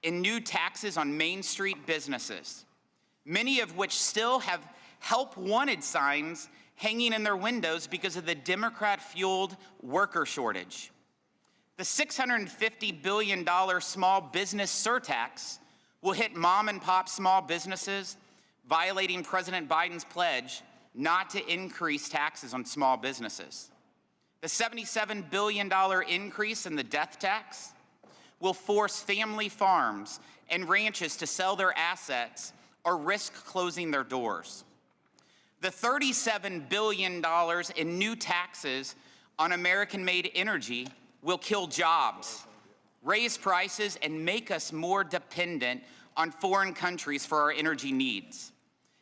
in new taxes on Main Street businesses, many of which still have help wanted signs hanging in their windows because of the Democrat-fueled worker shortage. The $650 billion small business surtax will hit mom and pop small businesses, violating President Biden's pledge not to increase taxes on small businesses. The $77 billion increase in the death tax will force family farms and ranches to sell their assets or risk closing their doors. The $37 billion in new taxes on American-made energy will kill jobs, raise prices, and make us more dependent on foreign countries for our energy needs.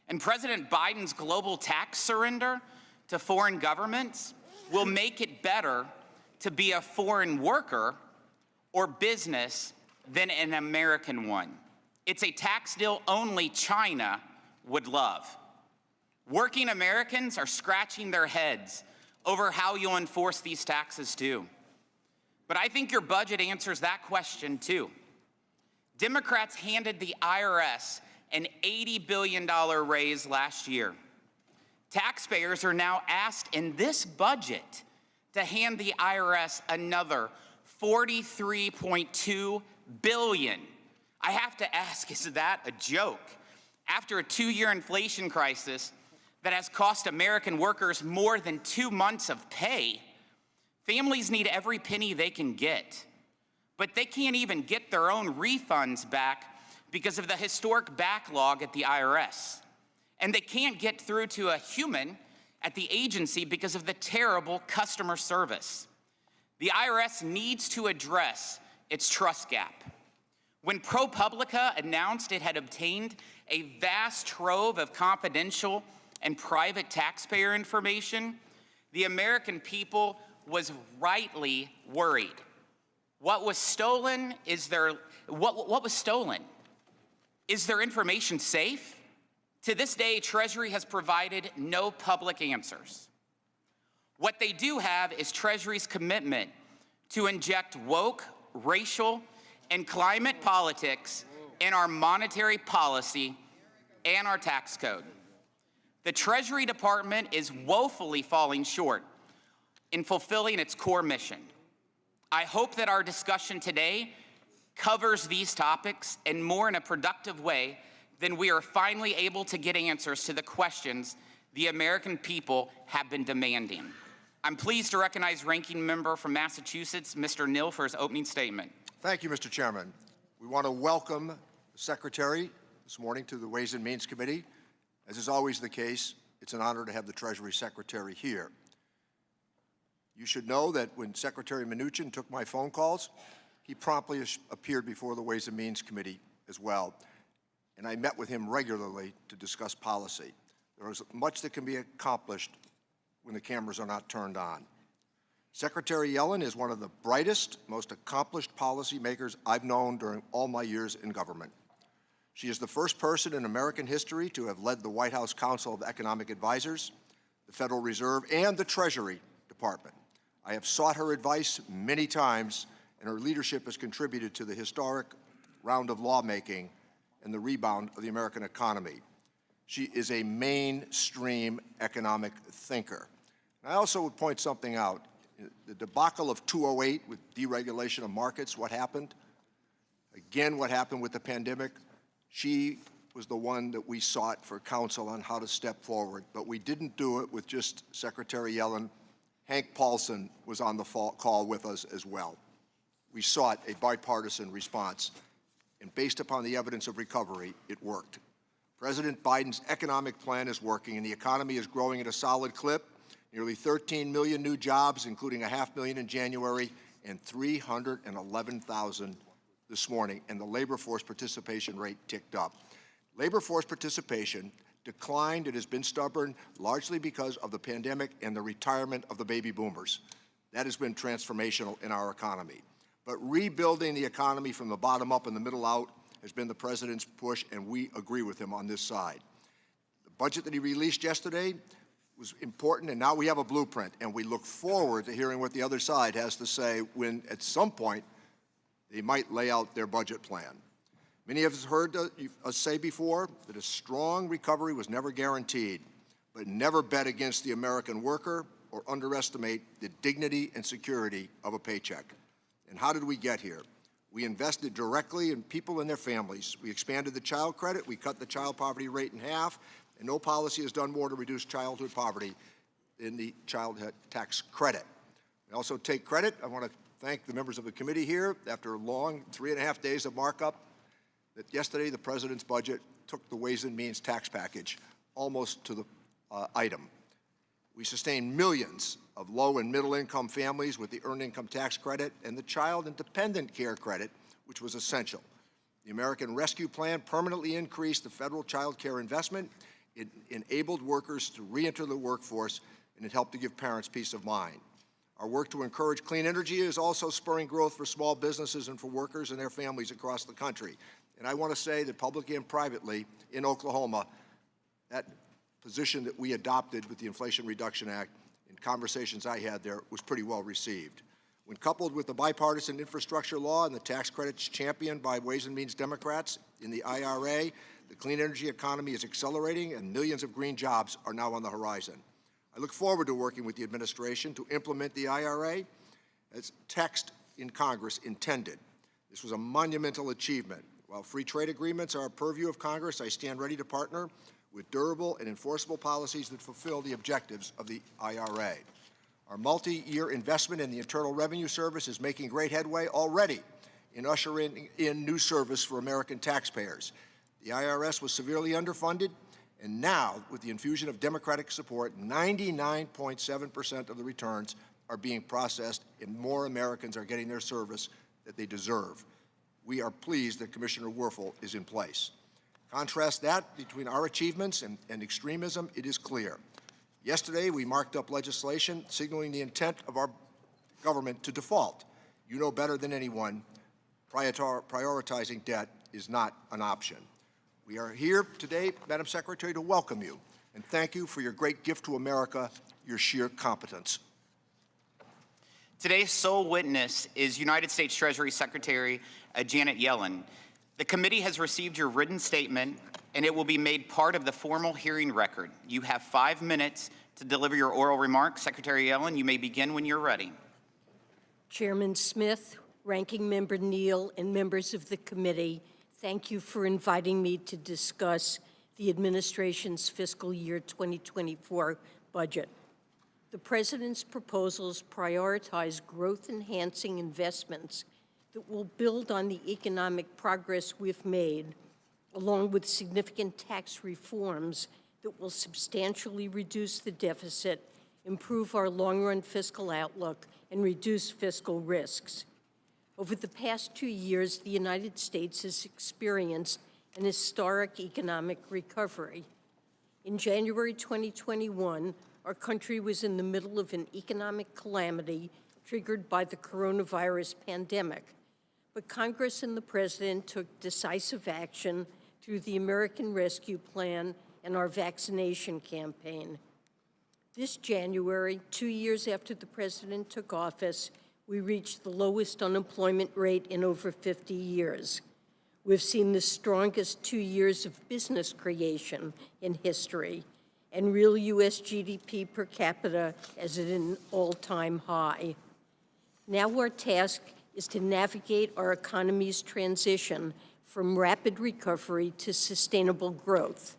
And President Biden's global tax surrender to foreign governments will make it better to be a foreign worker or business than an American one. It's a tax deal only China would love. Working Americans are scratching their heads over how you'll enforce these taxes too. But I think your budget answers that question too. Democrats handed the IRS an $80 billion raise last year. Taxpayers are now asked in this budget to hand the IRS another $43.2 billion. I have to ask, is that a joke? After a 2-year inflation crisis that has cost American workers more than 2 months of pay, families need every penny they can get. But they can't even get their own refunds back because of the historic backlog at the IRS. And they can't get through to a human at the agency because of the terrible customer service. The IRS needs to address its trust gap. When ProPublica announced it had obtained a vast trove of confidential and private taxpayer information, the American people was rightly worried. What was stolen? What was stolen? Is their information safe? To this day, Treasury has provided no public answers. What they do have is Treasury's commitment to inject woke, racial, and climate politics in our monetary policy and our tax code. The Treasury Department is woefully falling short in fulfilling its core mission. I hope that our discussion today covers these topics and more in a productive way than we are finally able to get answers to the questions the American people have been demanding. I'm pleased to recognize Ranking Member from Massachusetts, Mr. Neal, for his opening statement. Thank you, Mr. Chairman. We want to welcome the Secretary this morning to the Ways and Means Committee. As is always the case, it's an honor to have the Treasury Secretary here. You should know that when Secretary Mnuchin took my phone calls, he promptly appeared before the Ways and Means Committee as well, and I met with him regularly to discuss policy. There is much that can be accomplished when the cameras are not turned on. Secretary Yellen is one of the brightest, most accomplished policymakers I've known during all my years in government. She is the first person in American history to have led the White House Council of Economic Advisors, the Federal Reserve, and the Treasury Department. I have sought her advice many times, and her leadership has contributed to the historic round of lawmaking and the rebound of the American economy. She is a mainstream economic thinker. And I also would point something out. The debacle of 2008 with deregulation of markets, what happened? Again, what happened with the pandemic? She was the one that we sought for counsel on how to step forward, but we didn't do it with just Secretary Yellen. Hank Paulson was on the call with us as well. We sought a bipartisan response, and based upon the evidence of recovery, it worked. President Biden's economic plan is working, and the economy is growing at a solid clip. Nearly 13 million new jobs, including 500,000 in January, and 311,000 this morning, and the labor force participation rate ticked up. Labor force participation declined. It has been stubborn, largely because of the pandemic and the retirement of the baby boomers. That has been transformational in our economy. But rebuilding the economy from the bottom up and the middle out has been the president's push, and we agree with him on this side. The budget that he released yesterday was important, and now we have a blueprint, and we look forward to hearing what the other side has to say when, at some point, they might lay out their budget plan. Many of us heard us say before that a strong recovery was never guaranteed, but never bet against the American worker or underestimate the dignity and security of a paycheck. And how did we get here? We invested directly in people and their families. We expanded the child credit, we cut the child poverty rate in half, and no policy has done more to reduce childhood poverty than the child tax credit. I also take credit. I want to thank the members of the committee here. After a long 3.5 days of markup, that yesterday the President's budget took the Ways and Means tax package almost to the item. We sustained millions of low and middle income families with the Earned Income Tax Credit and the Child and Dependent Care Credit, which was essential. The American Rescue Plan permanently increased the federal child care investment. It enabled workers to re-enter the workforce, and it helped to give parents peace of mind. Our work to encourage clean energy is also spurring growth for small businesses and for workers and their families across the country. And I want to say that publicly and privately in Oklahoma, that position that we adopted with the Inflation Reduction Act in conversations I had there was pretty well received. When coupled with the bipartisan infrastructure law and the tax credits championed by Ways and Means Democrats in the IRA, the clean energy economy is accelerating and millions of green jobs are now on the horizon. I look forward to working with the administration to implement the IRA as text in Congress intended. This was a monumental achievement. While free trade agreements are a purview of Congress, I stand ready to partner with durable and enforceable policies that fulfill the objectives of the IRA. Our multi-year investment in the Internal Revenue Service is making great headway already in ushering in new service for American taxpayers. The IRS was severely underfunded, and now, with the infusion of Democratic support, 99.7% of the returns are being processed, and more Americans are getting their service that they deserve. We are pleased that Commissioner Werfel is in place. Contrast that between our achievements and extremism, it is clear. Yesterday, we marked up legislation signaling the intent of our government to default. You know better than anyone, prioritizing debt is not an option. We are here today, Madam Secretary, to welcome you and thank you for your great gift to America, your sheer competence. Today's sole witness is United States Treasury Secretary Janet Yellen. The committee has received your written statement, and it will be made part of the formal hearing record. You have 5 minutes to deliver your oral remarks. Secretary Yellen, you may begin when you're ready. Chairman Smith, Ranking Member Neal, and members of the committee, thank you for inviting me to discuss the administration's fiscal year 2024 budget. The President's proposals prioritize growth-enhancing investments that will build on the economic progress we've made, along with significant tax reforms that will substantially reduce the deficit, improve our long-run fiscal outlook, and reduce fiscal risks. Over the past 2 years, the United States has experienced an historic economic recovery. In January 2021, our country was in the middle of an economic calamity triggered by the coronavirus pandemic. But Congress and the President took decisive action through the American Rescue Plan and our vaccination campaign. This January, 2 years after the President took office, we reached the lowest unemployment rate in over 50 years. We've seen the strongest 2 years of business creation in history, and real U.S. GDP per capita is at an all-time high. Now our task is to navigate our economy's transition from rapid recovery to sustainable growth.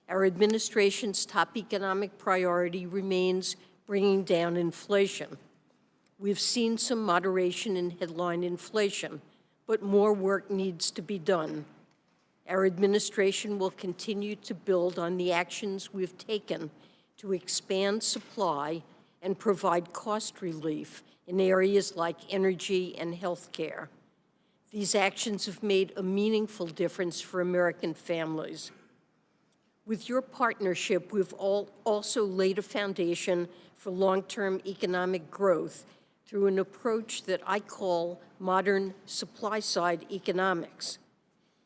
Our administration's top economic priority remains bringing down inflation. We've seen some moderation in headline inflation, but more work needs to be done. Our administration will continue to build on the actions we've taken to expand supply and provide cost relief in areas like energy and health care. These actions have made a meaningful difference for American families. With your partnership, we've also laid a foundation for long-term economic growth through an approach that I call modern supply-side economics.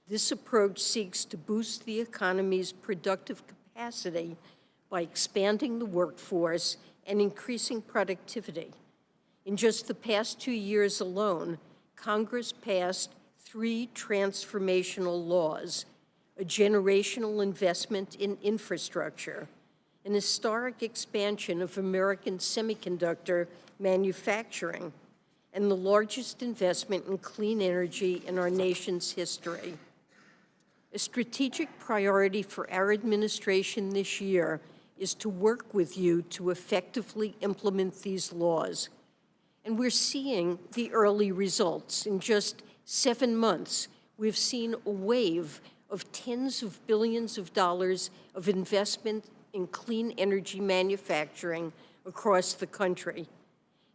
This approach seeks to boost the economy's productive capacity by expanding the workforce and increasing productivity. In just the past 2 years alone, Congress passed 3 transformational laws: a generational investment in infrastructure, an historic expansion of American semiconductor manufacturing, and the largest investment in clean energy in our nation's history. A strategic priority for our administration this year is to work with you to effectively implement these laws. And we're seeing the early results. In just 7 months, we've seen a wave of tens of billions of dollars of investment in clean energy manufacturing across the country.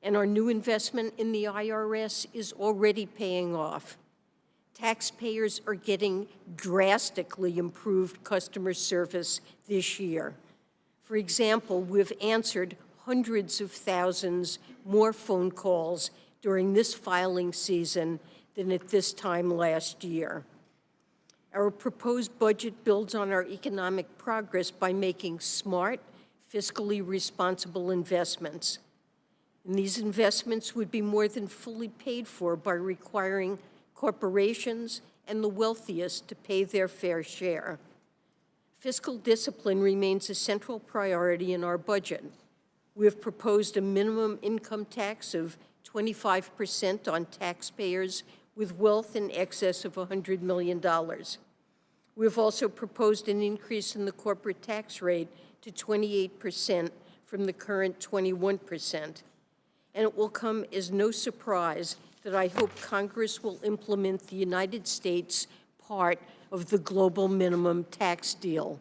And our new investment in the IRS is already paying off. Taxpayers are getting drastically improved customer service this year. For example, we've answered hundreds of thousands more phone calls during this filing season than at this time last year. Our proposed budget builds on our economic progress by making smart, fiscally responsible investments. And these investments would be more than fully paid for by requiring corporations and the wealthiest to pay their fair share. Fiscal discipline remains a central priority in our budget. We have proposed a minimum income tax of 25% on taxpayers with wealth in excess of $100 million. We have also proposed an increase in the corporate tax rate to 28% from the current 21%. And it will come as no surprise that I hope Congress will implement the United States part of the global minimum tax deal.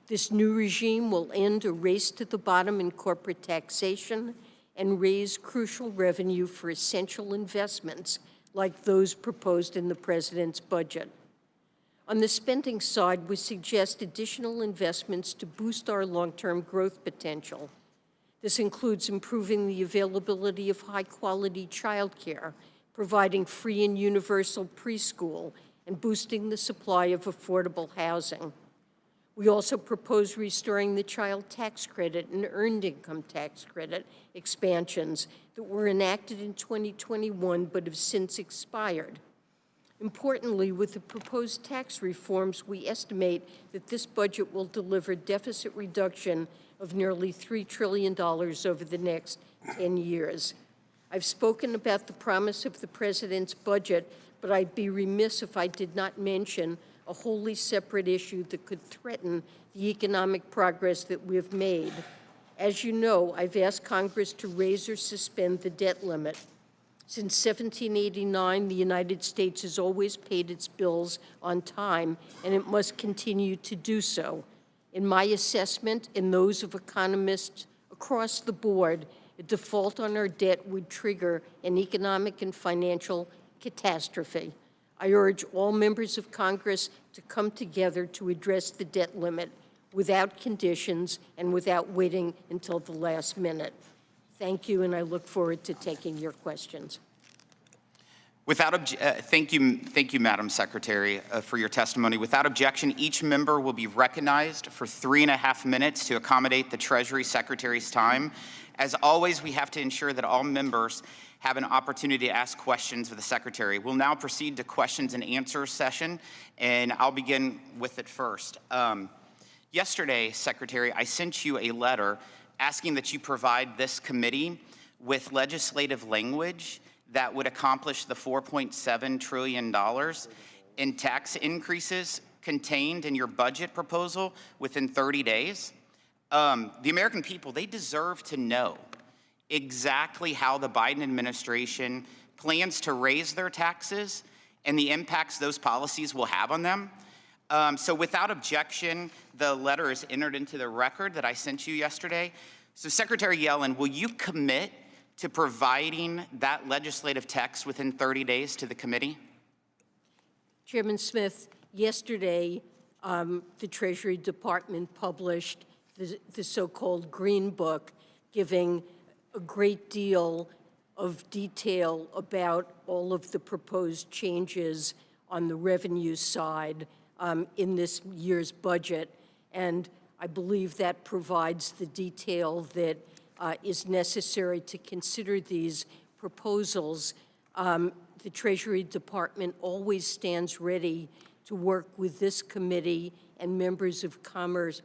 This new regime will end a race to the bottom in corporate taxation and raise crucial revenue for essential investments like those proposed in the President's budget. On the spending side, we suggest additional investments to boost our long-term growth potential. This includes improving the availability of high-quality childcare, providing free and universal preschool, and boosting the supply of affordable housing. We also propose restoring the child tax credit and earned income tax credit expansions that were enacted in 2021 but have since expired. Importantly, with the proposed tax reforms, we estimate that this budget will deliver deficit reduction of nearly $3 trillion over the next 10 years. I've spoken about the promise of the President's budget, but I'd be remiss if I did not mention a wholly separate issue that could threaten the economic progress that we have made. As you know, I've asked Congress to raise or suspend the debt limit. Since 1789, the United States has always paid its bills on time, and it must continue to do so. In my assessment and those of economists across the board, a default on our debt would trigger an economic and financial catastrophe. I urge all members of Congress to come together to address the debt limit without conditions and without waiting until the last minute. Thank you, and I look forward to taking your questions. Thank you, Madam Secretary, for your testimony. Without objection, each member will be recognized for 3.5 minutes to accommodate the Treasury Secretary's time. As always, we have to ensure that all members have an opportunity to ask questions of the Secretary. We'll now proceed to questions and answers session, and I'll begin with it first. Yesterday, Secretary, I sent you a letter asking that you provide this committee with legislative language that would accomplish the $4.7 trillion in tax increases contained in your budget proposal within 30 days. The American people, they deserve to know exactly how the Biden administration plans to raise their taxes and the impacts those policies will have on them. So without objection, the letter is entered into the record that I sent you yesterday. So Secretary Yellen, will you commit to providing that legislative text within 30 days to the committee? Chairman Smith, yesterday, the Treasury Department published the so-called Green Book, giving a great deal of detail about all of the proposed changes on the revenue side in this year's budget. And I believe that provides the detail that is necessary to consider these proposals. the Treasury Department always stands ready to work with this committee and members of Congress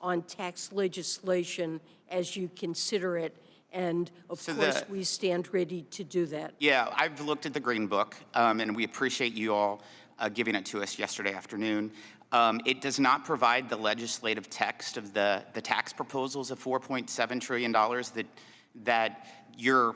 on tax legislation as you consider it. And of course, we stand ready to do that. Yeah, I've looked at the Green Book, and we appreciate you all giving it to us yesterday afternoon. It does not provide the legislative text of the tax proposals of $4.7 trillion that your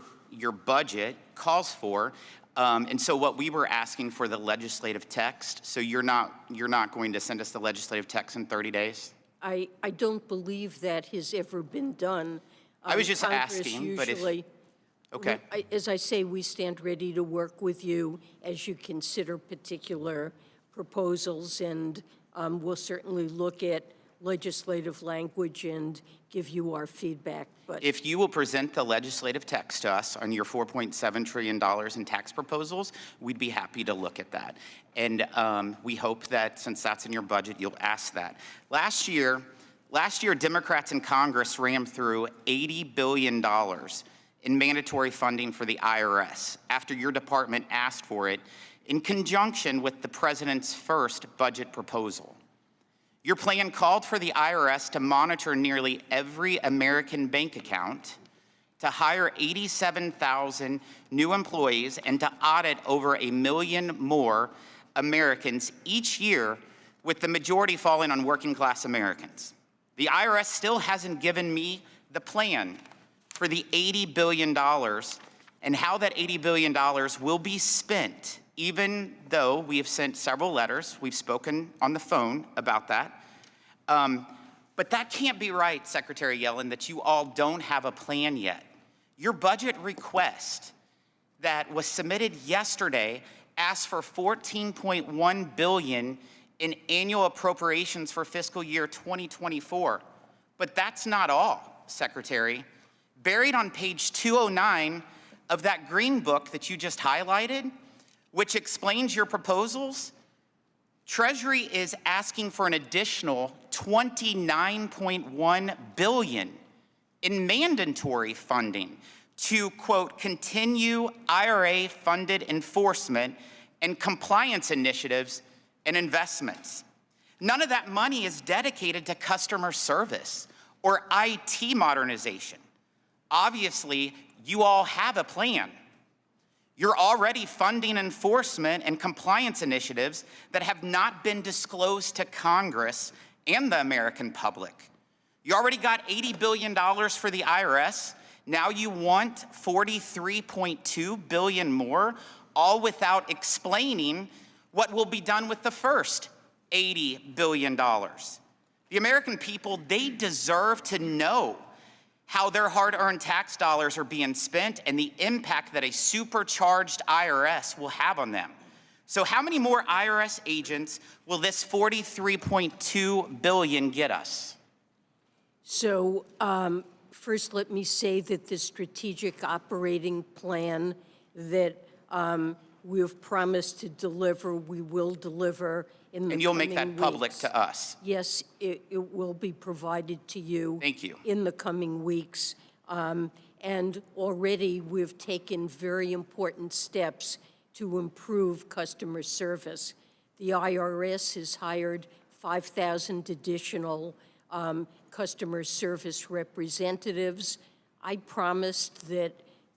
budget calls for. And so what we were asking for the legislative text, so you're not going to send us the legislative text in 30 days? I don't believe that has ever been done. I was just Congress asking, but if, okay. As I say, we stand ready to work with you as you consider particular proposals, and we'll certainly look at legislative language and give you our feedback. But if you will present the legislative text to us on your $4.7 trillion in tax proposals, we'd be happy to look at that. And we hope that since that's in your budget, you'll ask that. Last year, Democrats in Congress rammed through $80 billion in mandatory funding for the IRS after your department asked for it in conjunction with the president's first budget proposal. Your plan called for the IRS to monitor nearly every American bank account, to hire 87,000 new employees, and to audit over 1 million more Americans each year, with the majority falling on working-class Americans. The IRS still hasn't given me the plan for the $80 billion and how that $80 billion will be spent, even though we have sent several letters. We've spoken on the phone about that. But that can't be right, Secretary Yellen, that you all don't have a plan yet. Your budget request that was submitted yesterday asked for $14.1 billion in annual appropriations for fiscal year 2024. But that's not all, Secretary. Buried on page 209 of that Green Book that you just highlighted, which explains your proposals, Treasury is asking for an additional $29.1 billion in mandatory funding to, quote, continue IRA-funded enforcement and compliance initiatives and investments. None of that money is dedicated to customer service or IT modernization. Obviously, you all have a plan. You're already funding enforcement and compliance initiatives that have not been disclosed to Congress and the American public. You already got $80 billion for the IRS. Now you want $43.2 billion more, all without explaining what will be done with the first $80 billion. The American people, they deserve to know how their hard-earned tax dollars are being spent and the impact that a supercharged IRS will have on them. So how many more IRS agents will this $43.2 billion get us? So first, let me say that the strategic operating plan that we have promised to deliver, we will deliver in the coming weeks. And you'll make that public to us? Yes, it will be provided to you. Thank you. In the coming weeks. And already we've taken very important steps to improve customer service. The IRS has hired 5,000 additional customer service representatives. I promised that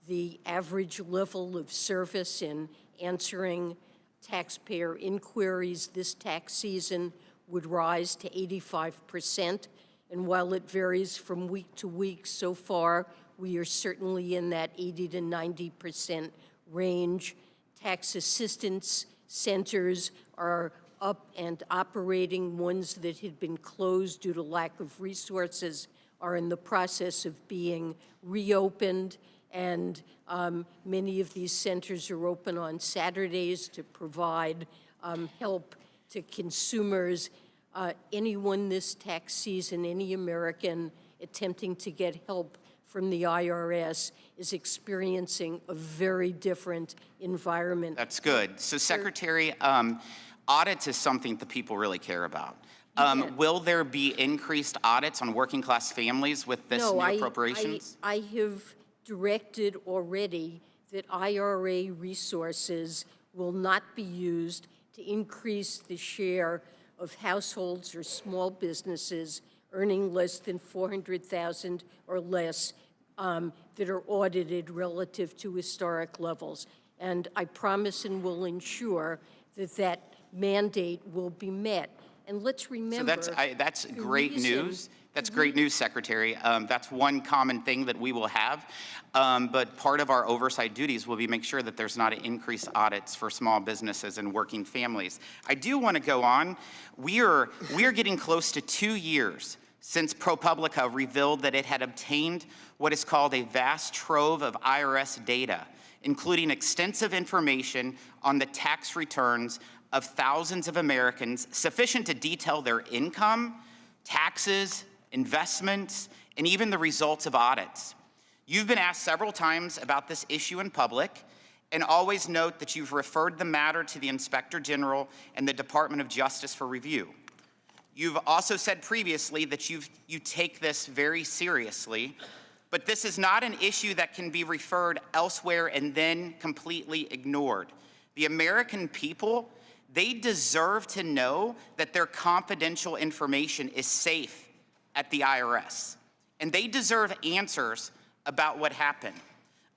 the average level of service in answering taxpayer inquiries this tax season would rise to 85%. And while it varies from week to week, so far we are certainly in that 80 to 90% range. Tax assistance centers are up and operating. Ones that had been closed due to lack of resources are in the process of being reopened. And many of these centers are open on Saturdays to provide help to consumers. Anyone this tax season, any American attempting to get help from the IRS is experiencing a very different environment. That's good. So, Secretary, audits is something that people really care about. Will there be increased audits on working-class families with this new appropriations? I have directed already that IRA resources will not be used to increase the share of households or small businesses earning less than $400,000 or less that are audited relative to historic levels. And I promise and will ensure that that mandate will be met. And let's remember— So that's great news. That's great news, Secretary. That's one common thing that we will have. But part of our oversight duties will be make sure that there's not increased audits for small businesses and working families. I do want to go on. We are getting close to 2 years since ProPublica revealed that it had obtained what is called a vast trove of IRS data, including extensive information on the tax returns of thousands of Americans, sufficient to detail their income, taxes, investments, and even the results of audits. You've been asked several times about this issue in public, and always note that you've referred the matter to the Inspector General and the Department of Justice for review. You've also said previously that you take this very seriously, but this is not an issue that can be referred elsewhere and then completely ignored. The American people, they deserve to know that their confidential information is safe at the IRS, and they deserve answers about what happened.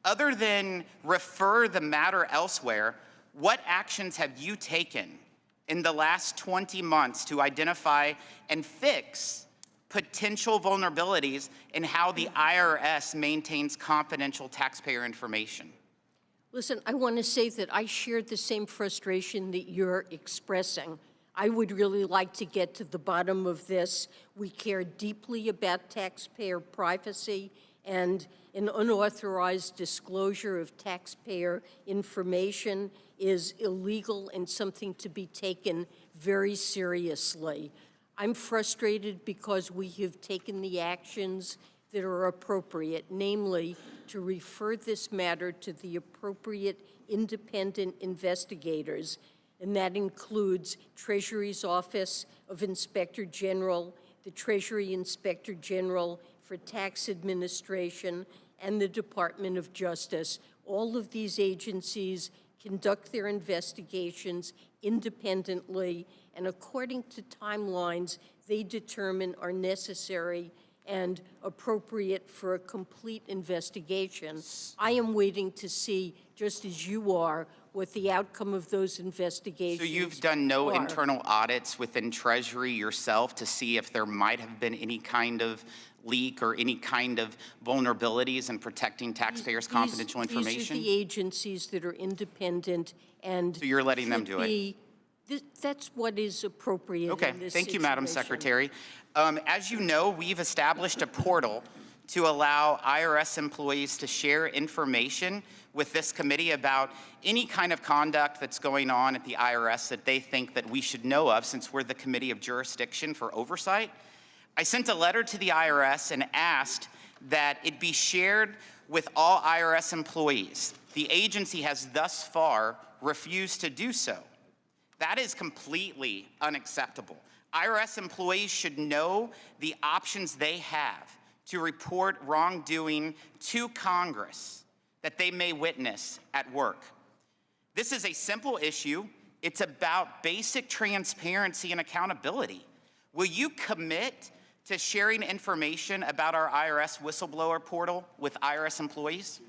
Other than refer the matter elsewhere, what actions have you taken in the last 20 months to identify and fix potential vulnerabilities in how the IRS maintains confidential taxpayer information? Listen, I want to say that I share the same frustration that you're expressing. I would really like to get to the bottom of this. We care deeply about taxpayer privacy, and an unauthorized disclosure of taxpayer information is illegal and something to be taken very seriously. I'm frustrated because we have taken the actions that are appropriate, namely to refer this matter to the appropriate independent investigators, and that includes Treasury's Office of Inspector General, the Treasury Inspector General for Tax Administration, and the Department of Justice. All of these agencies conduct their investigations independently, and according to timelines they determine are necessary and appropriate for a complete investigation. I am waiting to see, just as you are, what the outcome of those investigations are. So you've done no internal audits within Treasury yourself to see if there might have been any kind of leak or any kind of vulnerabilities in protecting taxpayers' confidential information? These are the agencies that are independent, and so you're letting them do it? That's what is appropriate Okay, in this thank you, Madam situation. Secretary. As you know, we've established a portal to allow IRS employees to share information with this committee about any kind of conduct that's going on at the IRS that they think that we should know of, since we're the Committee of Jurisdiction for Oversight. I sent a letter to the IRS and asked that it be shared with all IRS employees. The agency has thus far refused to do so. That is completely unacceptable. IRS employees should know the options they have to report wrongdoing to Congress that they may witness at work. This is a simple issue. It's about basic transparency and accountability. Will you commit to sharing information about our IRS whistleblower portal with IRS employees?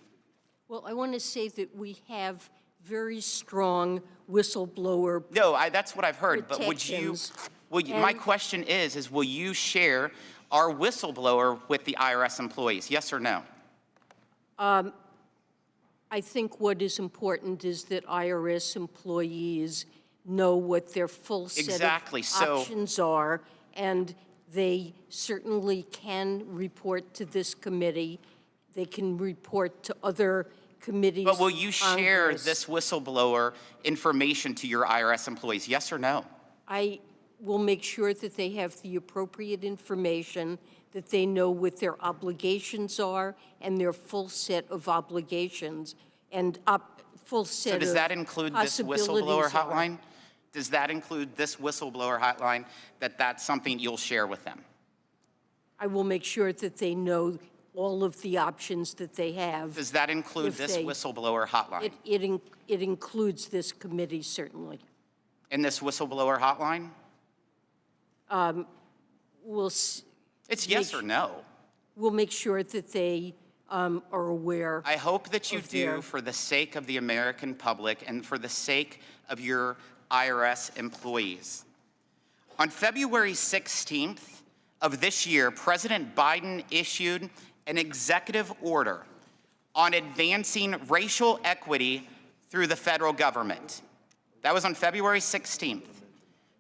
Well, I want to say that we have very strong whistleblower No, that's what I've heard, but would you, my question is will you share our whistleblower with the IRS employees, yes or no? I think what is important is that IRS employees know what their full set of options are, and they certainly can report to this committee. They can report to other committees. But will you share this whistleblower information to your IRS employees, yes or no? I will make sure that they have the appropriate information, that they know what their obligations are and their full set of obligations and full set of So does that include this whistleblower hotline? Does that include this whistleblower hotline, that's something you'll share with them? I will make sure that they know all of the options that they have. Does that include if this they- whistleblower hotline? It includes this committee, certainly. In this whistleblower hotline? It's yes or no. We'll make sure that they are aware. I hope that you of do their- for the sake of the American public and for the sake of your IRS employees. On February 16th of this year, President Biden issued an executive order on advancing racial equity through the federal government. That was on February 16th.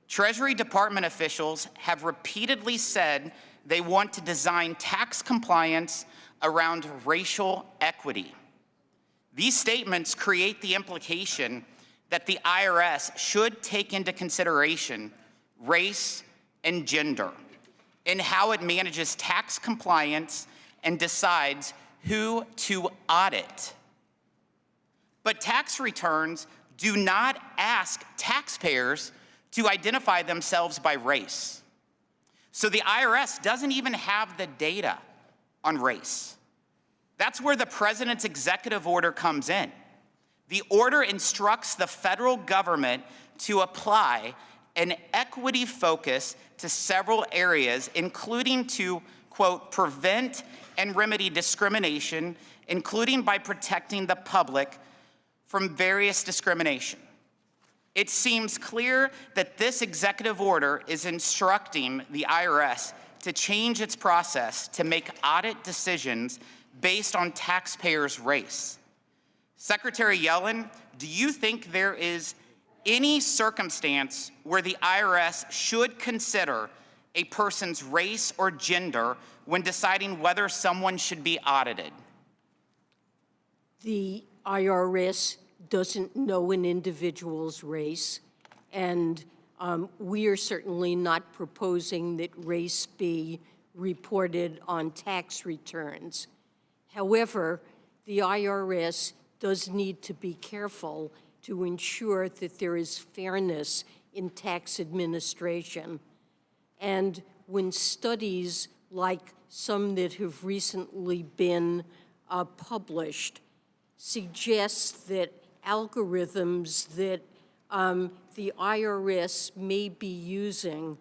Treasury Department officials have repeatedly said they want to design tax compliance around racial equity. These statements create the implication that the IRS should take into consideration race and gender in how it manages tax compliance and decides who to audit. But tax returns do not ask taxpayers to identify themselves by race. So the IRS doesn't even have the data on race. That's where the president's executive order comes in. The order instructs the federal government to apply an equity focus to several areas, including to, quote, prevent and remedy discrimination, including by protecting the public from various discrimination. It seems clear that this executive order is instructing the IRS to change its process to make audit decisions based on taxpayers' race. Secretary Yellen, do you think there is any circumstance where the IRS should consider a person's race or gender when deciding whether someone should be audited? The IRS doesn't know an individual's race, and we are certainly not proposing that race be reported on tax returns. However, the IRS does need to be careful to ensure that there is fairness in tax administration. And when studies like some that have recently been published suggest that algorithms that the IRS may be using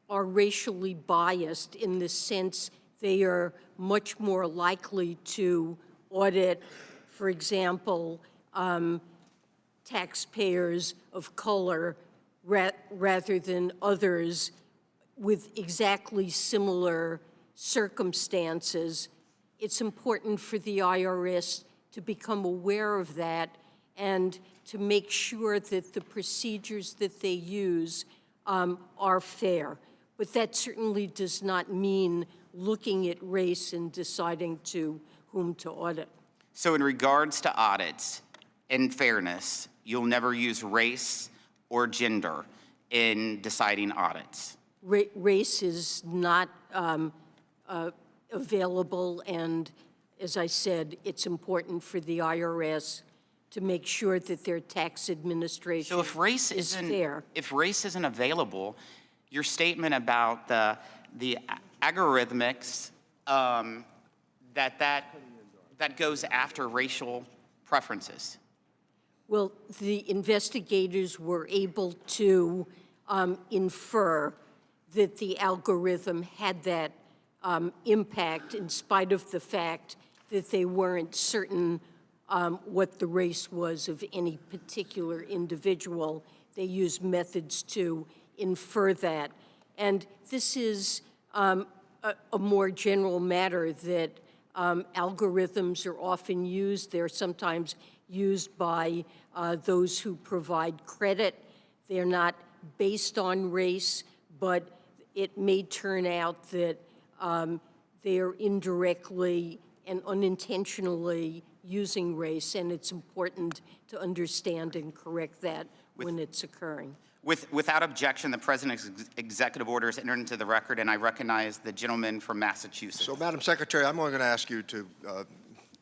are racially biased in the sense they are much more likely to audit, for example, taxpayers of color rather than others with exactly similar circumstances. It's important for the IRS to become aware of that and to make sure that the procedures that they use are fair. But that certainly does not mean looking at race and deciding to whom to audit. So in regards to audits and fairness, you'll never use race or gender in deciding audits? Race is not available, and as I said, it's important for the IRS to make sure that their tax administration So if race is isn't fair. If race isn't available, your statement about the algorithmics that goes after racial preferences. Well, the investigators were able to infer that the algorithm had that impact in spite of the fact that they weren't certain what the race was of any particular individual. They used methods to infer that. And this is a more general matter that algorithms are often used. They're sometimes used by those who provide credit. They're not based on race, but it may turn out that they are indirectly and unintentionally using race, and it's important to understand and correct that when it's occurring. Without objection, the President's executive order is entered into the record, and I recognize the gentleman from Massachusetts. So, Madam Secretary, I'm only going to ask you to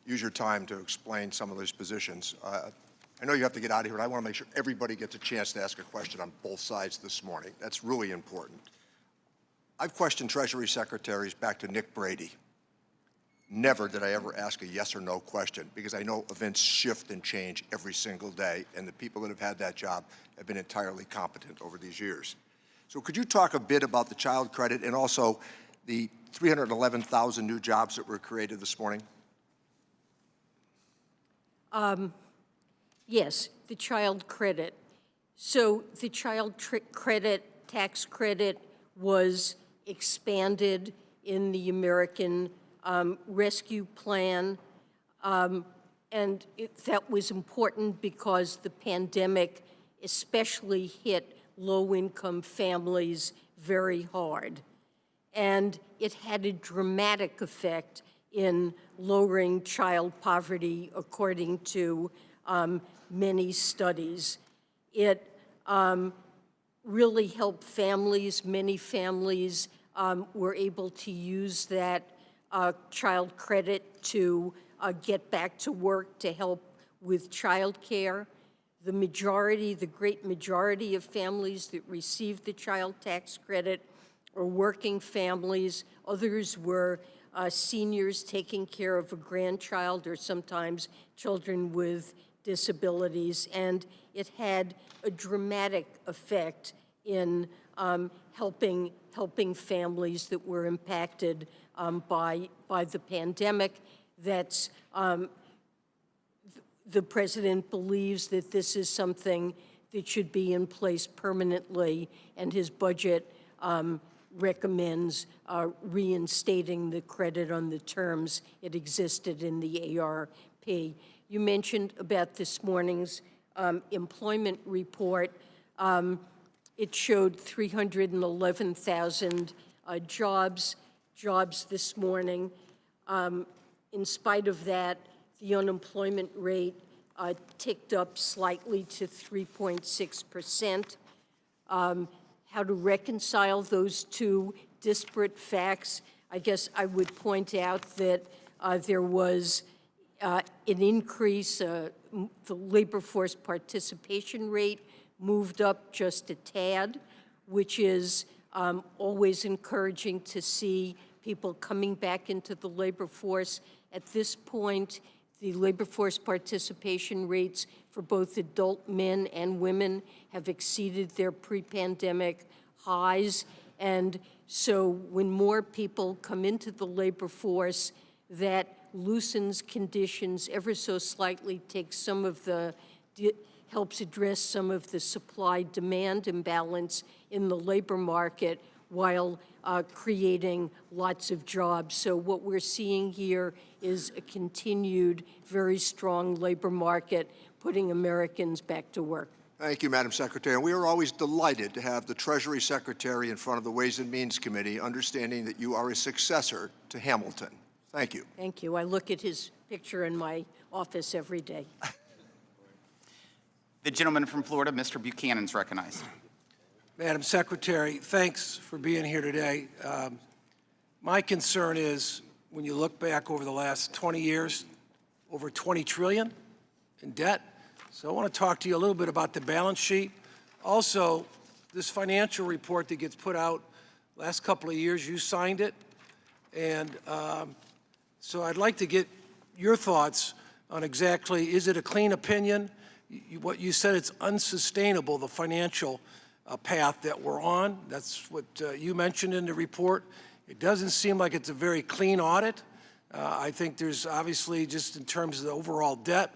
use your time to explain some of these positions. I know you have to get out of here, but I want to make sure everybody gets a chance to ask a question on both sides this morning. That's really important. I've questioned Treasury Secretaries back to Nick Brady. never did I ever ask a yes or no question, because I know events shift and change every single day, and the people that have had that job have been entirely competent over these years. So could you talk a bit about the child credit and also the 311,000 new jobs that were created this morning? Yes, the child credit. So the child credit, tax credit was expanded in the American Rescue Plan, and that was important because the pandemic especially hit low-income families very hard. And it had a dramatic effect in lowering child poverty, according to many studies. It really helped families. Many families were able to use that child credit to get back to work to help with child care. The great majority of families that received the child tax credit are working families. Others were seniors taking care of a grandchild or sometimes children with disabilities. And it had a dramatic effect in helping families that were impacted by the pandemic. That's the president believes that this is something that should be in place permanently, and his budget recommends reinstating the credit on the terms it existed in the ARP. You mentioned about this morning's employment report. It showed 311,000 jobs this morning. In spite of that, the unemployment rate ticked up slightly to 3.6%. How to reconcile those two disparate facts? I guess I would point out that there was an increase. The labor force participation rate moved up just a tad, which is always encouraging to see people coming back into the labor force. At this point, the labor force participation rates for both adult men and women have exceeded their pre-pandemic highs. And so when more people come into the labor force, that loosens conditions ever so slightly, takes some of the, helps address some of the supply-demand imbalance in the labor market while creating lots of jobs. So what we're seeing here is a continued, very strong labor market, putting Americans back to work. Thank you, Madam Secretary. And we are always delighted to have the Treasury Secretary in front of the Ways and Means Committee, understanding that you are a successor to Hamilton. Thank you. Thank you. I look at his picture in my office every day. The gentleman from Florida, Mr. Buchanan, is recognized. Madam Secretary, thanks for being here today. My concern is when you look back over the last 20 years, over $20 trillion in debt. So I want to talk to you a little bit about the balance sheet. Also, this financial report that gets put out last couple of years, you signed it. And so I'd like to get your thoughts on exactly, is it a clean opinion? What you said, it's unsustainable, the financial path that we're on. That's what you mentioned in the report. It doesn't seem like it's a very clean audit. I think there's obviously, just in terms of the overall debt,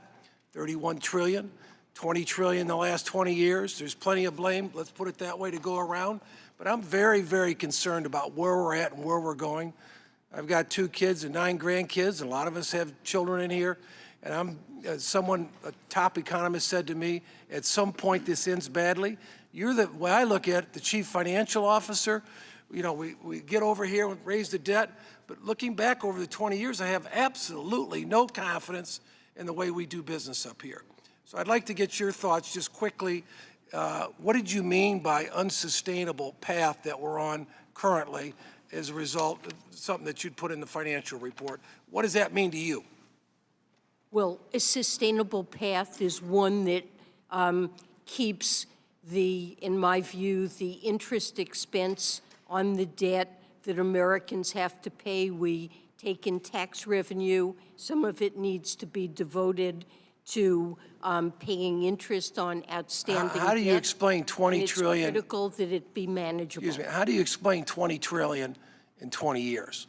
31 trillion, 20 trillion in the last 20 years. There's plenty of blame, let's put it that way, to go around. But I'm very, very concerned about where we're at and where we're going. I've got 2 kids and 9 grandkids, and a lot of us have children in here. And a top economist said to me, at some point this ends badly. You're the way I look at it, the chief financial officer. You know, we get over here and raise the debt, but looking back over the 20 years, I have absolutely no confidence in the way we do business up here. So I'd like to get your thoughts just quickly. What did you mean by unsustainable path that we're on currently as a result of something that you'd put in the financial report? What does that mean to you? Well, a sustainable path is one that keeps in my view, the interest expense on the debt that Americans have to pay. We take in tax revenue. Some of it needs to be devoted to paying interest on outstanding debt. How do you explain 20 trillion? It's critical that it be manageable. Excuse me, how do you explain 20 trillion in 20 years?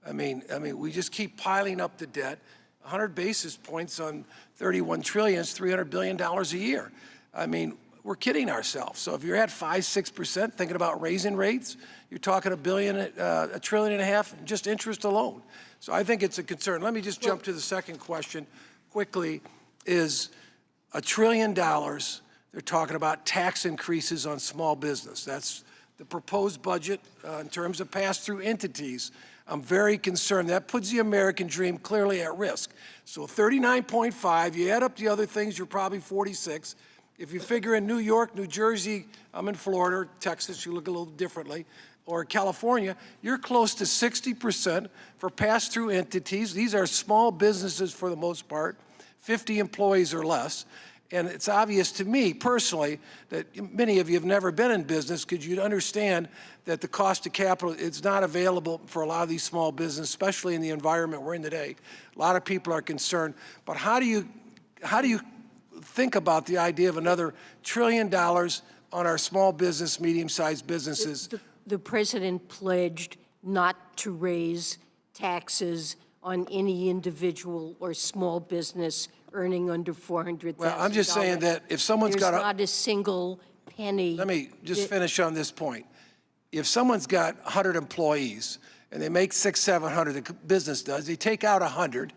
I mean, we just keep piling up the debt. 100 basis points on 31 trillion is $300 billion a year. I mean, we're kidding ourselves. So if you're at 5-6% thinking about raising rates, you're talking $1 trillion and a half just interest alone. So I think it's a concern. Let me just jump to the second question quickly. Is $1 trillion, they're talking about tax increases on small business. That's the proposed budget in terms of pass-through entities. I'm very concerned. That puts the American dream clearly at risk. So 39.5, you add up the other things, you're probably 46. If you figure in New York, New Jersey, I'm in Florida, Texas, you look a little differently, or California, you're close to 60% for pass-through entities. These are small businesses for the most part, 50 employees or less. And it's obvious to me personally that many of you have never been in business because you'd understand that the cost of capital is not available for a lot of these small businesses, especially in the environment we're in today. A lot of people are concerned. But how do you think about the idea of another $1 trillion on our small business, medium-sized businesses? The president pledged not to raise taxes on any individual or small business earning under $400,000. Well, I'm just saying that if someone's got There's not a single penny. Let me just finish on this point. If someone's got 100 employees and they make 600-700, the business does, they take out 100,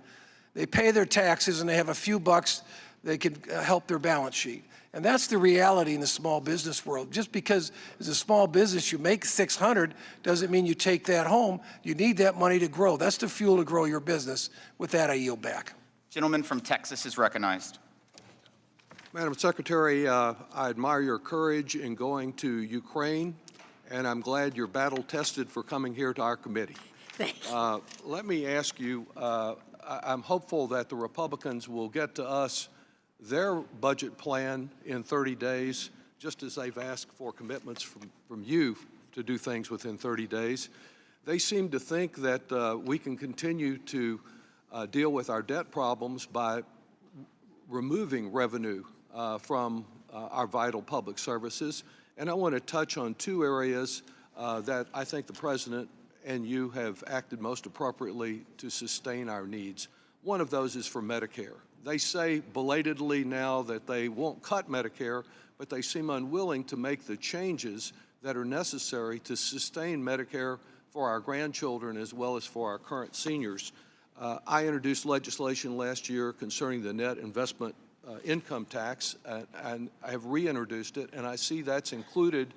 they pay their taxes, and they have a few bucks, they could help their balance sheet. And that's the reality in the small business world. Just because as a small business you make 600 doesn't mean you take that home. You need that money to grow. That's the fuel to grow your business. With that, I yield back. Gentleman from Texas is recognized. Madam Secretary, I admire your courage in going to Ukraine, and I'm glad you're battle-tested for coming here to our committee. Thank you. Let me ask you, I'm hopeful that the Republicans will get to us their budget plan in 30 days, just as they've asked for commitments from you to do things within 30 days. They seem to think that we can continue to deal with our debt problems by removing revenue from our vital public services. And I want to touch on two areas that I think the President and you have acted most appropriately to sustain our needs. One of those is for Medicare. They say belatedly now that they won't cut Medicare, but they seem unwilling to make the changes that are necessary to sustain Medicare for our grandchildren as well as for our current seniors. I introduced legislation last year concerning the net investment income tax, and I have reintroduced it, and I see that's included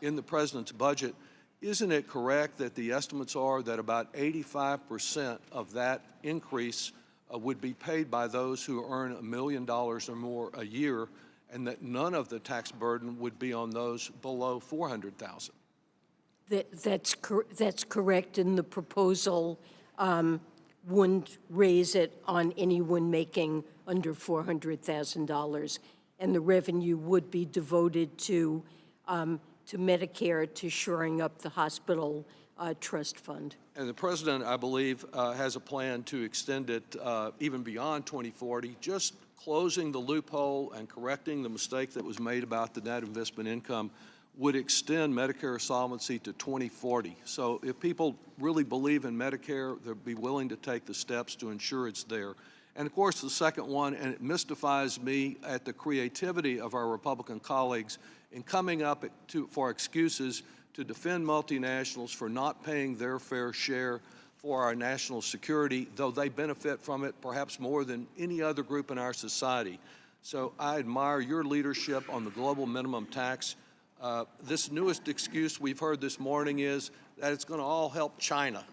in the President's budget. Isn't it correct that the estimates are that about 85% of that increase would be paid by those who earn $1 million or more a year, and that none of the tax burden would be on those below $400,000? That's correct, and the proposal wouldn't raise it on anyone making under $400,000, and the revenue would be devoted to Medicare, to shoring up the hospital trust fund. And the President, I believe, has a plan to extend it even beyond 2040, just closing the loophole and correcting the mistake that was made about the net investment income would extend Medicare solvency to 2040. So if people really believe in Medicare, they'll be willing to take the steps to ensure it's there. And of course, the second one, and it mystifies me at the creativity of our Republican colleagues in coming up for excuses to defend multinationals for not paying their fair share for our national security, though they benefit from it perhaps more than any other group in our society. So I admire your leadership on the global minimum tax. This newest excuse we've heard this morning is that it's going to all help China.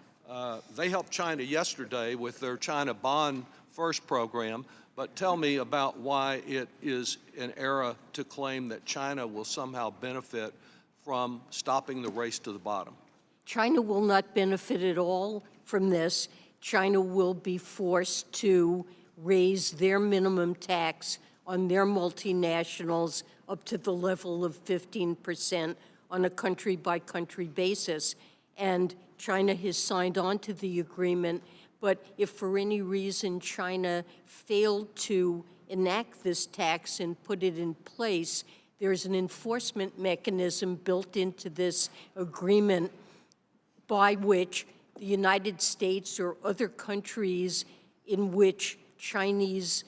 They helped China yesterday with their China Bond First program, but tell me about why it is an error to claim that China will somehow benefit from stopping the race to the bottom. China will not benefit at all from this. China will be forced to raise their minimum tax on their multinationals up to the level of 15% on a country-by-country basis. And China has signed on to the agreement, But if for any reason China failed to enact this tax and put it in place, there's an enforcement mechanism built into this agreement by which the United States or other countries in which Chinese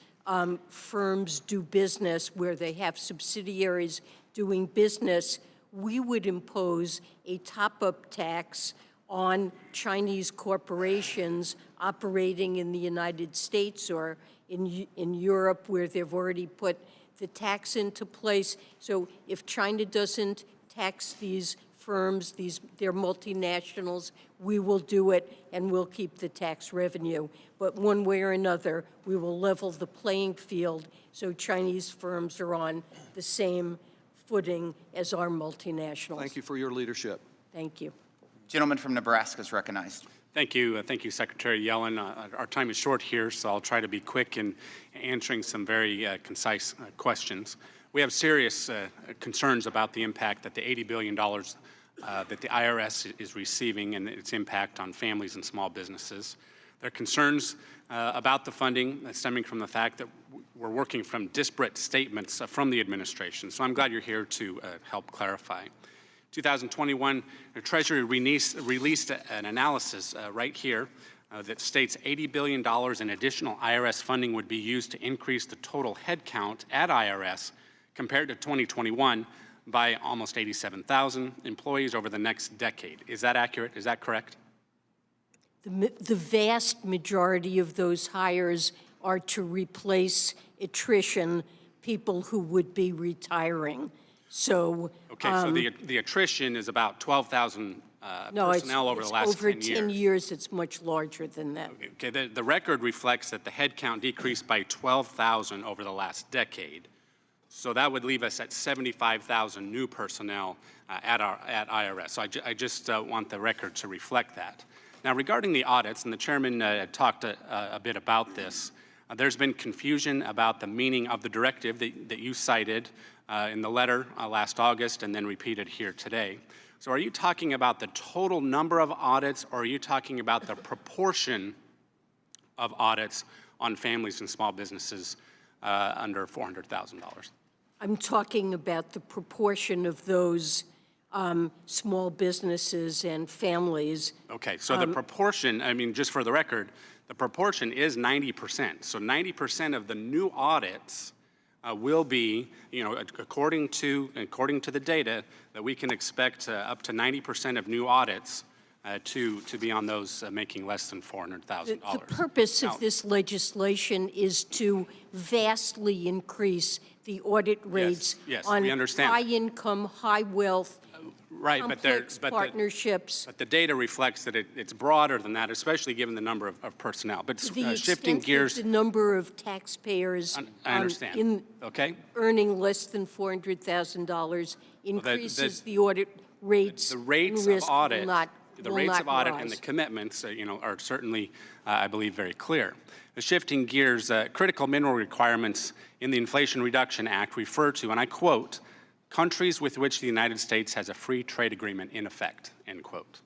firms do business, where they have subsidiaries doing business, we would impose a top-up tax on Chinese corporations operating in the United States or in Europe, where they've already put the tax into place. So if China doesn't tax these firms, they're multinationals, we will do it and we'll keep the tax revenue. But one way or another, we will level the playing field so Chinese firms are on the same footing as our multinationals. Thank you for your leadership. Thank you. Gentleman from Nebraska is recognized. Thank you. Thank you, Secretary Yellen. Our time is short here, so I'll try to be quick in answering some very concise questions. We have serious concerns about the impact that the $80 billion that the IRS is receiving and its impact on families and small businesses. There are concerns about the funding stemming from the fact that we're working from disparate statements from the administration. So I'm glad you're here to help clarify. 2021, the Treasury released an analysis right here that states $80 billion in additional IRS funding would be used to increase the total headcount at IRS compared to 2021 by almost 87,000 employees over the next decade. Is that accurate? Is that correct? The vast majority of those hires are to replace attrition, people who would be retiring. So okay, so the attrition is about 12,000 no, personnel over the last 10 years. Over 10 years, it's much larger than that. Okay, the record reflects that the headcount decreased by 12,000 over the last decade. So that would leave us at 75,000 new personnel at IRS. So I just want the record to reflect that. Now, regarding the audits, and the chairman talked a bit about this, there's been confusion about the meaning of the directive that you cited in the letter last August and then repeated here today. So are you talking about the total number of audits, or are you talking about the proportion of audits on families and small businesses under $400,000? I'm talking about the proportion of those small businesses and families. Okay, so the proportion, I mean, just for the record, the proportion is 90%. So 90% of the new audits will be, you know, according to the data, that we can expect up to 90% of new audits to be on those making less than $400,000. The purpose of this legislation is to vastly increase the audit rates yes, on we understand. high income, high wealth, Right, complex partnerships. But the data reflects that it's broader than that, especially given the number of personnel. But The shifting extent gears, that the number of taxpayers I understand. Okay, earning less than $400,000 increases the audit rates. the rates and of risk audit, will not and the rise. commitments, you know, are certainly, I believe, very clear. The shifting gears, critical mineral requirements in the Inflation Reduction Act refer to, and I quote, countries with which the United States has a free trade agreement in effect, end quote.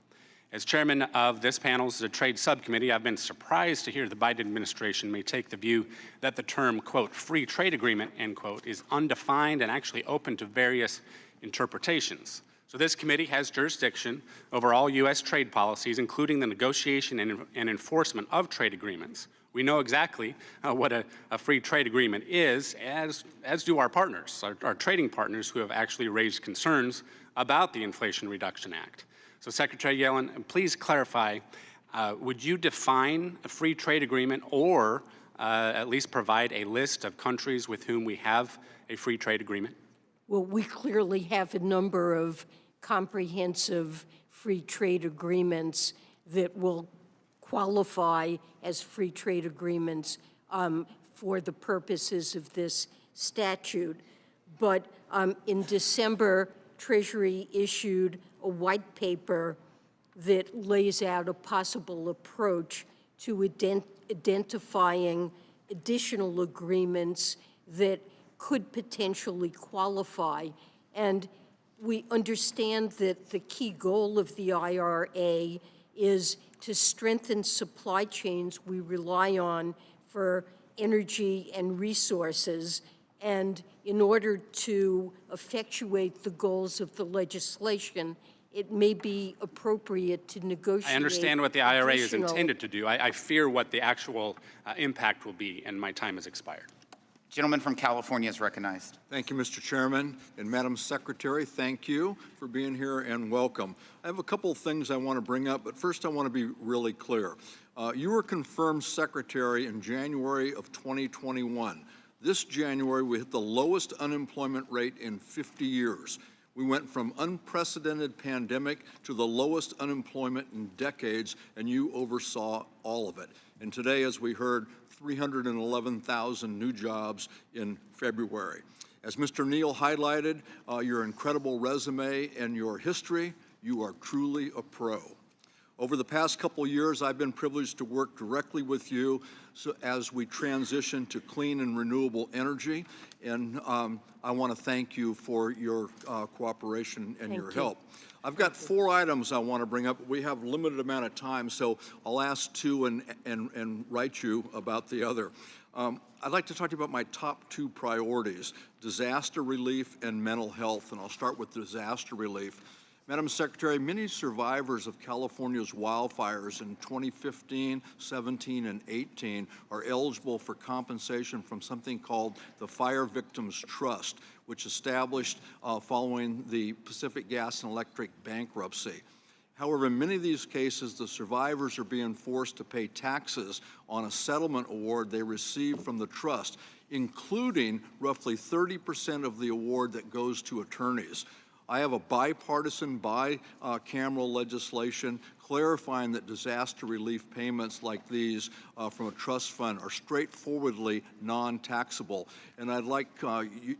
As chairman of this panel's trade subcommittee, I've been surprised to hear the Biden administration may take the view that the term, quote, free trade agreement, end quote, is undefined and actually open to various interpretations. So this committee has jurisdiction over all U.S. trade policies, including the negotiation and enforcement of trade agreements. We know exactly what a free trade agreement is, as do our partners, our trading partners, who have actually raised concerns about the Inflation Reduction Act. So Secretary Yellen, please clarify, would you define a free trade agreement, or at least provide a list of countries with whom we have a free trade agreement? Well, we clearly have a number of comprehensive free trade agreements that will qualify as free trade agreements for the purposes of this statute. But in December, Treasury issued a white paper that lays out a possible approach to identifying additional agreements that could potentially qualify. And we understand that the key goal of the IRA is to strengthen supply chains we rely on for energy and resources, and in order to effectuate the goals of the legislation, it may be appropriate to negotiate. I understand what the IRA is additional- intended to do. I fear what the actual impact will be, and my time has expired. Gentleman from California is recognized. Thank you, Mr. Chairman. And Madam Secretary, thank you for being here and welcome. I have a couple of things I want to bring up, but first I want to be really clear. You were confirmed Secretary in January of 2021. This January, we hit the lowest unemployment rate in 50 years. We went from unprecedented pandemic to the lowest unemployment in decades, and you oversaw all of it. And today, as we heard, 311,000 new jobs in February. As Mr. Neal highlighted, your incredible resume and your history, you are truly a pro. Over the past couple years, I've been privileged to work directly with you as we transition to clean and renewable energy, and I want to thank you for your cooperation and your help. I've got 4 items I want to bring up. We have a limited amount of time, so I'll ask 2 and write you about the other. I'd like to talk to you about my top 2 priorities, disaster relief and mental health, and I'll start with disaster relief. Madam Secretary, many survivors of California's wildfires in 2015, 17, and 18 are eligible for compensation from something called the Fire Victims Trust, which established following the Pacific Gas and Electric bankruptcy. However, in many of these cases, the survivors are being forced to pay taxes on a settlement award they received from the trust, including roughly 30% of the award that goes to attorneys. I have a bipartisan, bicameral legislation clarifying that disaster relief payments like these from a trust fund are straightforwardly non-taxable. And I'd like you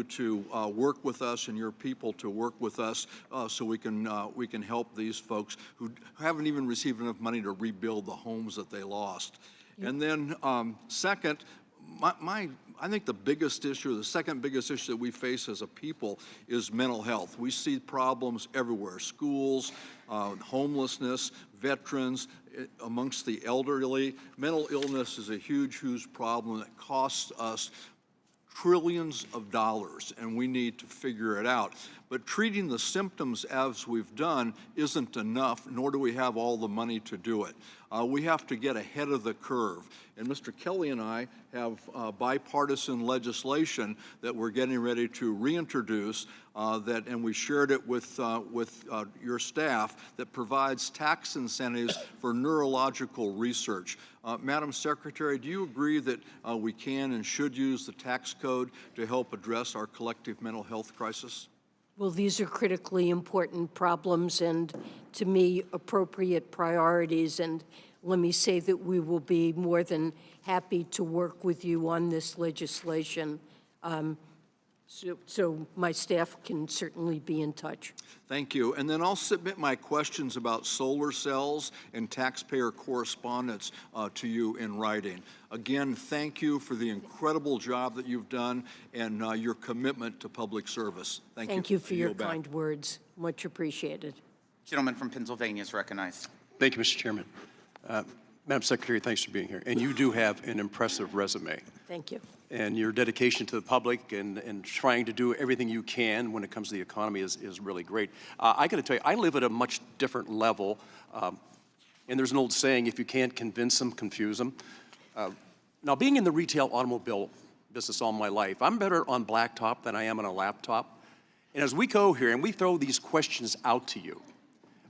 to work with us and your people to work with us so we can help these folks who haven't even received enough money to rebuild the homes that they lost. And then second, I think the biggest issue, the second biggest issue that we face as a people is mental health. We see problems everywhere, schools, homelessness, veterans, amongst the elderly. Mental illness is a huge, huge problem that costs us trillions of dollars, and we need to figure it out. But treating the symptoms as we've done isn't enough, nor do we have all the money to do it. We have to get ahead of the curve. And Mr. Kelly and I have bipartisan legislation that we're getting ready to reintroduce and we shared it with your staff, that provides tax incentives for neurological research. Madam Secretary, do you agree that we can and should use the tax code to help address our collective mental health crisis? Well, these are critically important problems and, to me, appropriate priorities. And let me say that we will be more than happy to work with you on this legislation. So my staff can certainly be in touch. Thank you. And then I'll submit my questions about solar cells and taxpayer correspondence to you in writing. Again, thank you for the incredible job that you've done and your commitment to public service. Thank you. Thank you for your kind words. Much appreciated. Gentleman from Pennsylvania is recognized. Thank you, Mr. Chairman. Madam Secretary, thanks for being here. And you do have an impressive resume. Thank you. And your dedication to the public and trying to do everything you can when it comes to the economy is really great. I got to tell you, I live at a much different level. And there's an old saying, if you can't convince them, confuse them. Now, being in the retail automobile business all my life, I'm better on blacktop than I am on a laptop. And as we go here and we throw these questions out to you,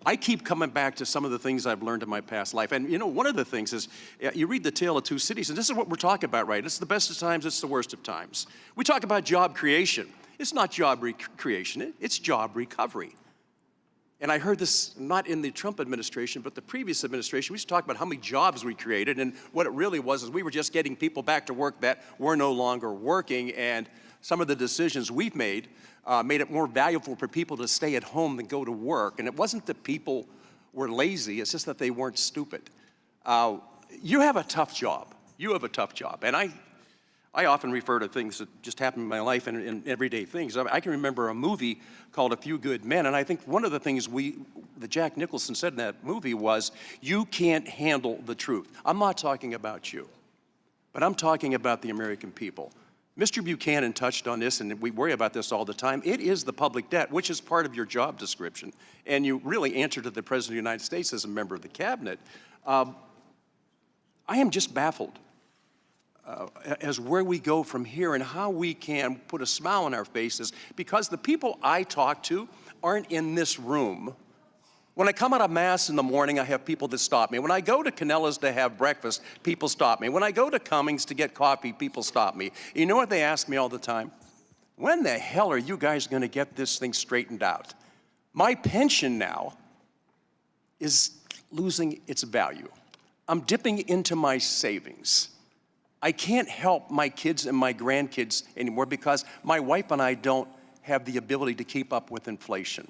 I keep coming back to some of the things I've learned in my past life. And, you know, one of the things is, you read The Tale of Two Cities, and this is what we're talking about, right? It's the best of times, it's the worst of times. We talk about job creation. It's not job creation, it's job recovery. And I heard this not in the Trump administration, but the previous administration. We used to talk about how many jobs we created, and what it really was is we were just getting people back to work that were no longer working, and some of the decisions we've made made it more valuable for people to stay at home than go to work. And it wasn't that people were lazy, it's just that they weren't stupid. You have a tough job. You have a tough job. And I often refer to things that just happen in my life and everyday things. I can remember a movie called A Few Good Men, and I think one of the things that Jack Nicholson said in that movie was, you can't handle the truth. I'm not talking about you, but I'm talking about the American people. Mr. Buchanan touched on this, and we worry about this all the time. It is the public debt, which is part of your job description, and you really answer to the President of the United States as a member of the cabinet. I am just baffled as where we go from here and how we can put a smile on our faces, because the people I talk to aren't in this room. When I come out of Mass in the morning, I have people that stop me. When I go to Canella's to have breakfast, people stop me. When I go to Cummings to get coffee, people stop me. You know what they ask me all the time? When the hell are you guys going to get this thing straightened out? My pension now is losing its value. I'm dipping into my savings. I can't help my kids and my grandkids anymore because my wife and I don't have the ability to keep up with inflation.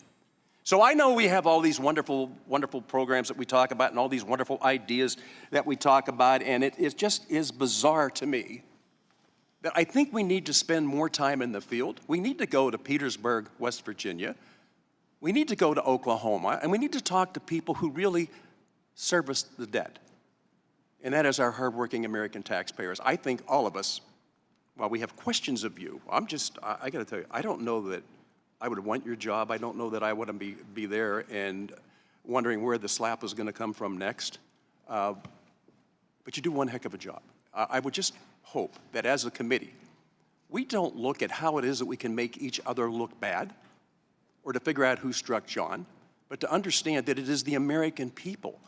So I know we have all these wonderful, wonderful programs that we talk about and all these wonderful ideas that we talk about, and it just is bizarre to me that I think we need to spend more time in the field. We need to go to Petersburg, West Virginia. We need to go to Oklahoma, and we need to talk to people who really service the debt. And that is our hardworking American taxpayers. I think all of us, while we have questions of you, I gotta tell you, I don't know that I would want your job. I don't know that I wouldn't be there and wondering where the slap is gonna come from next. But you do one heck of a job. I would just hope that as a committee, we don't look at how it is that we can make each other look bad or to figure out who struck John, but to understand that it is the American people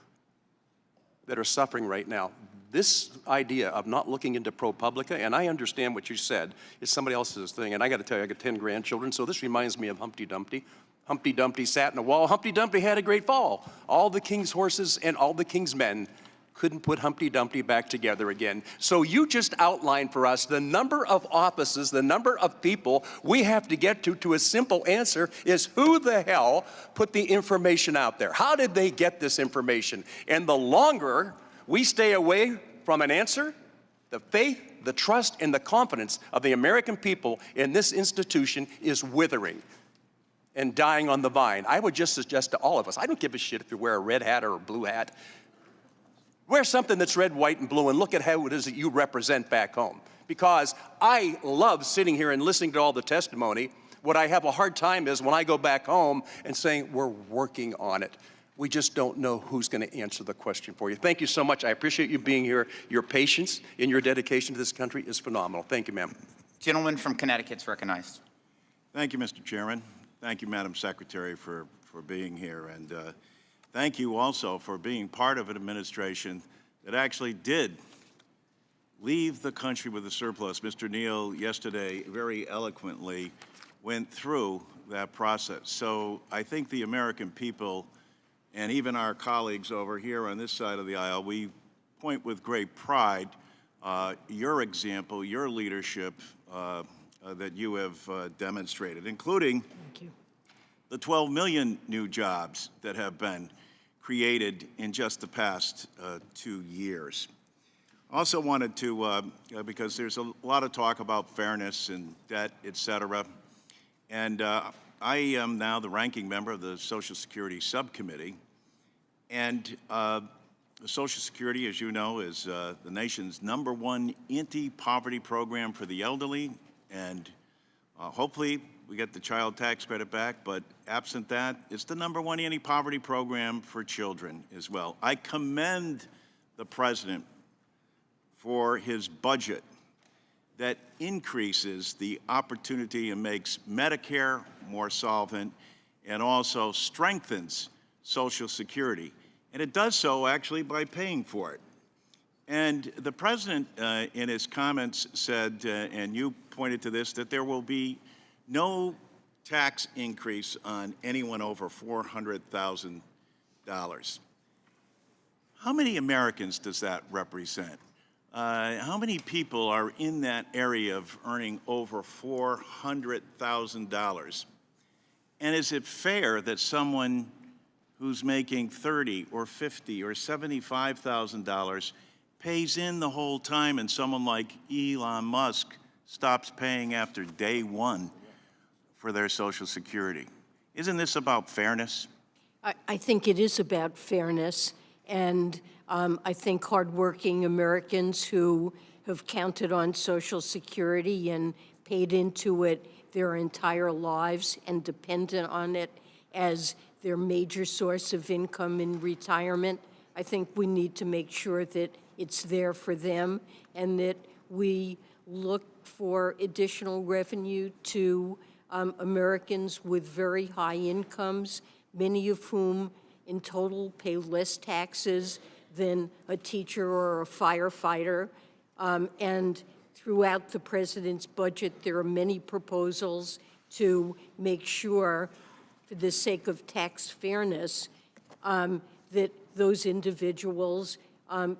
that are suffering right now. This idea of not looking into ProPublica, and I understand what you said, is somebody else's thing, and I gotta tell you, I got 10 grandchildren, so this reminds me of Humpty Dumpty. Humpty Dumpty sat in a wall. Humpty Dumpty had a great fall. All the king's horses and all the king's men couldn't put Humpty Dumpty back together again. So you just outlined for us the number of offices, the number of people we have to get to a simple answer is who the hell put the information out there? How did they get this information? And the longer we stay away from an answer, the faith, the trust, and the confidence of the American people in this institution is withering and dying on the vine. I would just suggest to all of us, I don't give a shit if you wear a red hat or a blue hat. Wear something that's red, white, and blue and look at how it is that you represent back home. Because I love sitting here and listening to all the testimony. What I have a hard time is when I go back home and saying, we're working on it. We just don't know who's going to answer the question for you. Thank you so much. I appreciate you being here. Your patience and your dedication to this country is phenomenal. Thank you, ma'am. Gentleman from Connecticut's recognized. Thank you, Mr. Chairman. Thank you, Madam Secretary, for being here. And thank you also for being part of an administration that actually did leave the country with a surplus. Mr. Neal yesterday very eloquently went through that process. So I think the American people and even our colleagues over here on this side of the aisle, we point with great pride your example, your leadership that you have demonstrated, including the 12 million new jobs that have been created in just the past 2 years. Also wanted to, because there's a lot of talk about fairness and debt, et cetera, and I am now the ranking member of the Social Security Subcommittee, and Social Security, as you know, is the nation's #1 anti-poverty program for the elderly, and hopefully we get the child tax credit back, but absent that, it's the #1 anti-poverty program for children as well. I commend the President for his budget that increases the opportunity and makes Medicare more solvent and also strengthens Social Security. And it does so actually by paying for it. And the President in his comments said, and you pointed to this, that there will be no tax increase on anyone over $400,000. How many Americans does that represent? How many people are in that area of earning over $400,000? And is it fair that someone who's making $30,000 or $50,000 or $75,000 pays in the whole time, and someone like Elon Musk stops paying after day one for their Social Security. Isn't this about fairness? I think it is about fairness, and I think hardworking Americans who have counted on Social Security and paid into it their entire lives and dependent on it as their major source of income in retirement, I think we need to make sure that it's there for them and that we look for additional revenue to Americans with very high incomes, many of whom in total pay less taxes than a teacher or a firefighter. And throughout the president's budget, there are many proposals to make sure, for the sake of tax fairness, that those individuals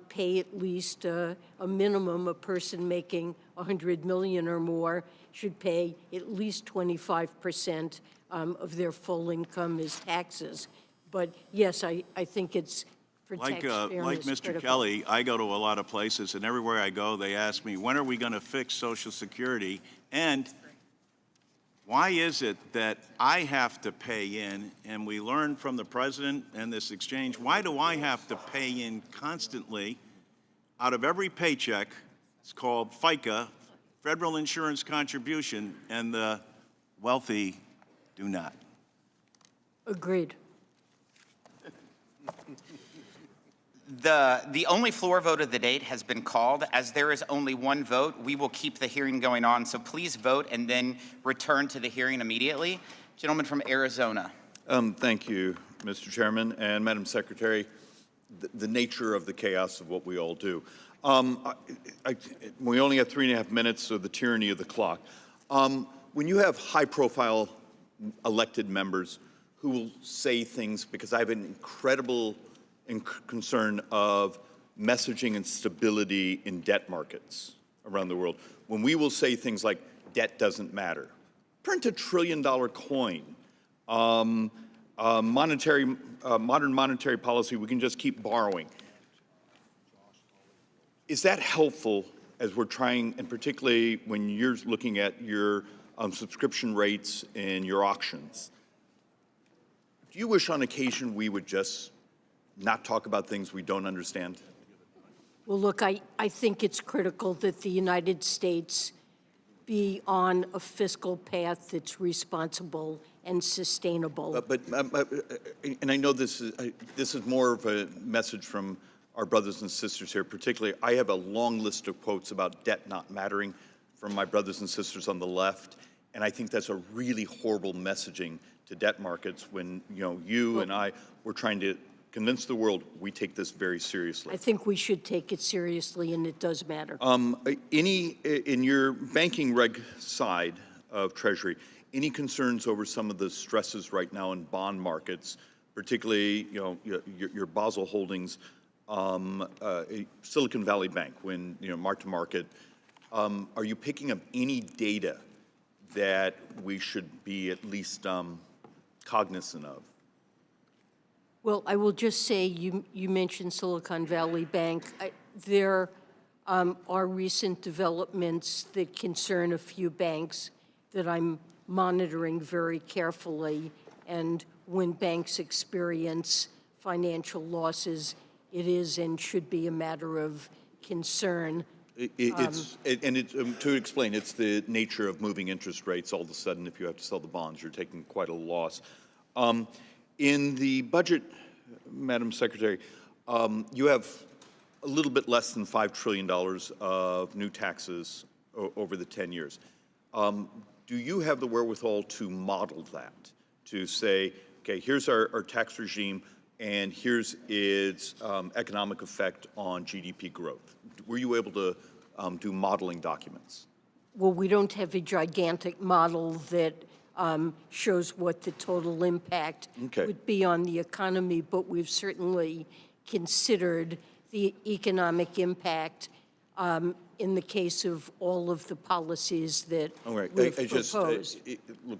pay at least a minimum. A person making $100 million or more should pay at least 25% of their full income as taxes. But yes, I think it's for tax fairness Like Mr. critical. Kelly, I go to a lot of places, and everywhere I go, they ask me, when are we going to fix Social Security? And why is it that I have to pay in, and we learned from the president and this exchange, why do I have to pay in constantly out of every paycheck? It's called FICA, Federal Insurance Contribution, and the wealthy do not. Agreed. The only floor vote of the date has been called. As there is only one vote, we will keep the hearing going on. So please vote and then return to the hearing immediately. Gentleman from Arizona. Thank you, Mr. Chairman and Madam Secretary. The nature of the chaos of what we all do. We only have 3.5 minutes, so the tyranny of the clock. When you have high-profile elected members who will say things, because I have an incredible concern of messaging and stability in debt markets around the world, when we will say things like, debt doesn't matter, print $1 trillion coin, modern monetary policy, we can just keep borrowing. Is that helpful as we're trying, and particularly when you're looking at your subscription rates and your auctions? Do you wish on occasion we would just not talk about things we don't understand? Well, look, I think it's critical that the United States be on a fiscal path that's responsible and sustainable. And I know this is more of a message from our brothers and sisters here. Particularly, I have a long list of quotes about debt not mattering from my brothers and sisters on the left, and I think that's a really horrible messaging to debt markets when you and I were trying to convince the world we take this very seriously. I think we should take it seriously, and it does matter. In your banking reg side of Treasury, any concerns over some of the stresses right now in bond markets, particularly your Basel holdings, Silicon Valley Bank, when mark to market? Are you picking up any data that we should be at least cognizant of? Well, I will just say you mentioned Silicon Valley Bank. There are recent developments that concern a few banks that I'm monitoring very carefully. And when banks experience financial losses, it is and should be a matter of concern. To explain, it's the nature of moving interest rates. All of a sudden, if you have to sell the bonds, you're taking quite a loss. In the budget, Madam Secretary, you have a little bit less than $5 trillion of new taxes over the 10 years. Do you have the wherewithal to model that, to say, okay, here's our tax regime, and here's its economic effect on GDP growth? Were you able to do modeling documents? Well, we don't have a gigantic model that shows what the total impact would be on the economy, but we've certainly considered the economic impact in the case of all of the policies that All right, we've I just, proposed. look,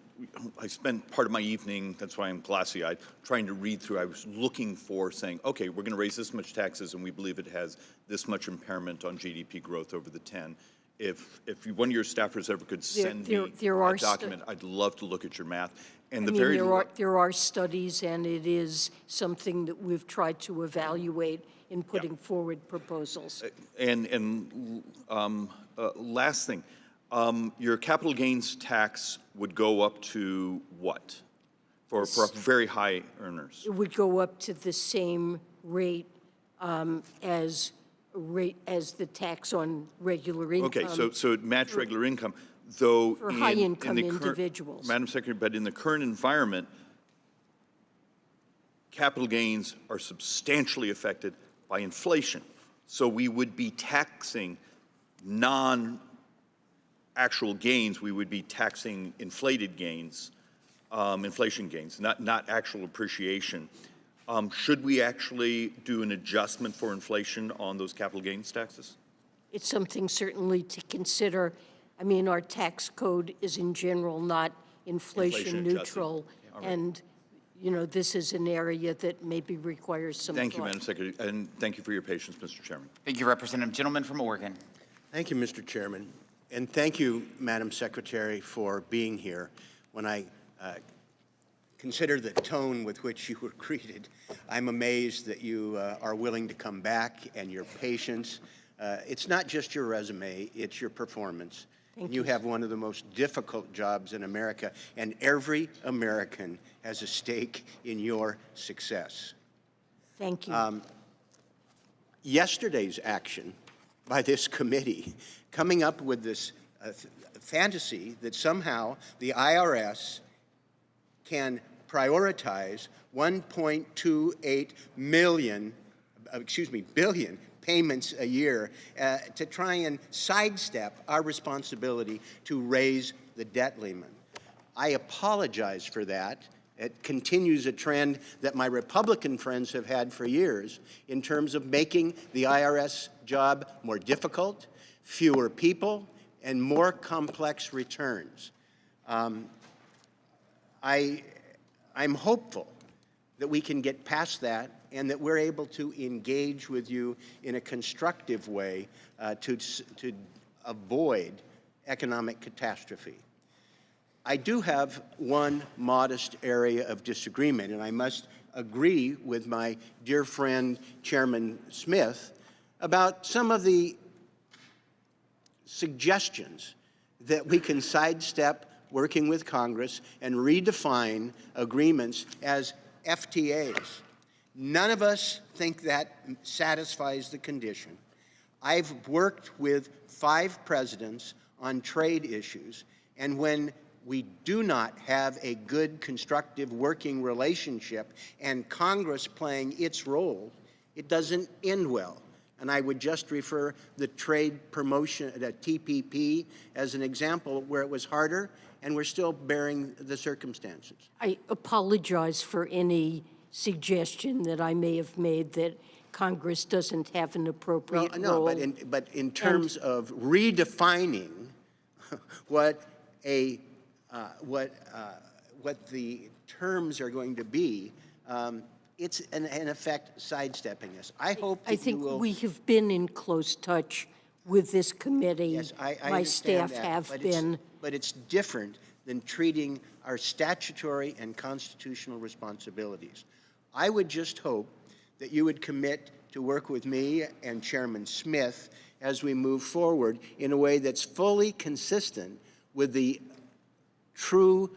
I spent part of my evening, that's why I'm glassy-eyed, trying to read through. I was looking for saying, okay, we're going to raise this much taxes, and we believe it has this much impairment on GDP growth over the 10. If one of your staffers ever could send me there are a document, I'd love to look at your math. And I the mean, very there are studies, and it is something that we've tried to evaluate in putting forward proposals. last thing, your capital gains tax would go up to what for very high earners? It would go up to the same rate as the tax on regular income. Okay, so it matched regular income, though For in high-income the current- individuals. Madam Secretary, but in the current environment, capital gains are substantially affected by inflation. So we would be taxing non-actual gains, we would be taxing inflated gains, inflation gains, not actual appreciation. Should we actually do an adjustment for inflation on those capital gains taxes? It's something certainly to consider. I mean, our tax code is in general not inflation adjusted. neutral, All right. and, you know, this is an area that maybe requires some Thank you, thought. Madam Secretary, and thank you for your patience, Mr. Chairman. Thank you, Representative. Gentleman from Oregon. Thank you, Mr. Chairman. And thank you, Madam Secretary, for being here. When I consider the tone with which you were greeted, I'm amazed that you are willing to come back and your patience. It's not just your resume, it's your performance. You have one of the most difficult jobs in America, and every American has a stake in your success. Thank you. Yesterday's action by this committee, coming up with this fantasy that somehow the IRS can prioritize 1.28 billion payments a year to try and sidestep our responsibility to raise the debt limit. I apologize for that. It continues a trend that my Republican friends have had for years in terms of making the IRS job more difficult, fewer people, and more complex returns. I'm hopeful that we can get past that and that we're able to engage with you in a constructive way to avoid economic catastrophe. I do have one modest area of disagreement, and I must agree with my dear friend, Chairman Smith, about some of the suggestions that we can sidestep working with Congress and redefine agreements as FTAs. None of us think that satisfies the condition. I've worked with 5 presidents on trade issues, and when we do not have a good, constructive working relationship and Congress playing its role, it doesn't end well. And I would just refer the trade promotion, the TPP, as an example where it was harder, and we're still bearing the circumstances. I apologize for any suggestion that I may have made that Congress doesn't have an appropriate role. No, but in terms of redefining what the terms are going to be, it's in effect sidestepping us. I hope that I think you will. we have been in close touch with this committee. Yes, I My understand staff that, have but been. But it's different than treating our statutory and constitutional responsibilities. I would just hope that you would commit to work with me and Chairman Smith as we move forward in a way that's fully consistent with the true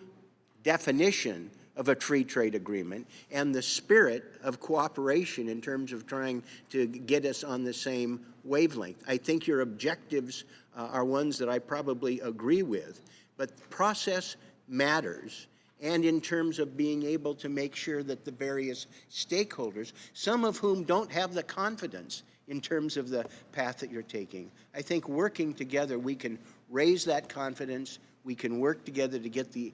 definition of a free trade agreement and the spirit of cooperation in terms of trying to get us on the same wavelength. I think your objectives are ones that I probably agree with, but process matters, and in terms of being able to make sure that the various stakeholders, some of whom don't have the confidence in terms of the path that you're taking, I think working together we can raise that confidence, we can work together to get the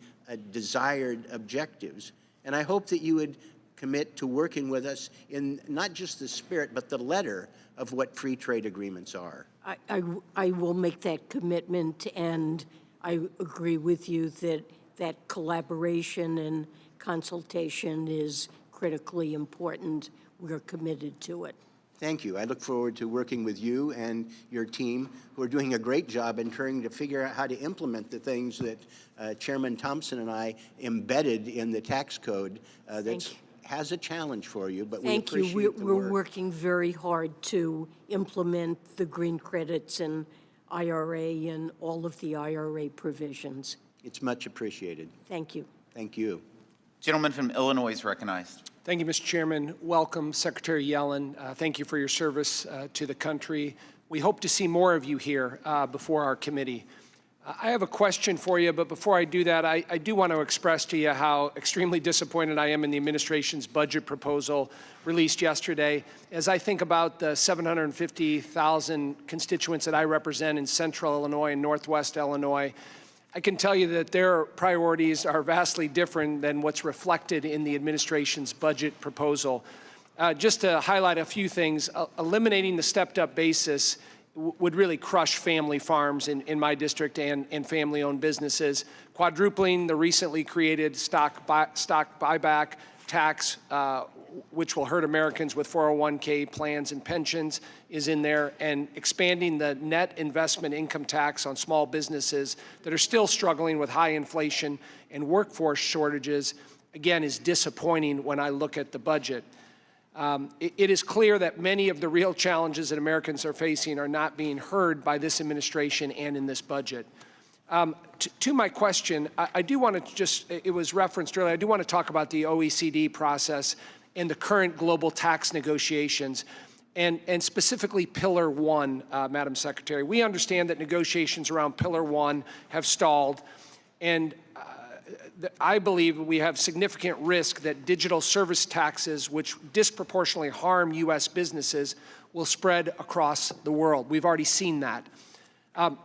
desired objectives, and I hope that you would commit to working with us in not just the spirit, but the letter of what free trade agreements are. I will make that commitment, and I agree with you that that collaboration and consultation is critically important. We're committed to it. Thank you. I look forward to working with you and your team, who are doing a great job in trying to figure out how to implement the things that Chairman Thompson and I embedded in the tax code that has a challenge for you, but we appreciate the work. We're working very hard to implement the green credits and IRA and all of the IRA provisions. It's much appreciated. Thank you. Thank you. Gentleman from Illinois is recognized. Thank you, Mr. Chairman. Welcome, Secretary Yellen. Thank you for your service to the country. We hope to see more of you here before our committee. I have a question for you, but before I do that, I do want to express to you how extremely disappointed I am in the administration's budget proposal released yesterday. As I think about the 750,000 constituents that I represent in Central Illinois and Northwest Illinois, I can tell you that their priorities are vastly different than what's reflected in the administration's budget proposal. Just to highlight a few things, eliminating the stepped-up basis would really crush family farms in my district and family-owned businesses. Quadrupling the recently created stock buyback tax, which will hurt Americans with 401k plans and pensions, is in there, and expanding the net investment income tax on small businesses that are still struggling with high inflation and workforce shortages, again, is disappointing when I look at the budget. It is clear that many of the real challenges that Americans are facing are not being heard by this administration and in this budget. To my question, I do want to just, it was referenced earlier, I do want to talk about the OECD process and the current global tax negotiations, and specifically Pillar 1, Madam Secretary. We understand that negotiations around Pillar 1 have stalled, and I believe we have significant risk that digital service taxes, which disproportionately harm U.S. businesses, will spread across the world. We've already seen that.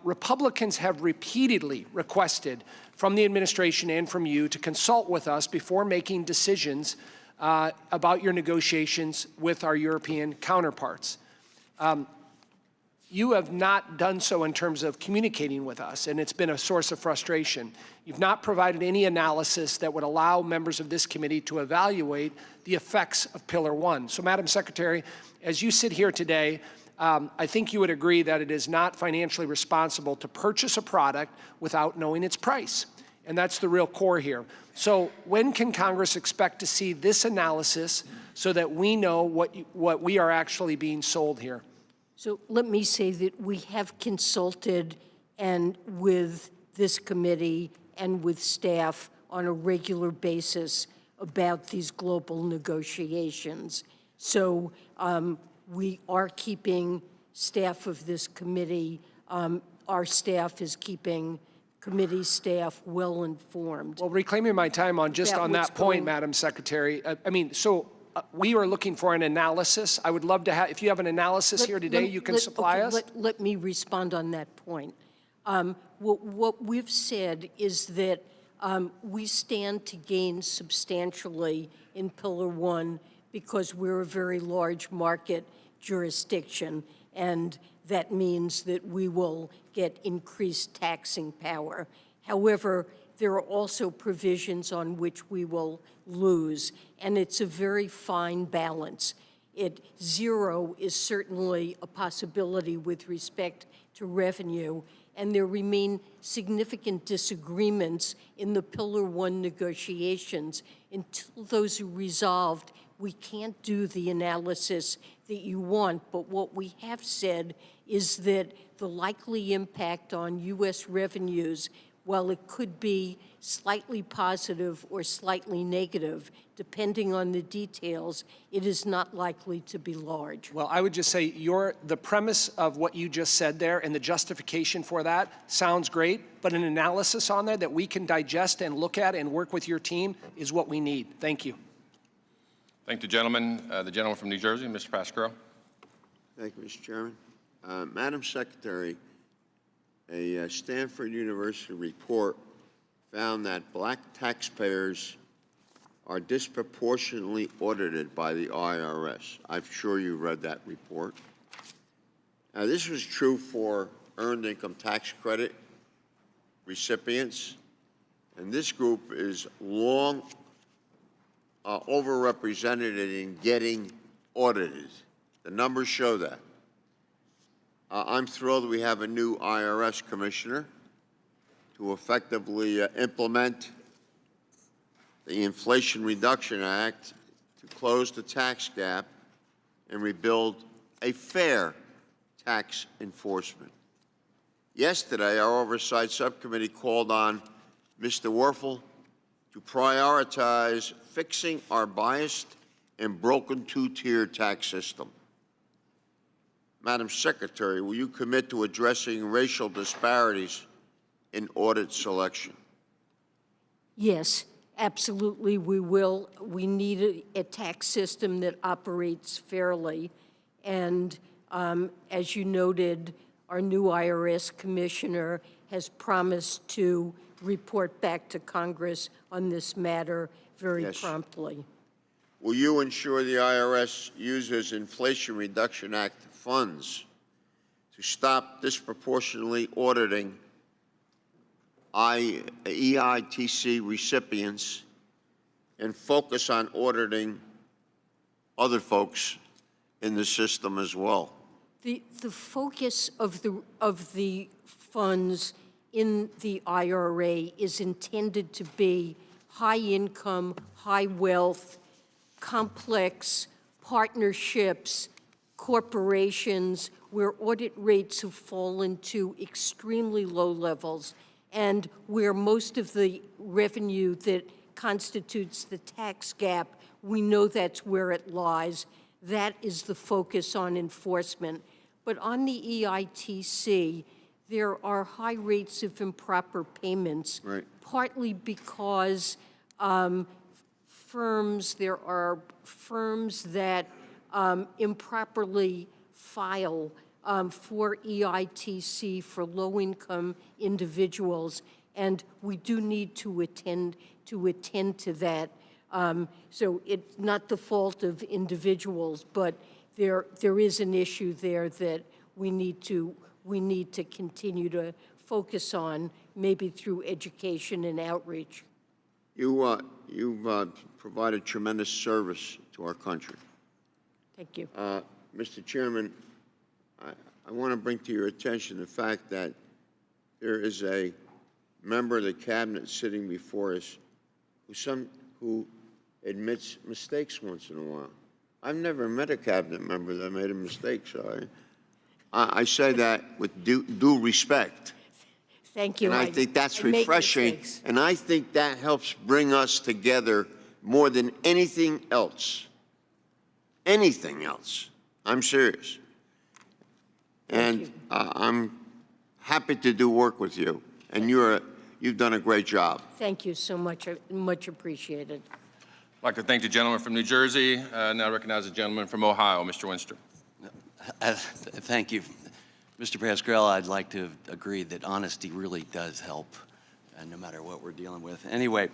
Republicans have repeatedly requested from the administration and from you to consult with us before making decisions about your negotiations with our European counterparts. You have not done so in terms of communicating with us, and it's been a source of frustration. You've not provided any analysis that would allow members of this committee to evaluate the effects of Pillar 1. So, Madam Secretary, as you sit here today, I think you would agree that it is not financially responsible to purchase a product without knowing its price. And that's the real core here. So when can Congress expect to see this analysis so that we know what we are actually being sold here? So let me say that we have consulted and with this committee and with staff on a regular basis about these global negotiations. So we are keeping staff of this committee, our staff is keeping committee staff well informed. Well, reclaiming my time on just on that point, Madam Secretary, we are looking for an analysis. I would love to have, if you have an analysis here today, you can supply us. Let me respond on that point. What we've said is that we stand to gain substantially in Pillar 1 because we're a very large market jurisdiction, and that means that we will get increased taxing power. However, there are also provisions on which we will lose, and it's a very fine balance. Zero is certainly a possibility with respect to revenue, and there remain significant disagreements in the Pillar 1 negotiations. Until those are resolved, we can't do the analysis that you want, but what we have said is that the likely impact on U.S. revenues, while it could be slightly positive or slightly negative, depending on the details, it is not likely to be large. Well, I would just say the premise of what you just said there and the justification for that sounds great, but an analysis on there that we can digest and look at and work with your team is what we need. Thank you. Thank the gentleman. The gentleman from New Jersey, Mr. Pascaro. Thank you, Mr. Chairman. Madam Secretary, a Stanford University report found that black taxpayers are disproportionately audited by the IRS. I'm sure you read that report. This was true for earned income tax credit recipients, and this group is long overrepresented in getting audited. The numbers show that. I'm thrilled we have a new IRS commissioner to effectively implement the Inflation Reduction Act to close the tax gap and rebuild a fair tax enforcement. Yesterday, our Oversight Subcommittee called on Mr. Werfel to prioritize fixing our biased and broken two-tier tax system. Madam Secretary, will you commit to addressing racial disparities in audit selection? Yes, absolutely, we will. We need a tax system that operates fairly. And as you noted, our new IRS commissioner has promised to report back to Congress on this matter very promptly. Will you ensure the IRS uses Inflation Reduction Act funds to stop disproportionately auditing EITC recipients and focus on auditing other folks in the system as well? The focus of the funds in the IRA is intended to be high income, high wealth, complex partnerships, corporations where audit rates have fallen to extremely low levels and where most of the revenue that constitutes the tax gap, we know that's where it lies. That is the focus on enforcement. But on the EITC, there are high rates of improper payments, partly because there are firms that improperly file for EITC for low-income individuals, and we do need to attend to that. So it's not the fault of individuals, but there is an issue there that we need to continue to focus on, maybe through education and outreach. You've provided tremendous service to our country. Thank you. Mr. Chairman, I want to bring to your attention the fact that there is a member of the cabinet sitting before us who admits mistakes once in a while. I've never met a cabinet member that made a mistake, so I say that with due respect. Thank you. And I think that's refreshing, and I think that helps bring us together more than anything else. Anything else. I'm serious. And I'm happy to do work with you, and you've done a great job. Thank you so much. Much appreciated. I'd like to thank the gentleman from New Jersey. Now recognize the gentleman from Ohio, Mr. Winster. Thank you. Mr. Pascrell, I'd like to agree that honesty really does help, no matter what we're dealing with. Anyway,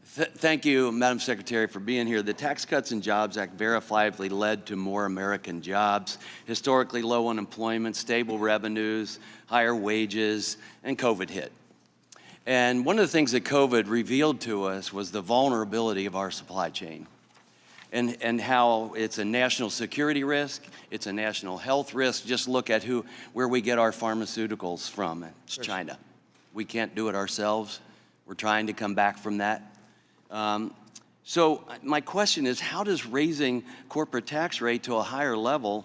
thank you, Madam Secretary, for being here. The Tax Cuts and Jobs Act verifiably led to more American jobs, historically low unemployment, stable revenues, higher wages, and COVID hit. And one of the things that COVID revealed to us was the vulnerability of our supply chain and how it's a national security risk, it's a national health risk. Just look at where we get our pharmaceuticals from. It's China. We can't do it ourselves. We're trying to come back from that. So my question is, how does raising corporate tax rate to a higher level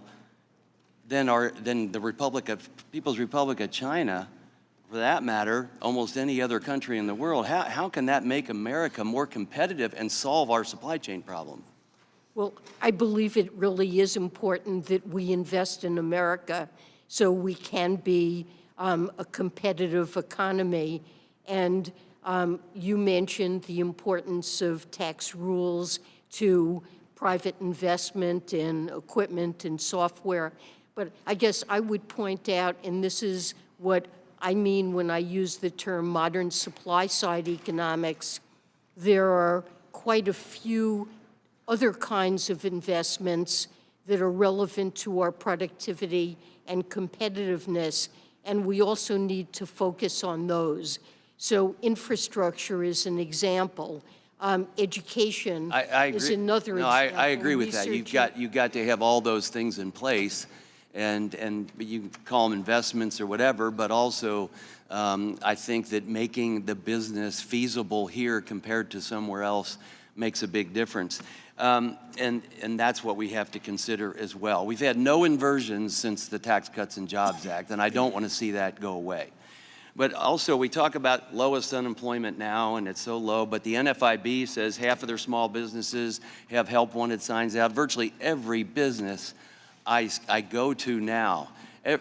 than the People's Republic of China, for that matter, almost any other country in the world, how can that make America more competitive and solve our supply chain problem? Well, I believe it really is important that we invest in America so we can be a competitive economy. And you mentioned the importance of tax rules to private investment in equipment and software. But I guess I would point out, and this is what I mean when I use the term modern supply-side economics, there are quite a few other kinds of investments that are relevant to our productivity and competitiveness, and we also need to focus on those. So infrastructure is an example. Education I agree. is another no, example. I agree with that. Research You've got to have all those things in place, and you can call them investments or whatever, but also I think that making the business feasible here compared to somewhere else makes a big difference. And that's what we have to consider as well. We've had no inversions since the Tax Cuts and Jobs Act, and I don't want to see that go away. But also, we talk about lowest unemployment now, and it's so low, but the NFIB says half of their small businesses have help wanted signs out. Virtually every business I go to now,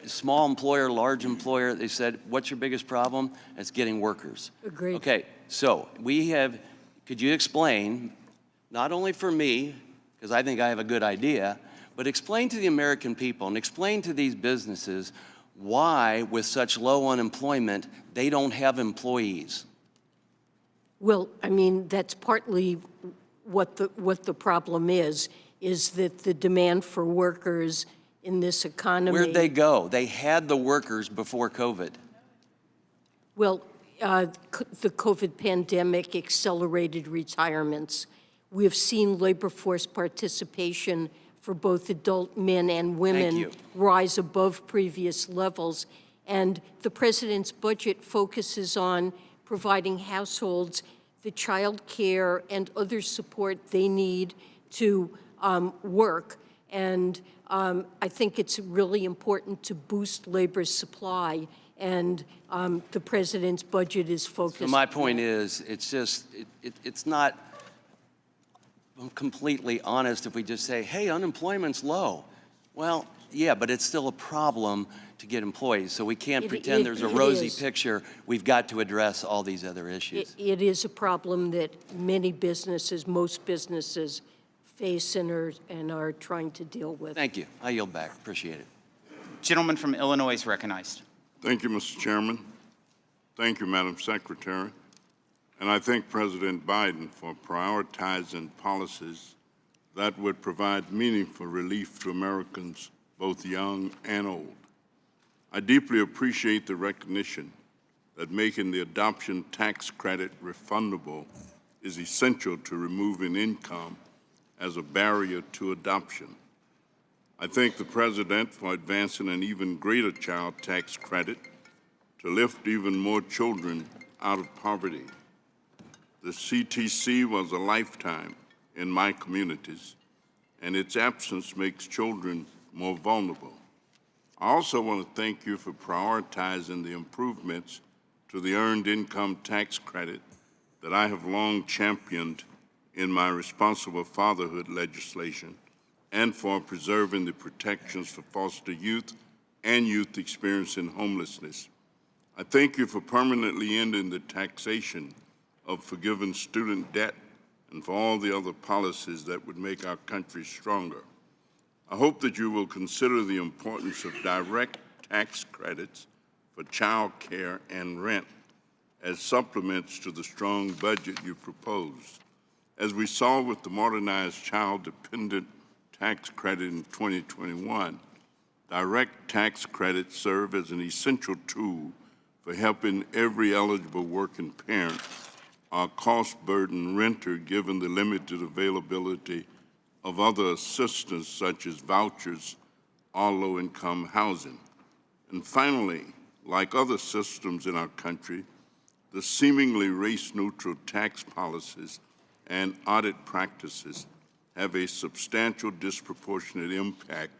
small employer, large employer, they said, what's your biggest problem? It's getting workers. Agreed. Okay, so could you explain, not only for me, because I think I have a good idea, but explain to the American people and explain to these businesses why, with such low unemployment, they don't have employees. Well, I mean, that's partly what the problem is that the demand for workers in this economy. Where'd they go? They had the workers before COVID. Well, the COVID pandemic accelerated retirements. We have seen labor force participation for both adult men and women rise above previous levels. And the president's budget focuses on providing households the child care and other support they need to work. And I think it's really important to boost labor's supply. And the president's budget is focused. So my point is, it's not completely honest if we just say, hey, unemployment's low. Well, yeah, but it's still a problem to get employees. So we can't pretend there's a rosy picture. We've got to address all these other issues. It is a problem that many businesses, most businesses, face and are trying to deal with. Thank you. I yield back. Appreciate it. Gentleman from Illinois is recognized. Thank you, Mr. Chairman. Thank you, Madam Secretary. And I thank President Biden for prioritizing policies that would provide meaningful relief to Americans, both young and old. I deeply appreciate the recognition that making the adoption tax credit refundable is essential to removing income as a barrier to adoption. I thank the President for advancing an even greater child tax credit to lift even more children out of poverty. The CTC was a lifetime in my communities, and its absence makes children more vulnerable. I also want to thank you for prioritizing the improvements to the Earned Income Tax Credit that I have long championed in my responsible fatherhood legislation, and for preserving the protections for foster youth and youth experiencing homelessness. I thank you for permanently ending the taxation of forgiving student debt and for all the other policies that would make our country stronger. I hope that you will consider the importance of direct tax credits for child care and rent as supplements to the strong budget you proposed. As we saw with the modernized child-dependent tax credit in 2021, direct tax credits serve as an essential tool for helping every eligible working parent or cost-burdened renter given the limited availability of other assistance such as vouchers or low-income housing. And finally, like other systems in our country, the seemingly race-neutral tax policies and audit practices have a substantial disproportionate impact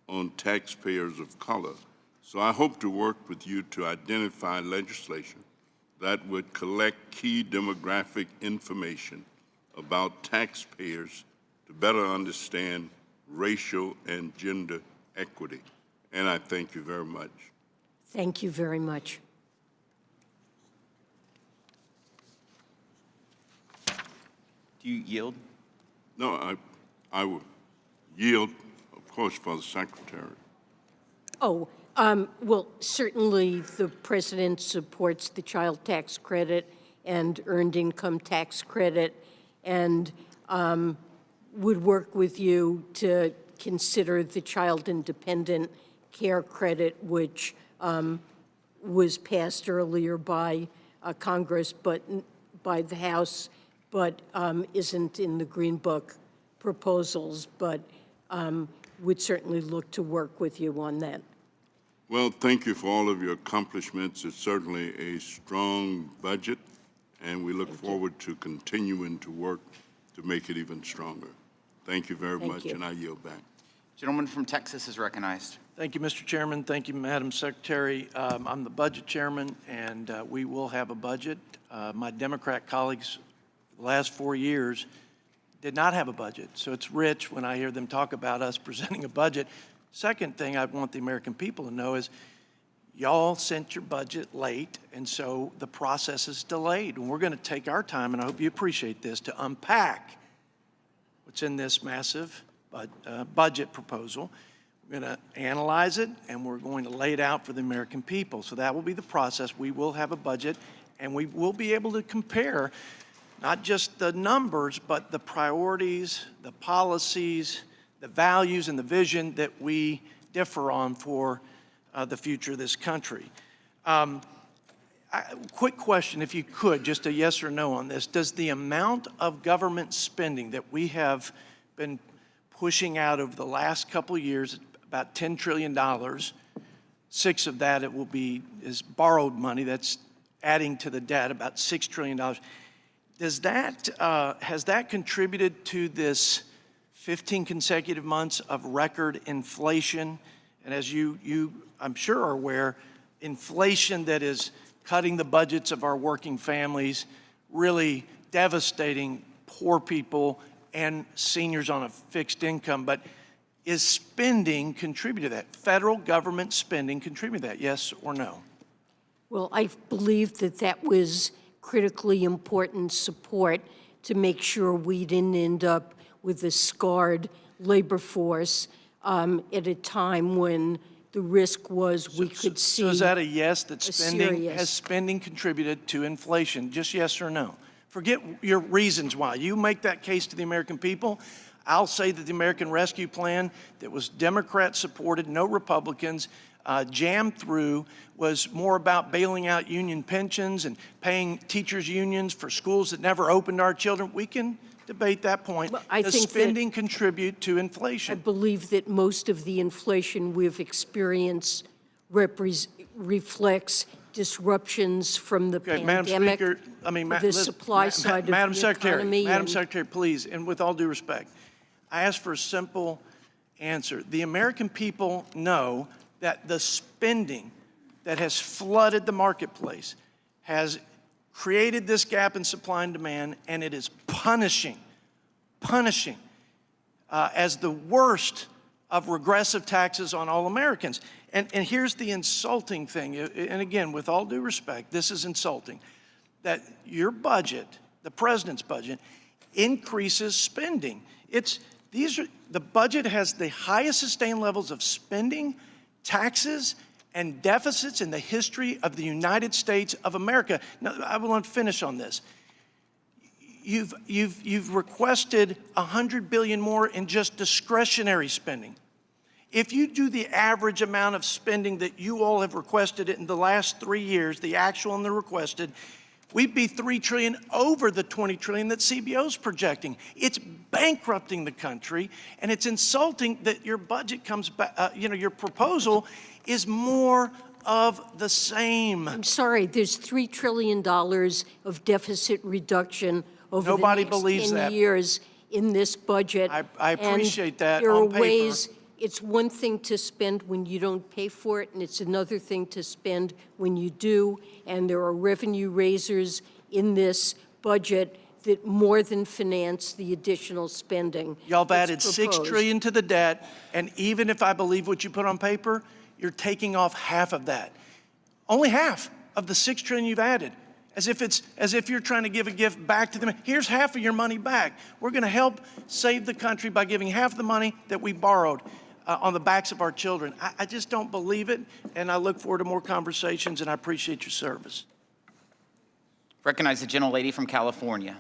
on taxpayers of color. So I hope to work with you to identify legislation that would collect key demographic information about taxpayers to better understand racial and gender equity. And I thank you very much. Thank you very much. Do you yield? No, I will yield, of course, for the Secretary. Oh, well, certainly the president supports the child tax credit and earned income tax credit and would work with you to consider the child independent care credit, which was passed earlier by Congress, but by the House, but isn't in the Green Book proposals, but would certainly look to work with you on that. Well, thank you for all of your accomplishments. It's certainly a strong budget, and we look forward to continuing to work to make it even stronger. Thank you very much, and I yield back. Gentleman from Texas is recognized. Thank you, Mr. Chairman. Thank you, Madam Secretary. I'm the budget chairman, and we will have a budget. My Democrat colleagues, the last 4 years, did not have a budget. So it's rich when I hear them talk about us presenting a budget. Second thing I want the American people to know is y'all sent your budget late, and so the process is delayed. And we're going to take our time, and I hope you appreciate this, to unpack what's in this massive budget proposal. We're going to analyze it, and we're going to lay it out for the American people. So that will be the process. We will have a budget, and we will be able to compare not just the numbers, but the priorities, the policies, the values, and the vision that we differ on for the future of this country. Quick question, if you could, just a yes or no on this. Does the amount of government spending that we have been pushing out over the last couple of years, about $10 trillion, 6 of that is borrowed money, that's adding to the debt, about $6 trillion. Does that, has that contributed to this 15 consecutive months of record inflation? And as you I'm sure are aware, inflation that is cutting the budgets of our working families, really devastating poor people and seniors on a fixed income. But is spending contributed to that? Federal government spending contributed to that, yes or no? Well, I believe that was critically important support to make sure we didn't end up with a scarred labor force at a time when the risk was we could see. So is that a yes, that has spending contributed to inflation? Just yes or no? Forget your reasons why. You make that case to the American people. I'll say that the American Rescue Plan that was Democrat supported, no Republicans, jammed through, was more about bailing out union pensions and paying teachers' unions for schools that never opened our children. We can debate that point. Well, I Does think spending contribute to inflation? I believe that most of the inflation we've experienced reflects disruptions from the pandemic, the supply side of the economy. Madam Secretary, please, and with all due respect, I ask for a simple answer. The American people know that the spending that has flooded the marketplace has created this gap in supply and demand, and it is punishing as the worst of regressive taxes on all Americans. And here's the insulting thing, and again, with all due respect, this is insulting, that your budget, the president's budget, increases spending. The budget has the highest sustained levels of spending, taxes, and deficits in the history of the United States of America. Now, I want to finish on this. You've requested $100 billion more in just discretionary spending. If you do the average amount of spending that you all have requested in the last 3 years, the actual and the requested, we'd be $3 trillion over the $20 trillion that CBO's projecting. It's bankrupting the country, and it's insulting that your budget comes back, your proposal is more of the same. I'm sorry, there's $3 trillion of deficit reduction over the next 10 years in this budget. I appreciate that there on are paper. ways, it's one thing to spend when you don't pay for it, and it's another thing to spend when you do, and there are revenue raisers in this budget that more than finance the additional spending. Y'all have added that's $6 proposed. trillion to the debt, and even if I believe what you put on paper, you're taking off half of that. Only half of the $6 trillion you've added, as if you're trying to give a gift back to them. Here's half of your money back. We're going to help save the country by giving half the money that we borrowed on the backs of our children. I just don't believe it, and I look forward to more conversations, and I appreciate your service. Recognize the gentlelady from California.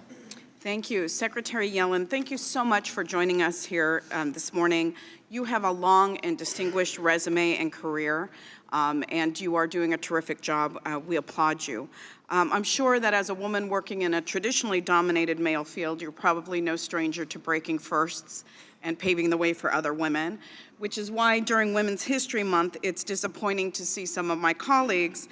Thank you. Secretary Yellen, thank you so much for joining us here this morning. You have a long and distinguished resume and career, and you are doing a terrific job. We applaud you. I'm sure that as a woman working in a traditionally dominated male field, you're probably no stranger to breaking firsts and paving the way for other women, which is why during Women's History Month, it's disappointing to see some of my colleagues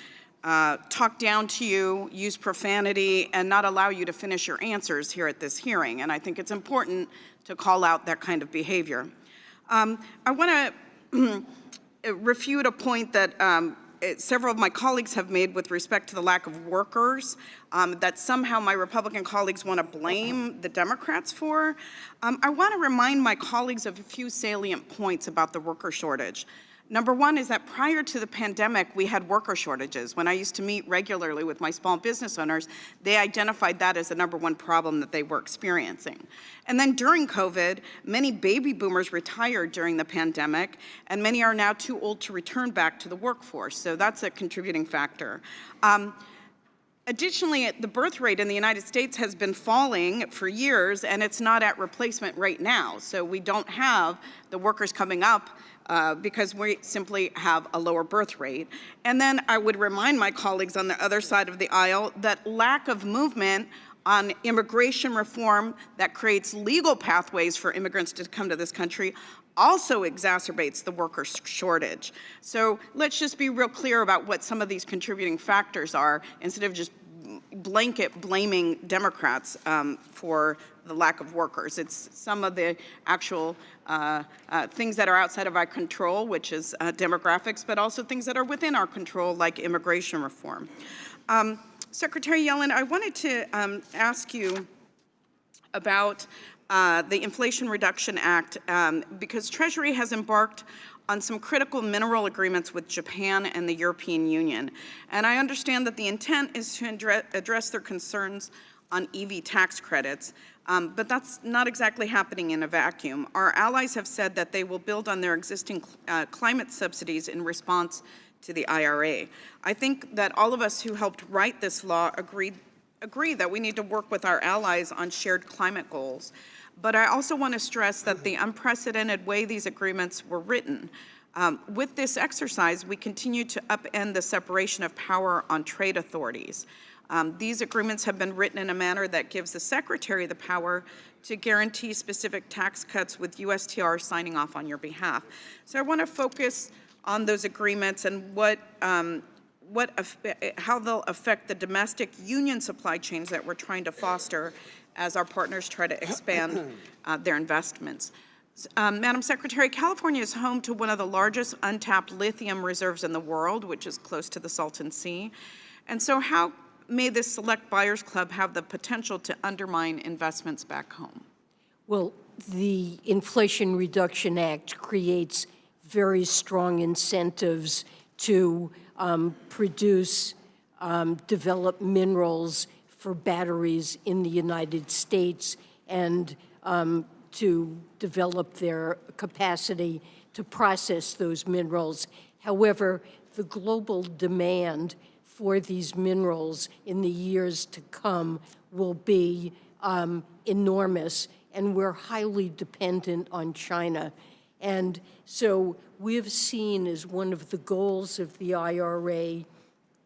talk down to you, use profanity, and not allow you to finish your answers here at this hearing. And I think it's important to call out that kind of behavior. I want to refute a point that several of my colleagues have made with respect to the lack of workers, that somehow my Republican colleagues want to blame the Democrats for. I want to remind my colleagues of a few salient points about the worker shortage. Number one is that prior to the pandemic, we had worker shortages. When I used to meet regularly with my small business owners, they identified that as the number one problem that they were experiencing. And then during COVID, many baby boomers retired during the pandemic, and many are now too old to return back to the workforce. So that's a contributing factor. Additionally, the birth rate in the United States has been falling for years, and it's not at replacement rate now. So we don't have the workers coming up because we simply have a lower birth rate. And then I would remind my colleagues on the other side of the aisle that lack of movement on immigration reform that creates legal pathways for immigrants to come to this country also exacerbates the worker shortage. So let's just be real clear about what some of these contributing factors are instead of just blanket blaming Democrats for the lack of workers. It's some of the actual things that are outside of our control, which is demographics, but also things that are within our control, like immigration reform. Secretary Yellen, I wanted to ask you about the Inflation Reduction Act, because Treasury has embarked on some critical mineral agreements with Japan and the European Union. And I understand that the intent is to address their concerns on EV tax credits, but that's not exactly happening in a vacuum. Our allies have said that they will build on their existing climate subsidies in response to the IRA. I think that all of us who helped write this law agree that we need to work with our allies on shared climate goals. But I also want to stress that the unprecedented way these agreements were written, with this exercise, we continue to upend the separation of power on trade authorities. These agreements have been written in a manner that gives the Secretary the power to guarantee specific tax cuts with USTR signing off on your behalf. So I want to focus on those agreements and how they'll affect the domestic union supply chains that we're trying to foster as our partners try to expand their investments. Madam Secretary, California is home to one of the largest untapped lithium reserves in the world, which is close to the Salton Sea. And so how may this select buyers club have the potential to undermine investments back home? Well, the Inflation Reduction Act creates very strong incentives to produce, develop minerals for batteries in the United States and to develop their capacity to process those minerals. However, the global demand for these minerals in the years to come will be enormous, and we're highly dependent on China. And so we've seen as one of the goals of the IRA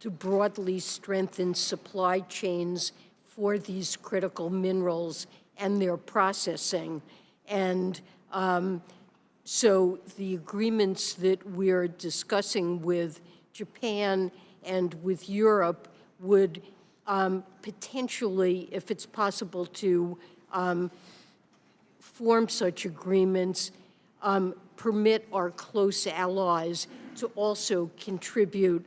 to broadly strengthen supply chains for these critical minerals and their processing. And so the agreements that we're discussing with Japan and with Europe would potentially, if it's possible to form such agreements, permit our close allies to also contribute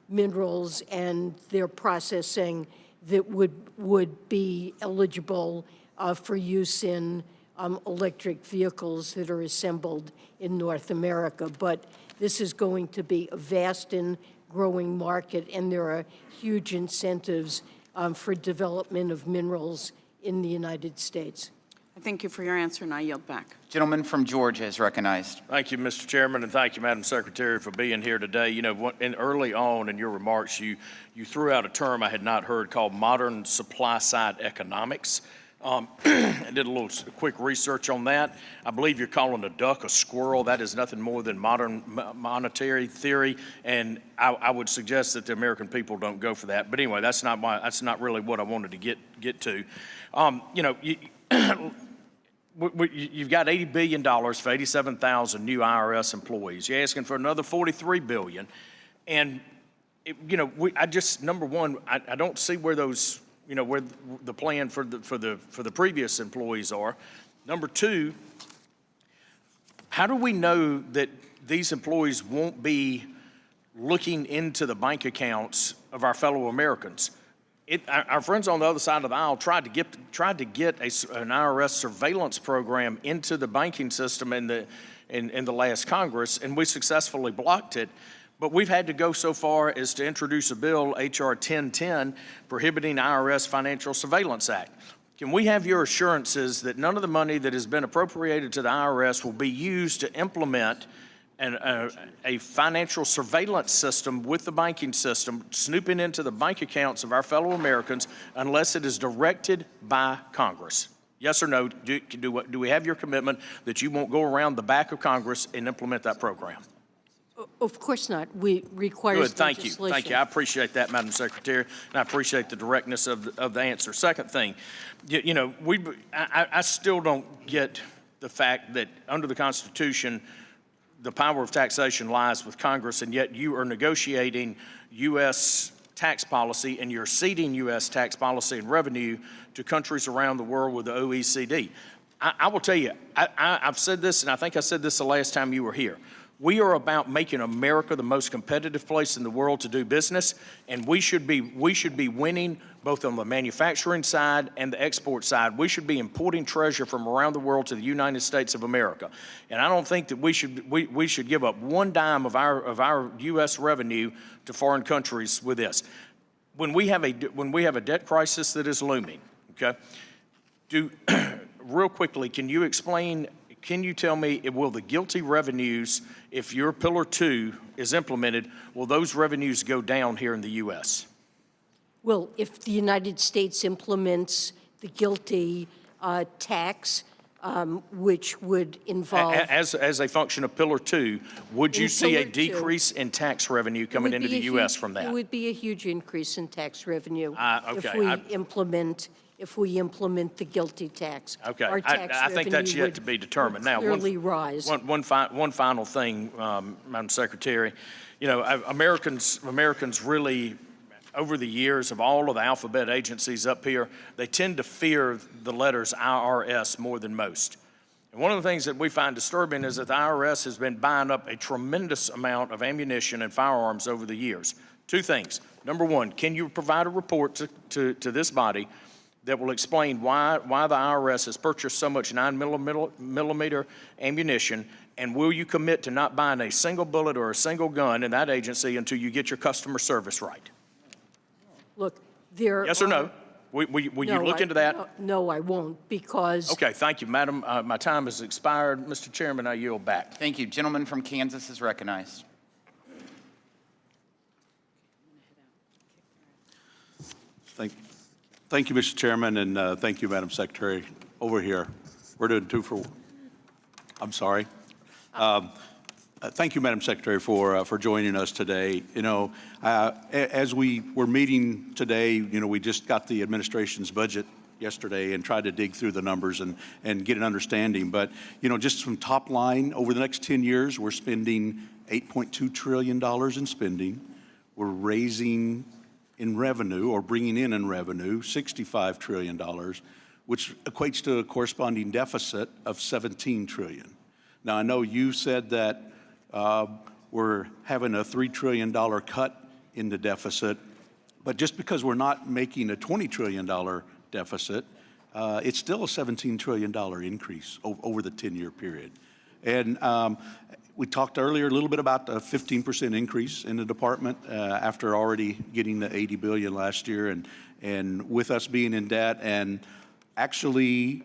minerals and their processing that would be eligible for use in electric vehicles that are assembled in North America. But this is going to be a vast and growing market, and there are huge incentives for development of minerals in the United States. Thank you for your answer, and I yield back. Gentleman from Georgia is recognized. Thank you, Mr. Chairman, and thank you, Madam Secretary, for being here today. You know, early on in your remarks, you threw out a term I had not heard called modern supply-side economics. I did a little quick research on that. I believe you're calling a duck a squirrel. That is nothing more than modern monetary theory, and I would suggest that the American people don't go for that. But anyway, that's not really what I wanted to get to. You know, you've got $80 billion for 87,000 new IRS employees. You're asking for another $43 billion, and you know, number one, I don't see where those, you know, where the plan for the previous employees are. Number two, how do we know that these employees won't be looking into the bank accounts of our fellow Americans? Our friends on the other side of the aisle tried to get an IRS surveillance program into the banking system in the last Congress, and we successfully blocked it. But we've had to go so far as to introduce a bill, H.R. 1010, prohibiting IRS Financial Surveillance Act. Can we have your assurances that none of the money that has been appropriated to the IRS will be used to implement a financial surveillance system with the banking system, snooping into the bank accounts of our fellow Americans, unless it is directed by Congress? Yes or no? Do we have your commitment that you won't go around the back of Congress and implement that program? Of course not. We require Good, thank you. legislation. Thank you. I appreciate that, Madam Secretary, and I appreciate the directness of the answer. Second thing, you know, I still don't get the fact that under the Constitution, the power of taxation lies with Congress, and yet you are negotiating U.S. tax policy, and you're ceding U.S. tax policy and revenue to countries around the world with the OECD. I will tell you, I've said this, and I think I said this the last time you were here. We are about making America the most competitive place in the world to do business, and we should be winning both on the manufacturing side and the export side. We should be importing treasure from around the world to the United States of America. And I don't think that we should give up one dime of our U.S. revenue to foreign countries with this. When we have a debt crisis that is looming, okay, real quickly, can you tell me, will the GILTI revenues, if your Pillar 2 is implemented, will those revenues go down here in the U.S.? Well, if the United States implements the GILTI tax, which would involve... As a function of Pillar 2, would you see a decrease in tax revenue coming into the U.S. from that? It would be a huge increase in tax revenue okay. if we implement the GILTI tax. Okay, Our tax I think that's revenue yet to be determined. Now, clearly rise. one final thing, Madam Secretary. You know, Americans really, over the years of all of the alphabet agencies up here, they tend to fear the letters IRS more than most. And one of the things that we find disturbing is that the IRS has been buying up a tremendous amount of ammunition and firearms over the years. Two things. Number one, can you provide a report to this body that will explain why the IRS has purchased so much 9mm ammunition, and will you commit to not buying a single bullet or a single gun in that agency until you get your customer service right? Look, there Yes or no? Will you look into that? No, I won't, because... Okay, thank you, Madam. My time has expired. Mr. Chairman, I yield back. Thank you. Gentleman from Kansas is recognized. Thank you, Mr. Chairman, and thank you, Madam Secretary. Over here, we're doing 2 for 1. I'm sorry. Thank you, Madam Secretary, for joining us today. You know, as we were meeting today, you know, we just got the administration's budget yesterday and tried to dig through the numbers and get an understanding. But, you know, just from top line, over the next 10 years, we're spending $8.2 trillion in spending. We're raising in revenue, or bringing in revenue, $65 trillion, which equates to a corresponding deficit of $17 trillion. Now, I know you said that we're having a $3 trillion cut in the deficit, but just because we're not making a $20 trillion deficit, it's still a $17 trillion increase over the 10-year period. And we talked earlier a little bit about the 15% increase in the department after already getting the $80 billion last year, and with us being in debt, and actually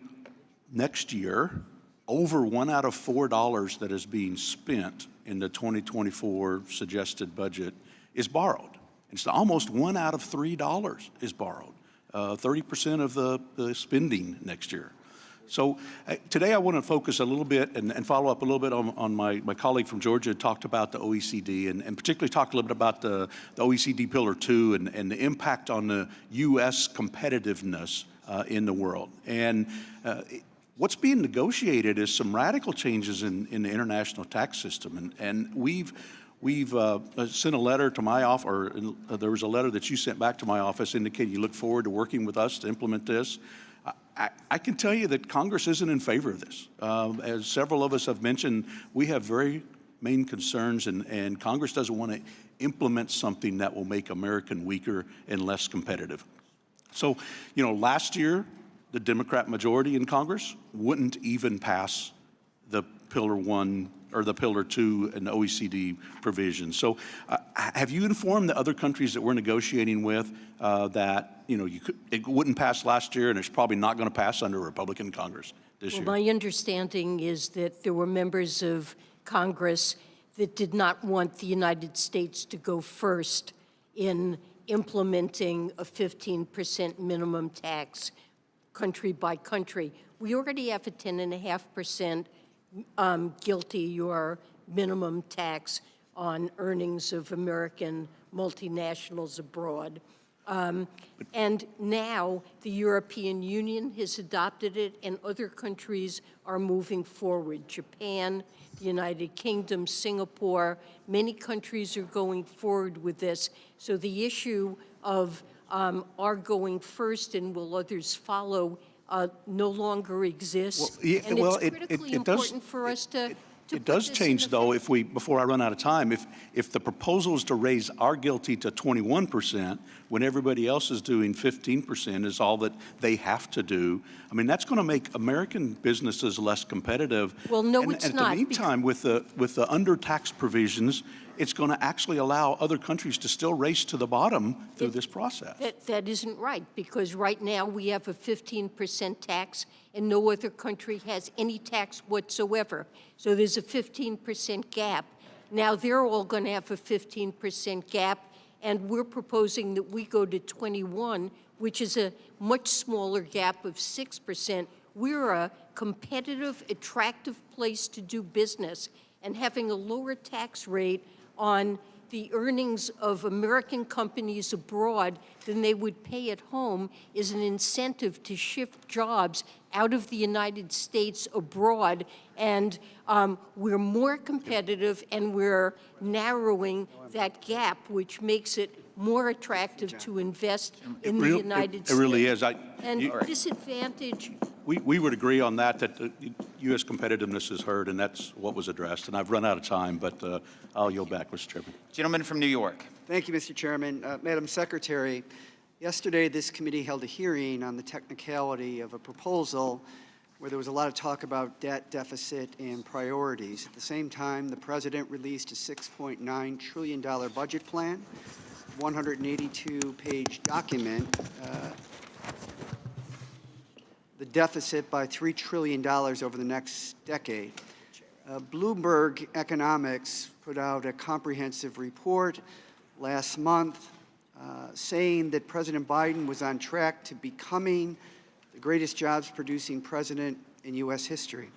next year, over 1 out of $4 that is being spent in the 2024 suggested budget is borrowed. It's almost 1 out of $3 is borrowed, 30% of the spending next year. So today I want to focus a little bit and follow up a little bit on my colleague from Georgia who talked about the OECD and particularly talk a little bit about the OECD Pillar 2 and the impact on the U.S. competitiveness in the world. And what's being negotiated is some radical changes in the international tax system. And we've sent a letter to my office, or there was a letter that you sent back to my office indicating you look forward to working with us to implement this. I can tell you that Congress isn't in favor of this. As several of us have mentioned, we have very main concerns, and Congress doesn't want to implement something that will make America weaker and less competitive. So, last year, the Democrat majority in Congress wouldn't even pass the Pillar 1 or the Pillar 2 and the OECD provisions. So have you informed the other countries that we're negotiating with that, it wouldn't pass last year and it's probably not going to pass under a Republican Congress this year? My understanding is that there were members of Congress that did not want the United States to go first in implementing a 15% minimum tax country by country. We already have a 10.5% guilty or minimum tax on earnings of American multinationals abroad. And now the European Union has adopted it and other countries are moving forward. Japan, the United Kingdom, Singapore, many countries are going forward with this. So the issue of our going first and will others follow no longer exists. Well, yeah, and well, it's critically important for us to It does change, though, if before I run out of time, if the proposal is to raise our guilty to 21%, when everybody else is doing 15% is all that they have to do, I mean, that's going to make American businesses less competitive. Well, no, and, it's and not. At the meantime, with the undertax provisions, it's going to actually allow other countries to still race to the bottom through this process. That isn't right, because right now we have a 15% tax and no other country has any tax whatsoever. So there's a 15% gap. Now they're all going to have a 15% gap, and we're proposing that we go to 21, which is a much smaller gap of 6%. We're a competitive, attractive place to do business, and having a lower tax rate on the earnings of American companies abroad than they would pay at home is an incentive to shift jobs out of the United States abroad. And we're more competitive and we're narrowing that gap, which makes it more attractive to invest in the United States. It really is. And disadvantage. We would agree on that the U.S. competitiveness is hurt, and that's what was addressed. And I've run out of time, but I'll yield back, Mr. Chairman. Gentleman from New York. Thank you, Mr. Chairman. Madam Secretary, yesterday this committee held a hearing on the technicality of a proposal where there was a lot of talk about debt, deficit, and priorities. At the same time, the President released a $6.9 trillion budget plan, 182-page document, the deficit by $3 trillion over the next decade. Bloomberg Economics put out a comprehensive report last month saying that President Biden was on track to becoming the greatest jobs-producing president in U.S. history.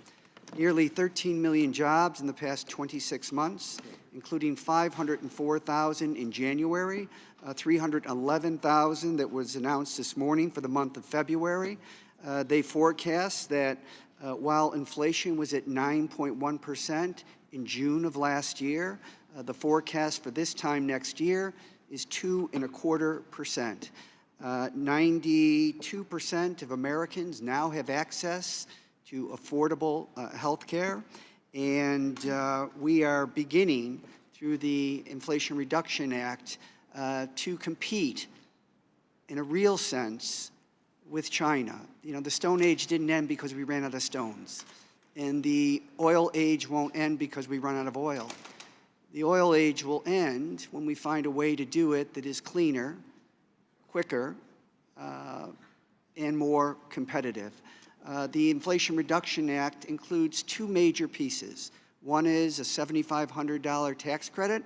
Nearly 13 million jobs in the past 26 months, including 504,000 in January, 311,000 that was announced this morning for the month of February. They forecast that while inflation was at 9.1% in June of last year, the forecast for this time next year is 2.25%. 92% of Americans now have access to affordable health care, and we are beginning through the Inflation Reduction Act to compete in a real sense with China. You know, the Stone Age didn't end because we ran out of stones, and the oil age won't end because we run out of oil. The oil age will end when we find a way to do it that is cleaner, quicker, and more competitive. The Inflation Reduction Act includes two major pieces. One is a $7,500 tax credit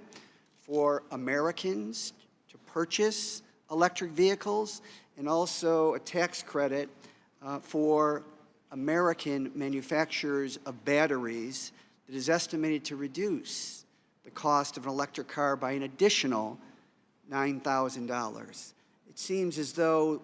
for Americans to purchase electric vehicles, and also a tax credit for American manufacturers of batteries that is estimated to reduce the cost of an electric car by an additional $9,000. It seems as though,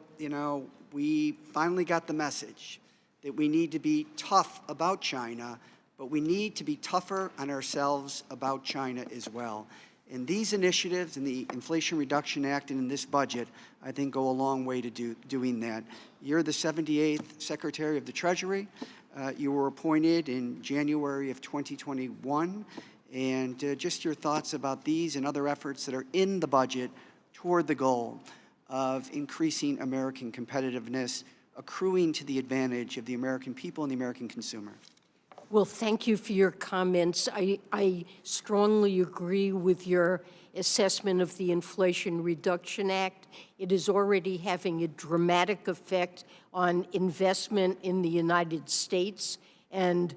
we finally got the message that we need to be tough about China, but we need to be tougher on ourselves about China as well. And these initiatives in the Inflation Reduction Act and in this budget, I think, go a long way to doing that. You're the 78th Secretary of the Treasury. You were appointed in January of 2021. And just your thoughts about these and other efforts that are in the budget toward the goal of increasing American competitiveness, accruing to the advantage of the American people and the American consumer. Well, thank you for your comments. I strongly agree with your assessment of the Inflation Reduction Act. It is already having a dramatic effect on investment in the United States and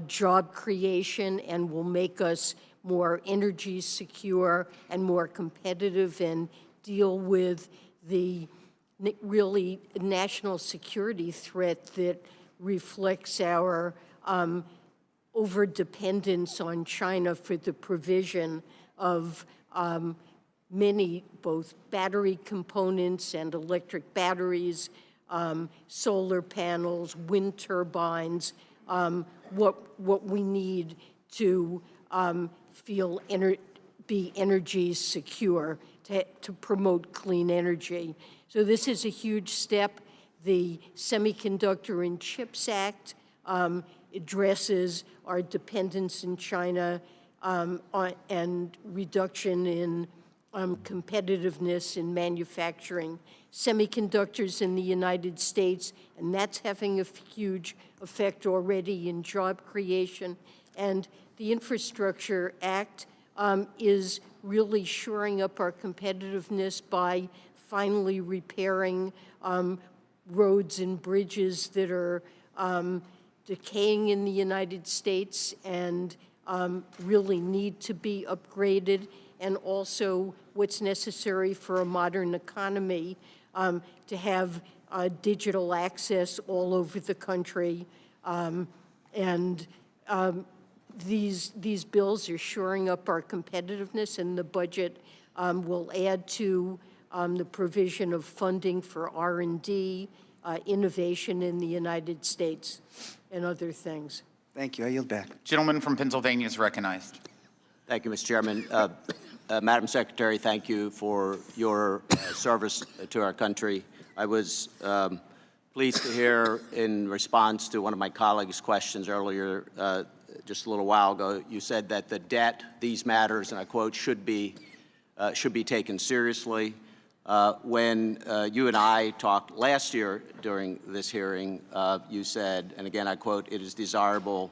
job creation, and will make us more energy secure and more competitive and deal with the really national security threat that reflects our over-dependence on China for the provision of many, both battery components and electric batteries, solar panels, wind turbines, what we need to be energy secure, to promote clean energy. So this is a huge step. The Semiconductor and Chips Act addresses our dependence in China and reduction in competitiveness in manufacturing semiconductors in the United States, and that's having a huge effect already in job creation. And the Infrastructure Act is really shoring up our competitiveness by finally repairing roads and bridges that are decaying in the United States and really need to be upgraded, and also what's necessary for a modern economy to have digital access all over the country. These bills are shoring up our competitiveness, and the budget will add to the provision of funding for R&D, innovation in the United States, and other things. Thank you. I yield back. Gentleman from Pennsylvania is recognized. Thank you, Mr. Chairman. Madam Secretary, thank you for your service to our country. I was pleased to hear, in response to one of my colleagues' questions earlier, just a little while ago, you said that the debt, these matters, and I quote, should be taken seriously. When you and I talked last year during this hearing, you said, and again I quote, "It is desirable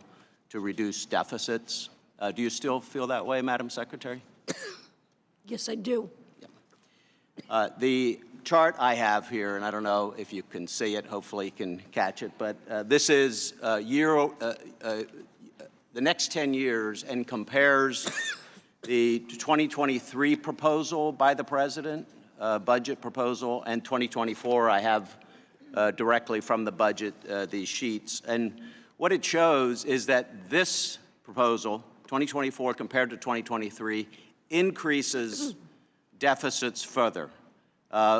to reduce deficits." Do you still feel that way, Madam Secretary? Yes, I do. The chart I have here, and I don't know if you can see it, hopefully you can catch it, but this is the next 10 years and compares the 2023 proposal by the President, budget proposal, and 2024. I have directly from the budget these sheets. And what it shows is that this proposal, 2024 compared to 2023, increases deficits further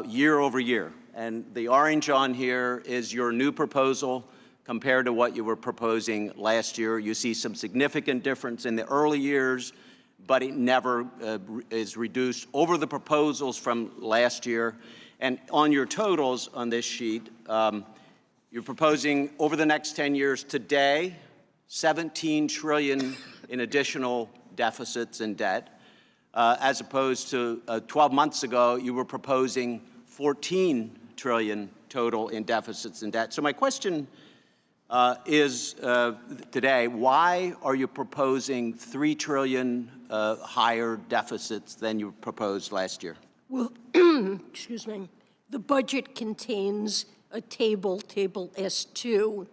year over year. And the orange on here is your new proposal compared to what you were proposing last year. You see some significant difference in the early years, but it never is reduced over the proposals from last year. And on your totals on this sheet, you're proposing over the next 10 years today, $17 trillion in additional deficits and debt, as opposed to 12 months ago, you were proposing $14 trillion total in deficits and debt. So my question is today, why are you proposing $3 trillion higher deficits than you proposed last year? Well, excuse me, the budget contains a table, Table S2,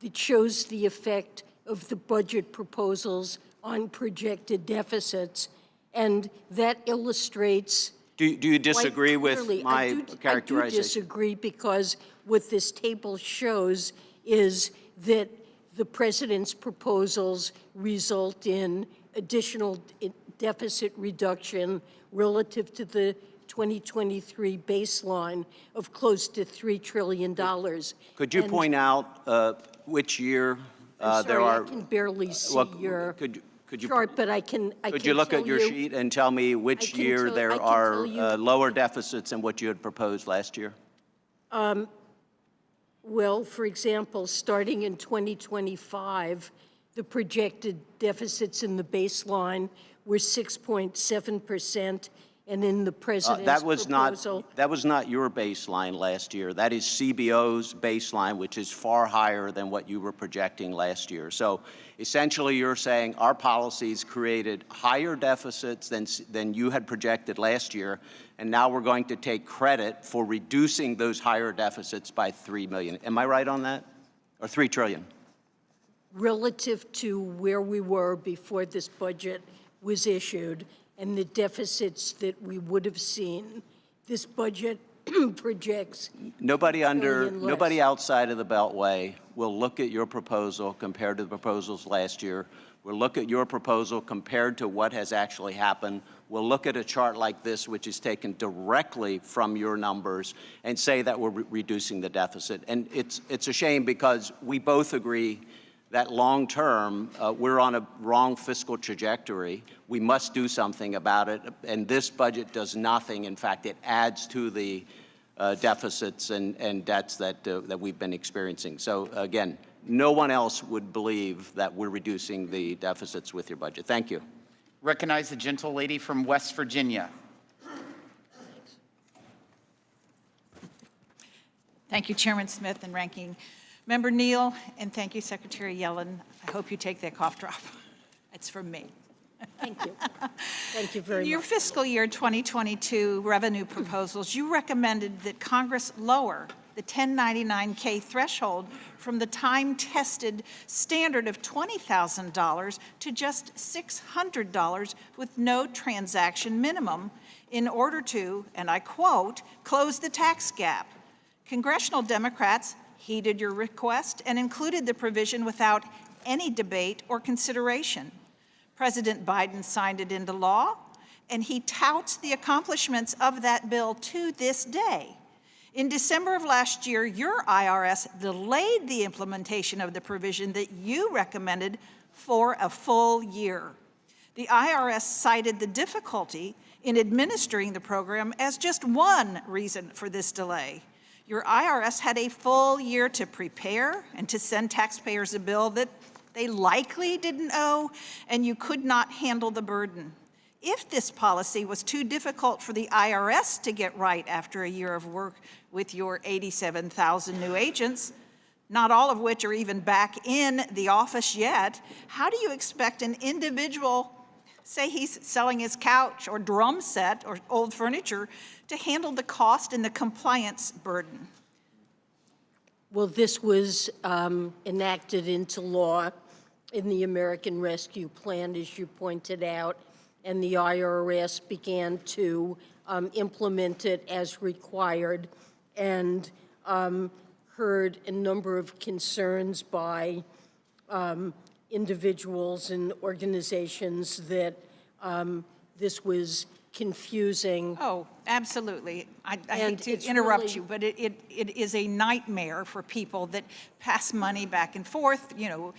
that shows the effect of the budget proposals on projected deficits, and that illustrates. Do you disagree with my characterization? I do disagree, because what this table shows is that the president's proposals result in additional deficit reduction relative to the 2023 baseline of close to $3 trillion. Could you point out which year there are? I can barely see your chart, but I can Could you look at your sheet and tell me which year there are lower deficits than what you had proposed last year? Well, for example, starting in 2025, the projected deficits in the baseline were 6.7%, and in the president's proposal. That was not your baseline last year. That is CBO's baseline, which is far higher than what you were projecting last year. So essentially, you're saying our policies created higher deficits than you had projected last year, and now we're going to take credit for reducing those higher deficits by $3 million. Am I right on that? Or $3 trillion? Relative to where we were before this budget was issued and the deficits that we would have seen, this budget projects. Nobody outside of the Beltway will look at your proposal compared to the proposals last year. We'll look at your proposal compared to what has actually happened. We'll look at a chart like this, which is taken directly from your numbers, and say that we're reducing the deficit. And it's a shame, because we both agree that long term, we're on a wrong fiscal trajectory. We must do something about it, and this budget does nothing. In fact, it adds to the deficits and debts that we've been experiencing. So again, no one else would believe that we're reducing the deficits with your budget. Thank you. Recognize the gentle lady from West Virginia. Thank you, Chairman Smith and Ranking Member Neal, and thank you, Secretary Yellen. I hope you take that cough drop. It's from me. Thank you. Thank you very much. In your fiscal year 2022 revenue proposals, you recommended that Congress lower the 1099-K threshold from the time-tested standard of $20,000 to just $600 with no transaction minimum in order to, and I quote, close the tax gap. Congressional Democrats heeded your request and included the provision without any debate or consideration. President Biden signed it into law, and he touts the accomplishments of that bill to this day. In December of last year, your IRS delayed the implementation of the provision that you recommended for a full year. The IRS cited the difficulty in administering the program as just one reason for this delay. Your IRS had a full year to prepare and to send taxpayers a bill that they likely didn't owe, and you could not handle the burden. If this policy was too difficult for the IRS to get right after a year of work with your 87,000 new agents, not all of which are even back in the office yet, how do you expect an individual, say he's selling his couch or drum set or old furniture, to handle the cost and the compliance burden? Well, this was enacted into law in the American Rescue Plan, as you pointed out, and the IRS began to implement it as required, and heard a number of concerns by individuals and organizations that this was confusing. Oh, absolutely. I hate to interrupt you, but it is a nightmare for people that pass money back and forth. You know,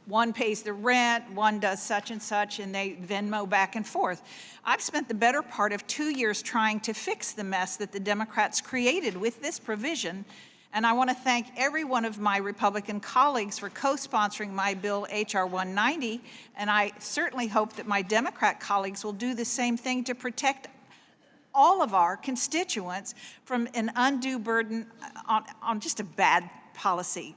one pays the rent, one does such and such, and they Venmo back and forth. I've spent the better part of 2 years trying to fix the mess that the Democrats created with this provision, and I want to thank every one of my Republican colleagues for co-sponsoring my bill, H.R. 190, and I certainly hope that my Democrat colleagues will do the same thing to protect all of our constituents from an undue burden on just a bad policy.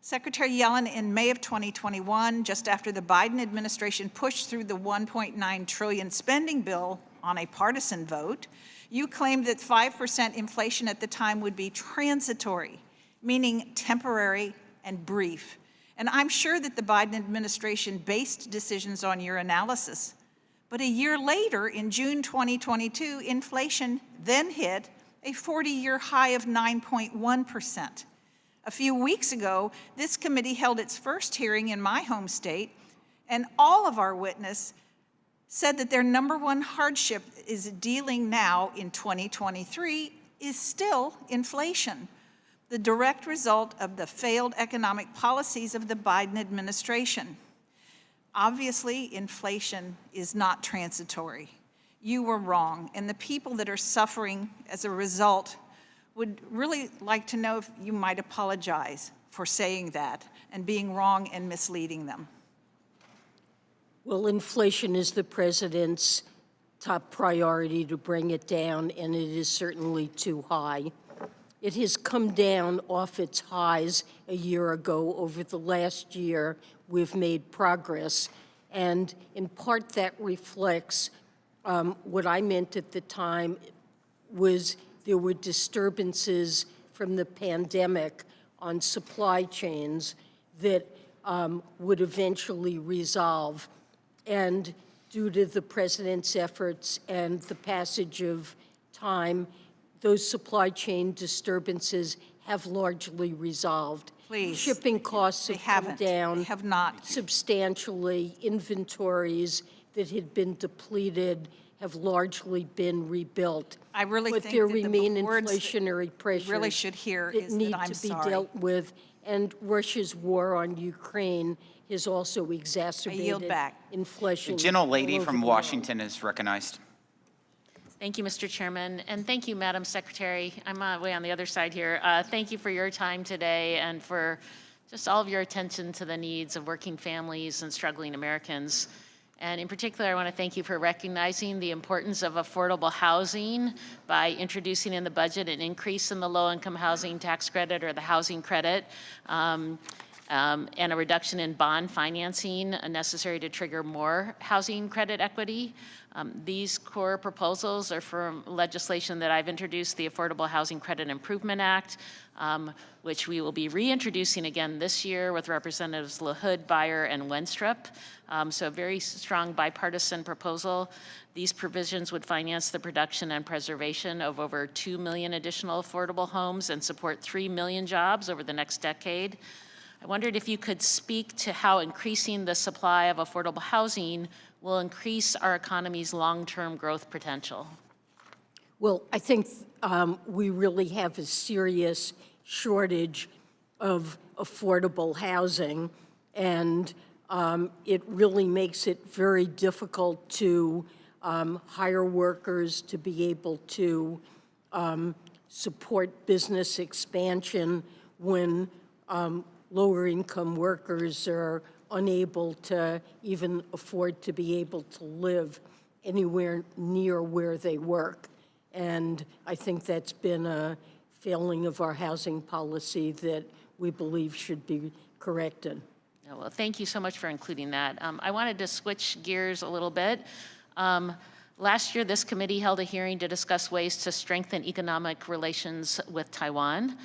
Secretary Yellen, in May of 2021, just after the Biden administration pushed through the $1.9 trillion spending bill on a partisan vote, you claimed that 5% inflation at the time would be transitory, meaning temporary and brief. And I'm sure that the Biden administration based decisions on your analysis. But a year later, in June 2022, inflation then hit a 40-year high of 9.1%. A few weeks ago, this committee held its first hearing in my home state, and all of our witnesses said that their number one hardship is dealing now in 2023 is still inflation, the direct result of the failed economic policies of the Biden administration. Obviously, inflation is not transitory. You were wrong, and the people that are suffering as a result would really like to know if you might apologize for saying that and being wrong and misleading them. Well, inflation is the president's top priority to bring it down, and it is certainly too high. It has come down off its highs a year ago. Over the last year, we've made progress, and in part that reflects what I meant at the time was there were disturbances from the pandemic on supply chains that would eventually resolve. And due to the president's efforts and the passage of time, those supply chain disturbances have largely resolved. Please. Shipping costs have come down. They have not. Substantially. Inventories that had been depleted have largely been rebuilt. I really but think there that remain the words inflationary that pressures really should hear that is that need I'm to be sorry. dealt with, and Russia's war on Ukraine has also exacerbated back. inflation. The gentlelady all over from the world. Washington is recognized. Thank you, Mr. Chairman, and thank you, Madam Secretary. I'm way on the other side here. Thank you for your time today and for just all of your attention to the needs of working families and struggling Americans. And in particular, I want to thank you for recognizing the importance of affordable housing by introducing in the budget an increase in the low-income housing tax credit or the housing credit, and a reduction in bond financing necessary to trigger more housing credit equity. These core proposals are from legislation that I've introduced, the Affordable Housing Credit Improvement Act, which we will be reintroducing again this year with Representatives LaHood, Beyer, and Wenstrup. So a very strong bipartisan proposal. These provisions would finance the production and preservation of over 2 million additional affordable homes and support 3 million jobs over the next decade. I wondered if you could speak to how increasing the supply of affordable housing will increase our economy's long-term growth potential. Well, I think we really have a serious shortage of affordable housing, and it really makes it very difficult to hire workers, to be able to support business expansion when lower-income workers are unable to even afford to be able to live anywhere near where they work. And I think that's been a failing of our housing policy that we believe should be corrected. Yeah, well, thank you so much for including that. I wanted to switch gears a little bit. Last year, this committee held a hearing to discuss ways to strengthen economic relations with Taiwan.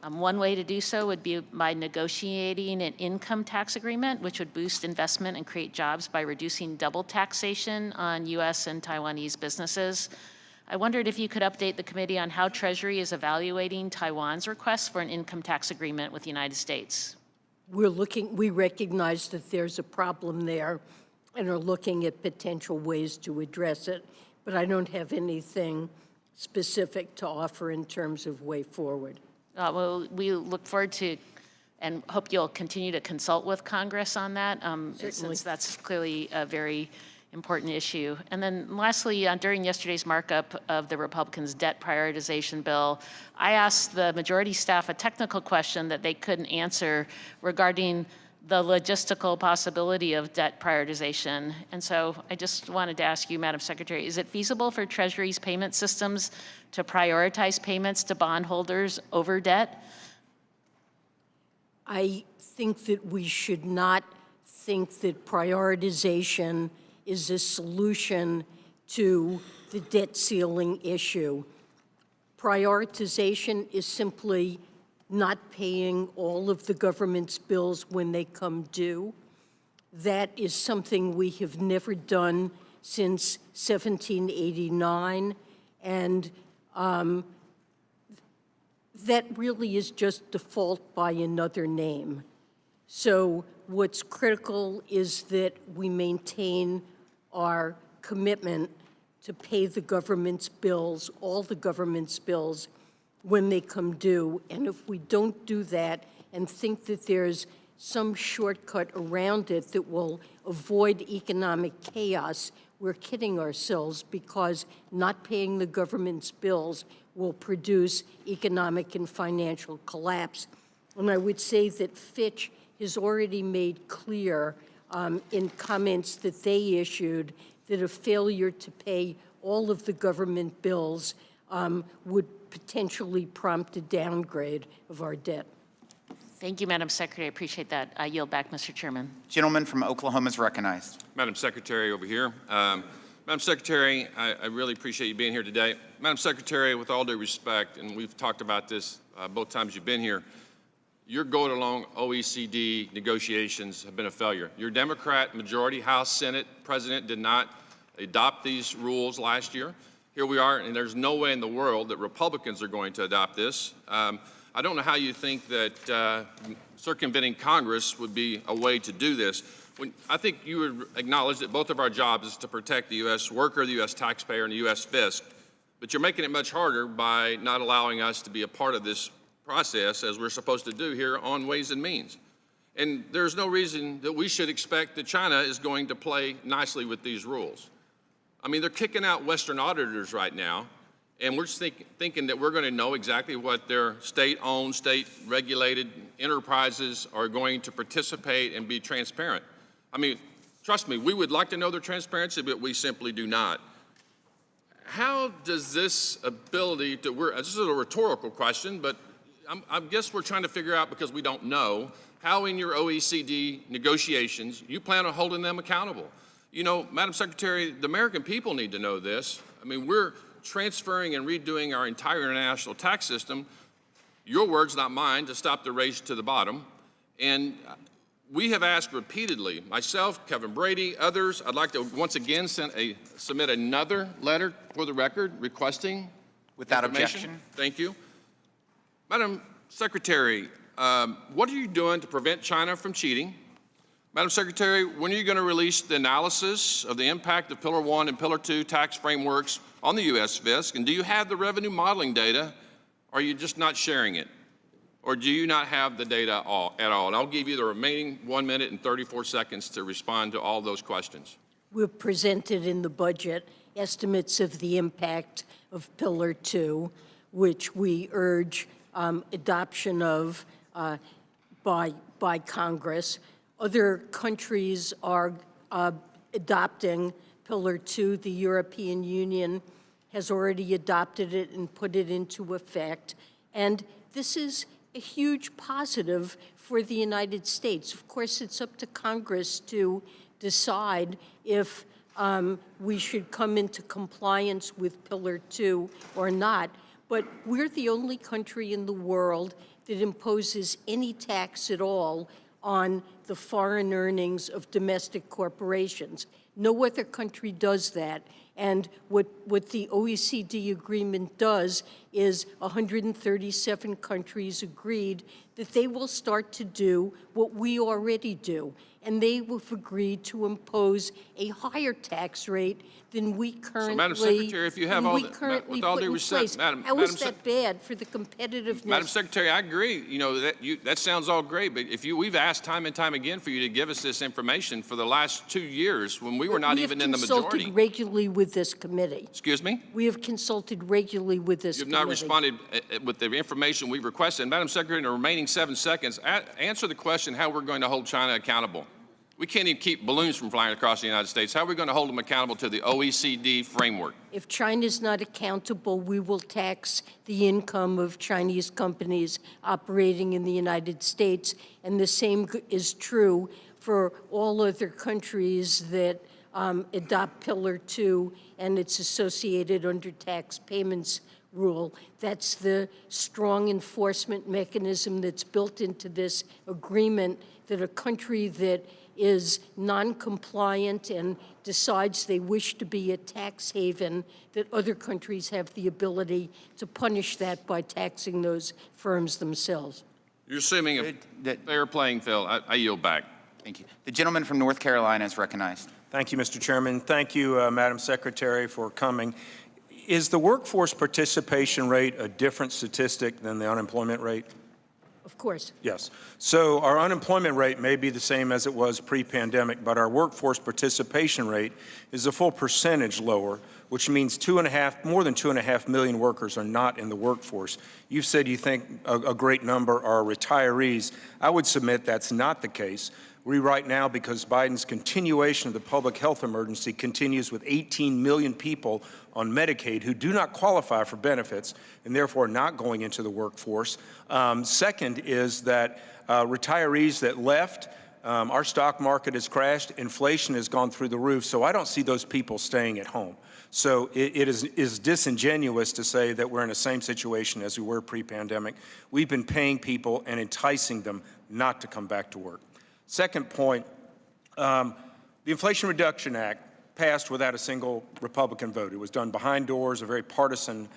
One way to do so would be by negotiating an income tax agreement, which would boost investment and create jobs by reducing double taxation on U.S. and Taiwanese businesses. I wondered if you could update the committee on how Treasury is evaluating Taiwan's request for an income tax agreement with the United States. We recognize that there's a problem there and are looking at potential ways to address it, but I don't have anything specific to offer in terms of way forward. Well, we look forward to and hope you'll continue to consult with Congress on that, since that's clearly a very important issue. And then lastly, during yesterday's markup of the Republicans' debt prioritization bill, I asked the majority staff a technical question that they couldn't answer regarding the logistical possibility of debt prioritization. And so I just wanted to ask you, Madam Secretary, is it feasible for Treasury's payment systems to prioritize payments to bondholders over debt? I think that we should not think that prioritization is a solution to the debt ceiling issue. Prioritization is simply not paying all of the government's bills when they come due. That is something we have never done since 1789, and that really is just default by another name. So what's critical is that we maintain our commitment to pay the government's bills, all the government's bills, when they come due. And if we don't do that and think that there's some shortcut around it that will avoid economic chaos, we're kidding ourselves, because not paying the government's bills will produce economic and financial collapse. And I would say that Fitch has already made clear in comments that they issued that a failure to pay all of the government bills would potentially prompt a downgrade of our debt. Thank you, Madam Secretary. I appreciate that. I yield back, Mr. Chairman. Gentleman from Oklahoma is recognized. Madam Secretary, over here. Madam Secretary, I really appreciate you being here today. Madam Secretary, with all due respect, and we've talked about this both times you've been here, your go-along OECD negotiations have been a failure. Your Democrat majority House Senate president did not adopt these rules last year. Here we are, and there's no way in the world that Republicans are going to adopt this. I don't know how you think that circumventing Congress would be a way to do this. I think you would acknowledge that both of our jobs is to protect the U.S. worker, the U.S. taxpayer, and the U.S. fisc, but you're making it much harder by not allowing us to be a part of this process as we're supposed to do here on Ways and Means. And there's no reason that we should expect that China is going to play nicely with these rules. I mean, they're kicking out Western auditors right now, and we're just thinking that we're going to know exactly what their state-owned, state-regulated enterprises are going to participate and be transparent. I mean, trust me, we would like to know their transparency, but we simply do not. How does this ability to, this is a rhetorical question, but I guess we're trying to figure out, because we don't know, how in your OECD negotiations you plan on holding them accountable. You know, Madam Secretary, the American people need to know this. I mean, we're transferring and redoing our entire international tax system, your words, not mine, to stop the race to the bottom. And we have asked repeatedly, myself, Kevin Brady, others, I'd like to once again submit another letter for the record requesting Without information. objection. Thank you. Madam Secretary, what are you doing to prevent China from cheating? Madam Secretary, when are you going to release the analysis of the impact of Pillar 1 and Pillar 2 tax frameworks on the U.S. fisc? And do you have the revenue modeling data, or are you just not sharing it? Or do you not have the data at all? And I'll give you the remaining 1 minute and 34 seconds to respond to all those questions. We've presented in the budget estimates of the impact of Pillar 2, which we urge adoption of by Congress. Other countries are adopting Pillar 2. The European Union has already adopted it and put it into effect. And this is a huge positive for the United States. Of course, it's up to Congress to decide if we should come into compliance with Pillar 2 or not. But we're the only country in the world that imposes any tax at all on the foreign earnings of domestic corporations. No other country does that. And what the OECD agreement does is 137 countries agreed that they will start to do what we already do. And they have agreed to impose a higher tax rate than we currently, so, Madam Secretary, if you have all the, with all due respect, How is that bad for the competitiveness? Madam Secretary, I agree. You know, that sounds all great, but we've asked time and time again for you to give us this information for the last 2 years when we were not even in the majority. We have consulted regularly with this committee. Excuse me? We have consulted regularly with this committee. You have not responded with the information we requested. Madam Secretary, in the remaining 7 seconds, answer the question how we're going to hold China accountable. We can't even keep balloons from flying across the United States. How are we going to hold them accountable to the OECD framework? If China's not accountable, we will tax the income of Chinese companies operating in the United States. And the same is true for all other countries that adopt Pillar 2 and its associated under-tax payments rule. That's the strong enforcement mechanism that's built into this agreement, that a country that is non-compliant and decides they wish to be a tax haven, that other countries have the ability to punish that by taxing those firms themselves. You're assuming a fair playing field. I yield back. Thank you. The gentleman from North Carolina is recognized. Thank you, Mr. Chairman. Thank you, Madam Secretary, for coming. Is the workforce participation rate a different statistic than the unemployment rate? Of course. Yes. So our unemployment rate may be the same as it was pre-pandemic, but our workforce participation rate is a full percentage lower, which means more than 2.5 million workers are not in the workforce. You've said you think a great number are retirees. I would submit that's not the case. We right now, because Biden's continuation of the public health emergency continues with 18 million people on Medicaid who do not qualify for benefits and therefore not going into the workforce. Second is that retirees that left, our stock market has crashed, inflation has gone through the roof, so I don't see those people staying at home. So it is disingenuous to say that we're in the same situation as we were pre-pandemic. We've been paying people and enticing them not to come back to work. Second point, the Inflation Reduction Act passed without a single Republican vote. It was done behind doors, a very partisan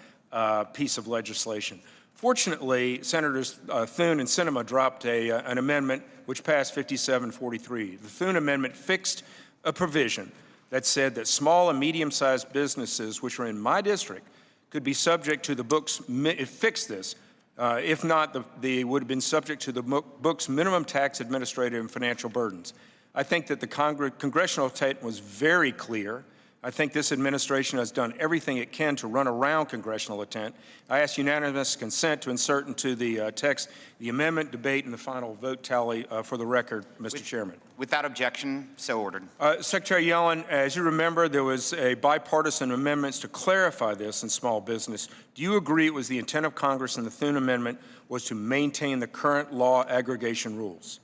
piece of legislation. Fortunately, Senators Thune and Sinema dropped an amendment which passed 57-43. The Thune amendment fixed a provision that said that small and medium-sized businesses, which are in my district, could be subject to the books. It fixed this. If not, they would have been subject to the book's minimum tax, administrative, and financial burdens. I think that the congressional intent was very clear. I think this administration has done everything it can to run around congressional intent. I ask unanimous consent to insert into the text the amendment, debate, and the final vote tally for the record, Mr. Chairman. Without objection, so ordered. Secretary Yellen, as you remember, there was a bipartisan amendments to clarify this in small business. Do you agree it was the intent of Congress in the Thune Amendment was to maintain the current law aggregation rules?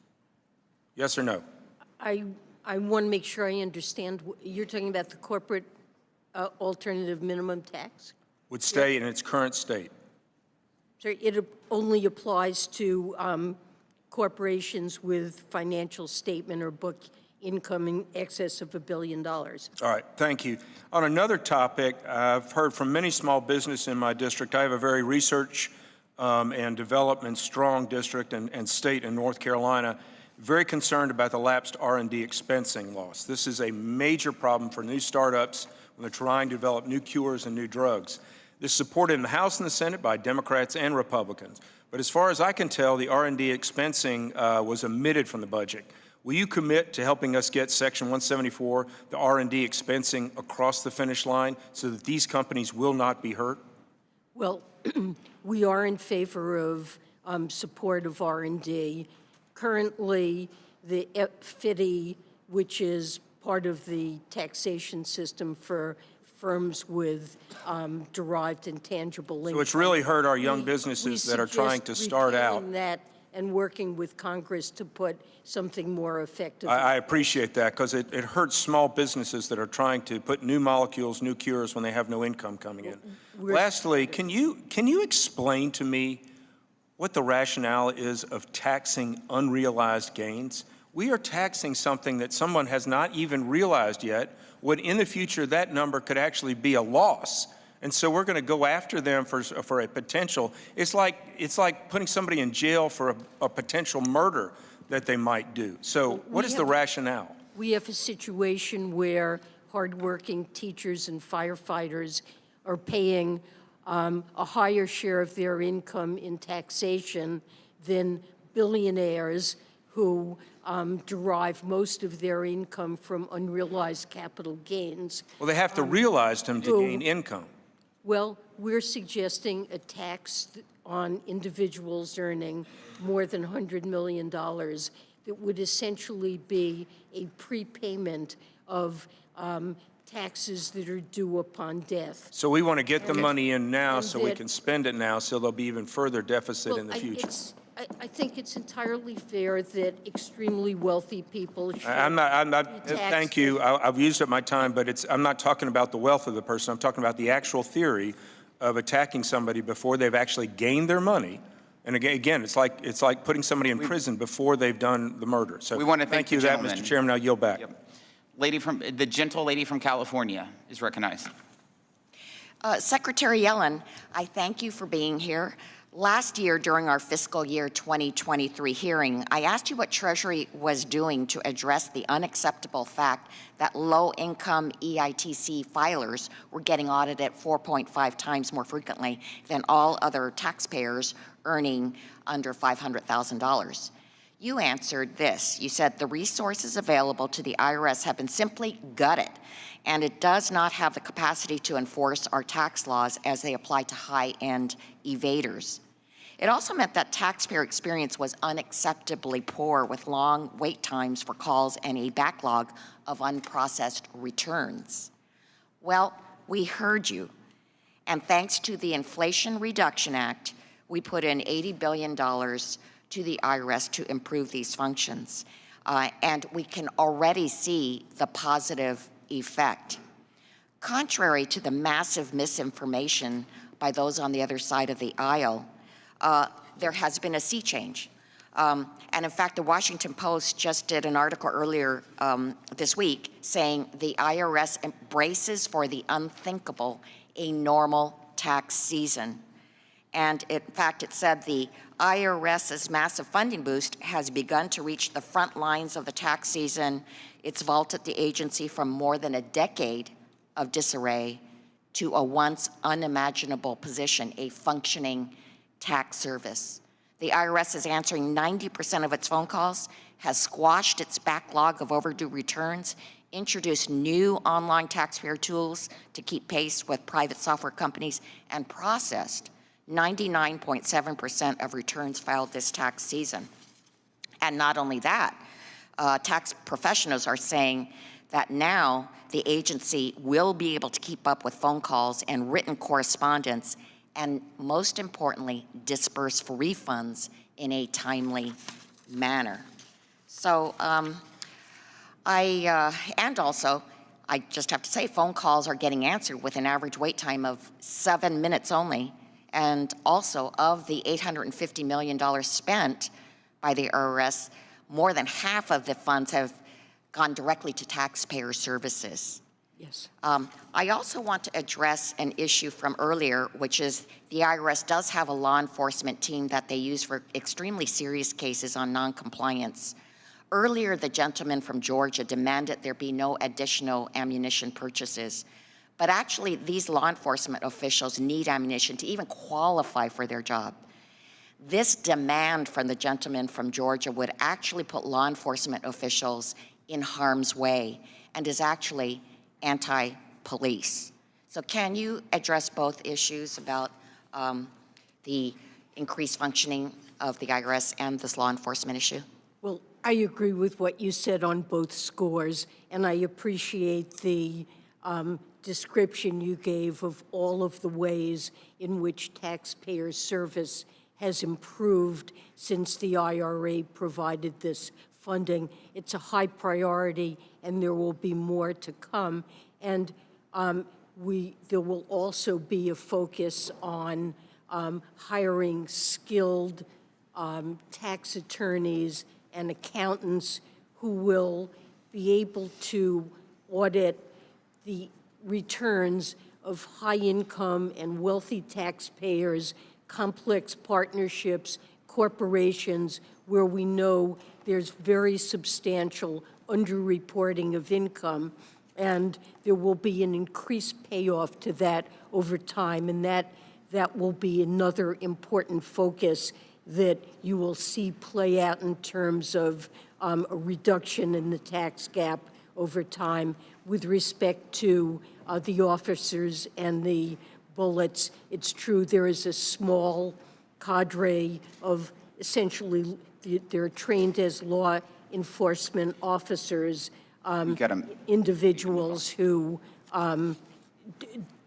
Yes or no? I want to make sure I understand. You're talking about the corporate alternative minimum tax? Would stay in its current state. So it only applies to corporations with financial statement or book income in excess of $1 billion. All right, thank you. On another topic, I've heard from many small business in my district. I have a very research and development strong district and state in North Carolina, very concerned about the lapsed R&D expensing loss. This is a major problem for new startups when they're trying to develop new cures and new drugs. This is supported in the House and the Senate by Democrats and Republicans. But as far as I can tell, the R&D expensing was omitted from the budget. Will you commit to helping us get Section 174, the R&D expensing, across the finish line so that these companies will not be hurt? Well, we are in favor of support of R&D. Currently, the FDIC, which is part of the taxation system for firms with derived intangible income. So it's really hurt our young businesses that are trying to start out. That and working with Congress to put something more effective. I appreciate that because it hurts small businesses that are trying to put new molecules, new cures when they have no income coming in. Lastly, can you explain to me what the rationale is of taxing unrealized gains? We are taxing something that someone has not even realized yet, when in the future that number could actually be a loss. And so we're going to go after them for a potential. It's like putting somebody in jail for a potential murder that they might do. So what is the rationale? We have a situation where hardworking teachers and firefighters are paying a higher share of their income in taxation than billionaires who derive most of their income from unrealized capital gains. Well, they have to realize them to gain income. Well, we're suggesting a tax on individuals earning more than $100 million that would essentially be a prepayment of taxes that are due upon death. So we want to get the money in now so we can spend it now so there'll be even further deficit in the future. I think it's entirely fair that extremely wealthy people should I'm not, be taxed. thank you. I've used up my time, but I'm not talking about the wealth of the person. I'm talking about the actual theory of attacking somebody before they've actually gained their money. And again, it's like putting somebody in prison before they've done the murder. So we want to thank you the for that, gentleman. Mr. Chairman. I'll yield back. Yep. The gentle lady from California is recognized. Secretary Yellen, I thank you for being here. Last year, during our fiscal year 2023 hearing, I asked you what Treasury was doing to address the unacceptable fact that low-income EITC filers were getting audited 4.5 times more frequently than all other taxpayers earning under $500,000. You answered this. You said the resources available to the IRS have been simply gutted, and it does not have the capacity to enforce our tax laws as they apply to high-end evaders. It also meant that taxpayer experience was unacceptably poor, with long wait times for calls and a backlog of unprocessed returns. Well, we heard you, and thanks to the Inflation Reduction Act, we put in $80 billion to the IRS to improve these functions, and we can already see the positive effect. Contrary to the massive misinformation by those on the other side of the aisle, there has been a sea change. And in fact, the Washington Post just did an article earlier this week saying the IRS embraces for the unthinkable a normal tax season. And in fact, it said the IRS's massive funding boost has begun to reach the front lines of the tax season. It's vaulted the agency from more than a decade of disarray to a once unimaginable position, a functioning tax service. The IRS is answering 90% of its phone calls, has squashed its backlog of overdue returns, introduced new online taxpayer tools to keep pace with private software companies, and processed 99.7% of returns filed this tax season. And not only that, tax professionals are saying that now the agency will be able to keep up with phone calls and written correspondence, and most importantly, disperse for refunds in a timely manner. So and also, I just have to say, phone calls are getting answered with an average wait time of 7 minutes only. And also, of the $850 million spent by the IRS, more than half of the funds have gone directly to taxpayer services. Yes. I also want to address an issue from earlier, which is the IRS does have a law enforcement team that they use for extremely serious cases on noncompliance. Earlier, the gentleman from Georgia demanded there be no additional ammunition purchases. But actually, these law enforcement officials need ammunition to even qualify for their job. This demand from the gentleman from Georgia would actually put law enforcement officials in harm's way and is actually anti-police. So can you address both issues about the increased functioning of the IRS and this law enforcement issue? Well, I agree with what you said on both scores, and I appreciate the description you gave of all of the ways in which taxpayer service has improved since the IRA provided this funding. It's a high priority, and there will be more to come. And there will also be a focus on hiring skilled tax attorneys and accountants who will be able to audit the returns of high-income and wealthy taxpayers, complex partnerships, corporations, where we know there's very substantial underreporting of income, and there will be an increased payoff to that over time, and that will be another important focus that you will see play out in terms of a reduction in the tax gap over time. With respect to the officers and the bullets, it's true there is a small cadre of essentially, they're trained as law enforcement officers, individuals who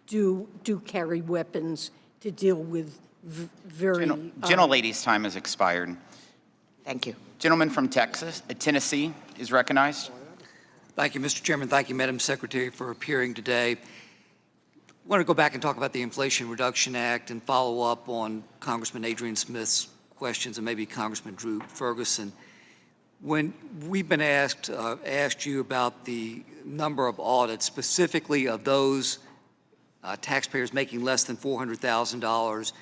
do carry weapons to deal with very... Gentlelady's time has expired. Thank you. Gentleman from Tennessee is recognized. Thank you, Mr. Chairman. Thank you, Madam Secretary, for appearing today. I want to go back and talk about the Inflation Reduction Act and follow up on Congressman Adrian Smith's questions and maybe Congressman Drew Ferguson. When we've been asked you about the number of audits, specifically of those taxpayers making less than $400,000,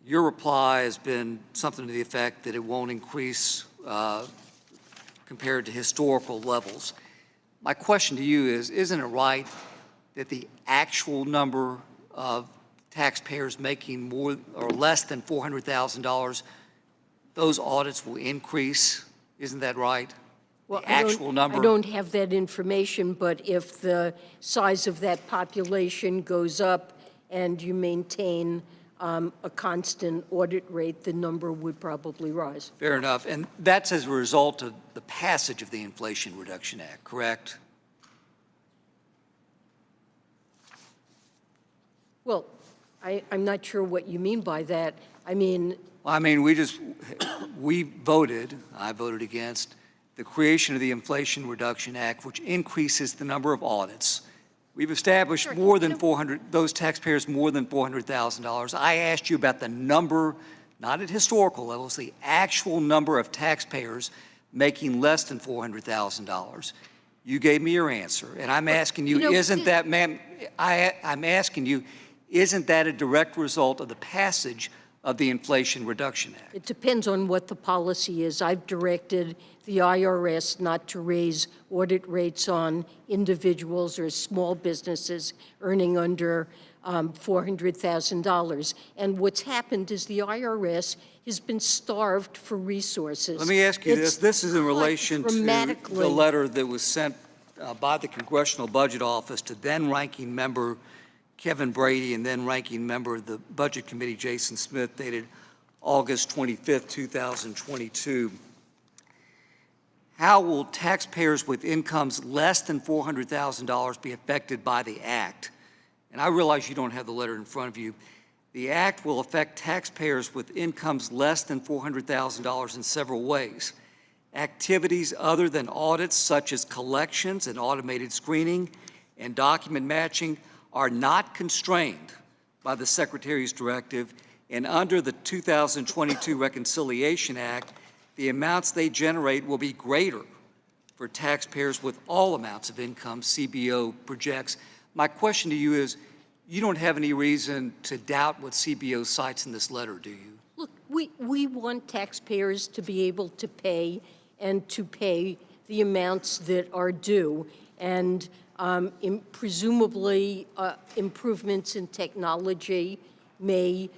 your reply has been something to the effect that it won't increase compared to historical levels. My question to you is, isn't it right that the actual number of taxpayers making more or less than $400,000, those audits will increase? Isn't that right? Well, the actual number? I don't have that information, but if the size of that population goes up and you maintain a constant audit rate, the number would probably rise. Fair enough. And that's as a result of the passage of the Inflation Reduction Act, correct? Well, I'm not sure what you mean by that. I mean, we voted, I voted against the creation of the Inflation Reduction Act, which increases the number of audits. We've established more than 400, those taxpayers more than $400,000. I asked you about the number, not at historical levels, the actual number of taxpayers making less than $400,000. You gave me your answer, and I'm asking you, isn't that, ma'am, I'm asking you, isn't that a direct result of the passage of the Inflation Reduction Act? it depends on what the policy is. I've directed the IRS not to raise audit rates on individuals or small businesses earning under $400,000. And what's happened is the IRS has been starved for resources. Let me ask you this. This is in relation to the letter that was sent by the Congressional Budget Office to then-ranking member Kevin Brady and then-ranking member of the Budget Committee, Jason Smith, dated August 25th, 2022. How will taxpayers with incomes less than $400,000 be affected by the Act? And I realize you don't have the letter in front of you. The Act will affect taxpayers with incomes less than $400,000 in several ways. Activities other than audits, such as collections and automated screening and document matching, are not constrained by the Secretary's directive, and under the 2022 Reconciliation Act, the amounts they generate will be greater for taxpayers with all amounts of income, CBO projects. My question to you is, you don't have any reason to doubt what CBO cites in this letter, do you? Look, we want taxpayers to be able to pay and to pay the amounts that are due. And presumably, improvements in technology may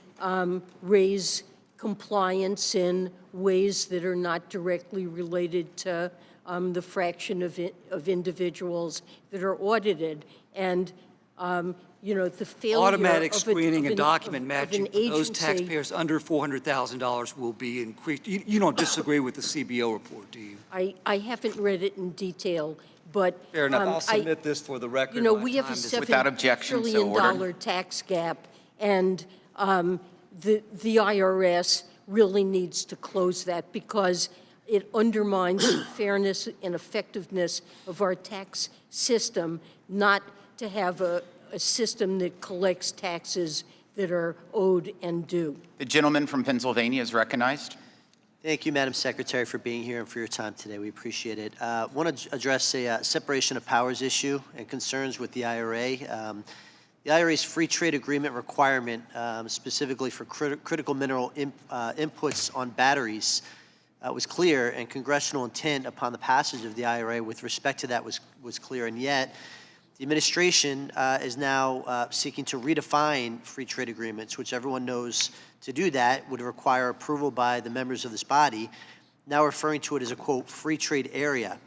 raise compliance in ways that are not directly related to the fraction of individuals that are audited. And, you know, the failure Automatic of screening and document of matching an for those agency- taxpayers under $400,000 will be increased. You don't disagree with the CBO report, do you? I haven't read it in detail, but Fair enough. I'll submit this for the record. you know, My we have time a is- $7 trillion tax gap, and the IRS really needs to close that because it undermines the fairness and effectiveness of our tax system, not to have a system that collects taxes that are owed and due. The gentleman from Pennsylvania is recognized. Thank you, Madam Secretary, for being here and for your time today. We appreciate it. I want to address a separation of powers issue and concerns with the IRA. The IRA's free trade agreement requirement, specifically for critical mineral inputs on batteries, was clear, and congressional intent upon the passage of the IRA with respect to that was clear, and yet the administration is now seeking to redefine free trade agreements, which everyone knows to do that would require approval by the members of this body, now referring to it as a, quote, free trade area,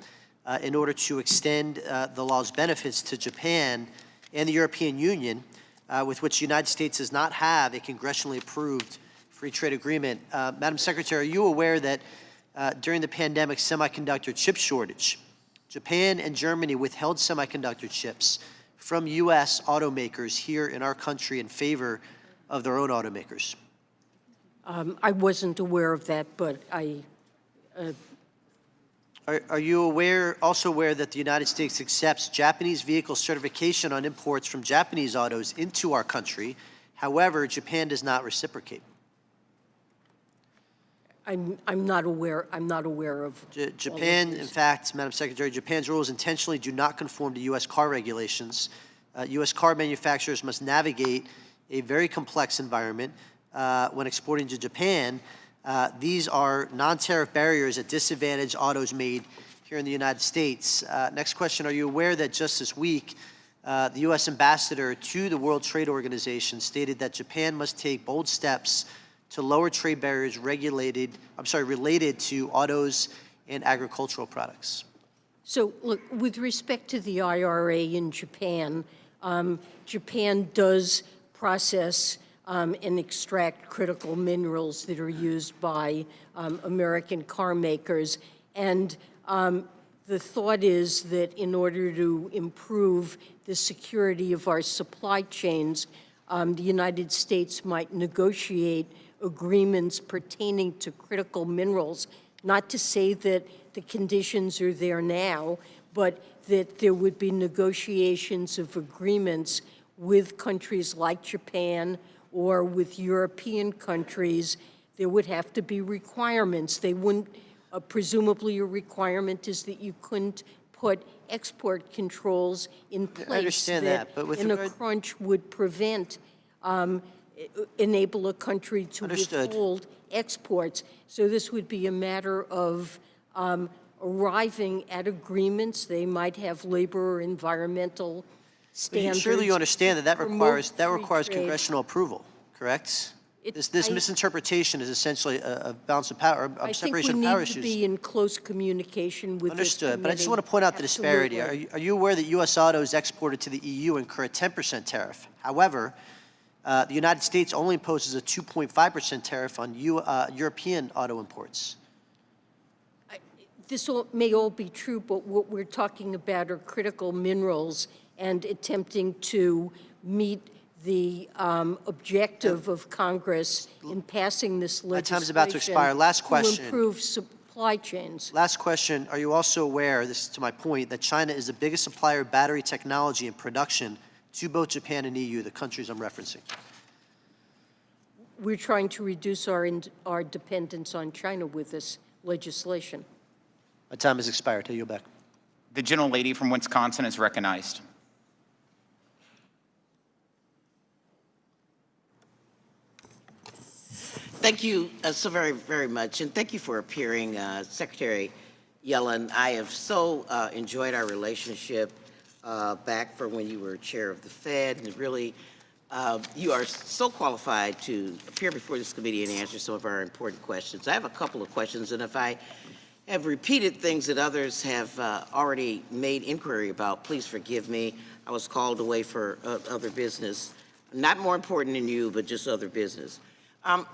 in order to extend the law's benefits to Japan and the European Union, with which the United States does not have a congressionally approved free trade agreement. Madam Secretary, are you aware that during the pandemic semiconductor chip shortage, Japan and Germany withheld semiconductor chips from U.S. automakers here in our country in favor of their own automakers? I wasn't aware of that, but Are you also aware that the United States accepts Japanese vehicle certification on imports from Japanese autos into our country? However, Japan does not reciprocate. I'm not aware of Japan, all of in this. fact, Madam Secretary, Japan's rules intentionally do not conform to U.S. car regulations. U.S. car manufacturers must navigate a very complex environment when exporting to Japan. These are non-tariff barriers that disadvantage autos made here in the United States. Next question, are you aware that just this week, the U.S. ambassador to the World Trade Organization stated that Japan must take bold steps to lower trade barriers related to autos and agricultural products? So, look, with respect to the IRA in Japan, Japan does process and extract critical minerals that are used by American car makers. And the thought is that in order to improve the security of our supply chains, the United States might negotiate agreements pertaining to critical minerals, not to say that the conditions are there now, but that there would be negotiations of agreements with countries like Japan or with European countries. There would have to be requirements. They wouldn't, presumably a requirement is that you couldn't put export controls in place. I understand that, but with in a regard- crunch would prevent, enable a country to withhold exports. So this would be a matter of arriving at agreements. They might have labor or environmental standards. Surely you understand that requires free trade. congressional approval, correct? This misinterpretation is essentially a balance of power, separation of power I think we need to issues. be in close communication with this Understood, but I just want to committee. point out the disparity. Absolutely. Are you aware that U.S. autos exported to the EU incur a 10% tariff? However, the United States only imposes a 2.5% tariff on European auto imports. This may all be true, but what we're talking about are critical minerals and attempting to meet the objective of Congress in passing this legislation. My time's about to expire. Last question. To improve supply chains. Last question. Are you also aware, this is to my point, that China is the biggest supplier of battery technology and production to both Japan and EU, the countries I'm referencing? We're trying to reduce our dependence on China with this legislation. My time has expired. I yield back. The gentlelady from Wisconsin is recognized. Thank you so very, very much, and thank you for appearing, Secretary Yellen. I have so enjoyed our relationship back from when you were chair of the Fed, and really, you are so qualified to appear before this committee and answer some of our important questions. I have a couple of questions, and if I have repeated things that others have already made inquiry about, please forgive me. I was called away for other business, not more important than you, but just other business.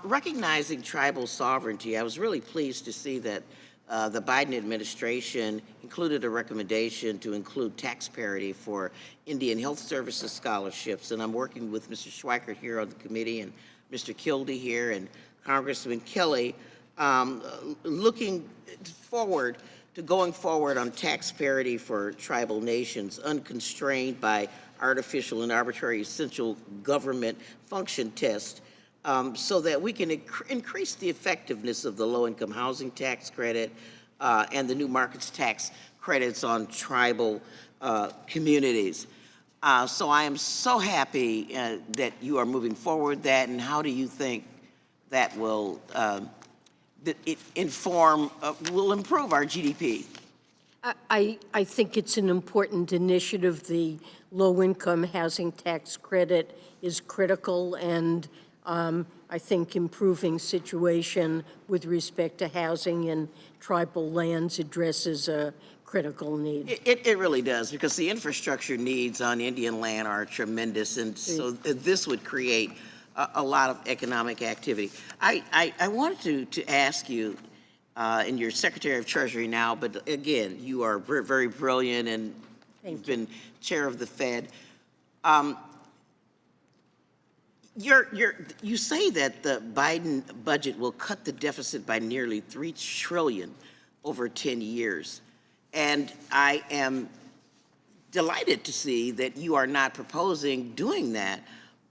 Recognizing tribal sovereignty, I was really pleased to see that the Biden administration included a recommendation to include tax parity for Indian Health Services scholarships, and I'm working with Mr. Schweikert here on the committee and Mr. Kildee here and Congressman Kelly, looking forward to going forward on tax parity for tribal nations, unconstrained by artificial and arbitrary essential government function test, so that we can increase the effectiveness of the low-income housing tax credit and the new markets tax credits on tribal communities. So I am so happy that you are moving forward that, and how do you think that will will improve our GDP? I think it's an important initiative. The low-income housing tax credit is critical, and I think improving situation with respect to housing in tribal lands addresses a critical need. It really does, because the infrastructure needs on Indian land are tremendous, and so this would create a lot of economic activity. I wanted to ask you, and you're Secretary of Treasury now, but again, you are very brilliant, and you've been chair of the Fed. You say that the Biden budget will cut the deficit by nearly $3 trillion over 10 years. And I am delighted to see that you are not proposing doing that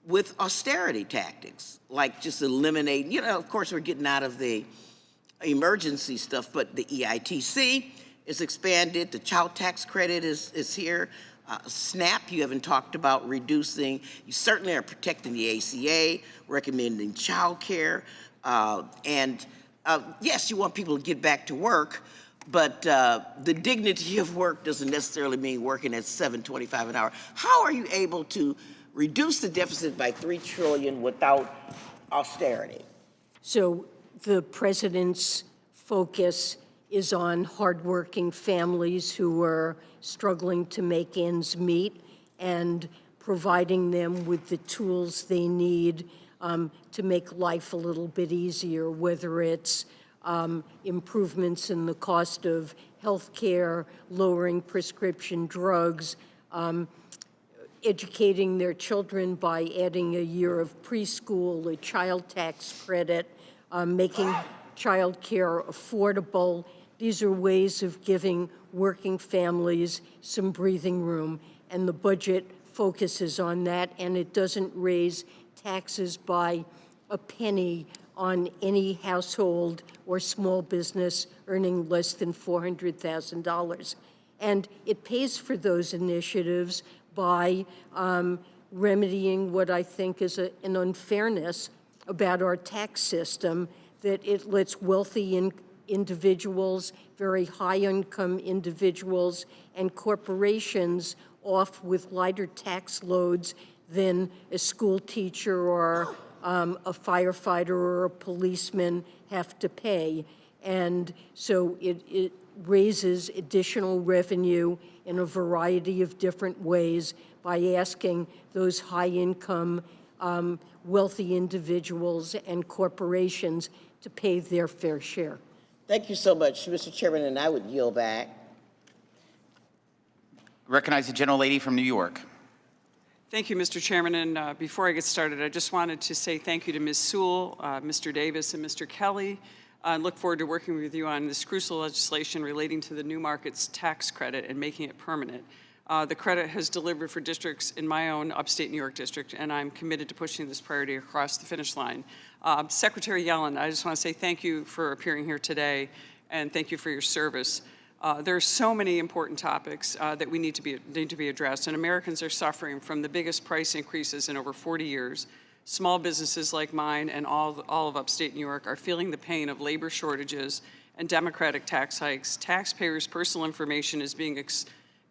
with austerity tactics, like just eliminating, of course, we're getting out of the emergency stuff, but the EITC is expanded, the child tax credit is here. SNAP, you haven't talked about reducing. You certainly are protecting the ACA, recommending child care. Yes, you want people to get back to work, but the dignity of work doesn't necessarily mean working at $7.25 an hour. How are you able to reduce the deficit by $3 trillion without austerity? So the president's focus is on hardworking families who are struggling to make ends meet and providing them with the tools they need to make life a little bit easier, whether it's improvements in the cost of health care, lowering prescription drugs, educating their children by adding a year of preschool, a child tax credit, making child care affordable. These are ways of giving working families some breathing room, and the budget focuses on that, and it doesn't raise taxes by a penny on any household or small business earning less than $400,000. And it pays for those initiatives by remedying what I think is an unfairness about our tax system, that it lets wealthy individuals, very high-income individuals, and corporations off with lighter tax loads than a school teacher or a firefighter or a policeman have to pay. And so it raises additional revenue in a variety of different ways by asking those high-income, wealthy individuals and corporations to pay their fair share. Thank you so much, Mr. Chairman, and I would yield back. Recognize the gentlelady from New York. Thank you, Mr. Chairman. And before I get started, I just wanted to say thank you to Ms. Sewell, Mr. Davis, and Mr. Kelly. I look forward to working with you on this crucial legislation relating to the new markets tax credit and making it permanent. The credit has delivered for districts in my own upstate New York district, and I'm committed to pushing this priority across the finish line. Secretary Yellen, I just want to say thank you for appearing here today, and thank you for your service. There are so many important topics that we need to be addressed, and Americans are suffering from the biggest price increases in over 40 years. Small businesses like mine and all of upstate New York are feeling the pain of labor shortages and Democratic tax hikes. Taxpayers' personal information is being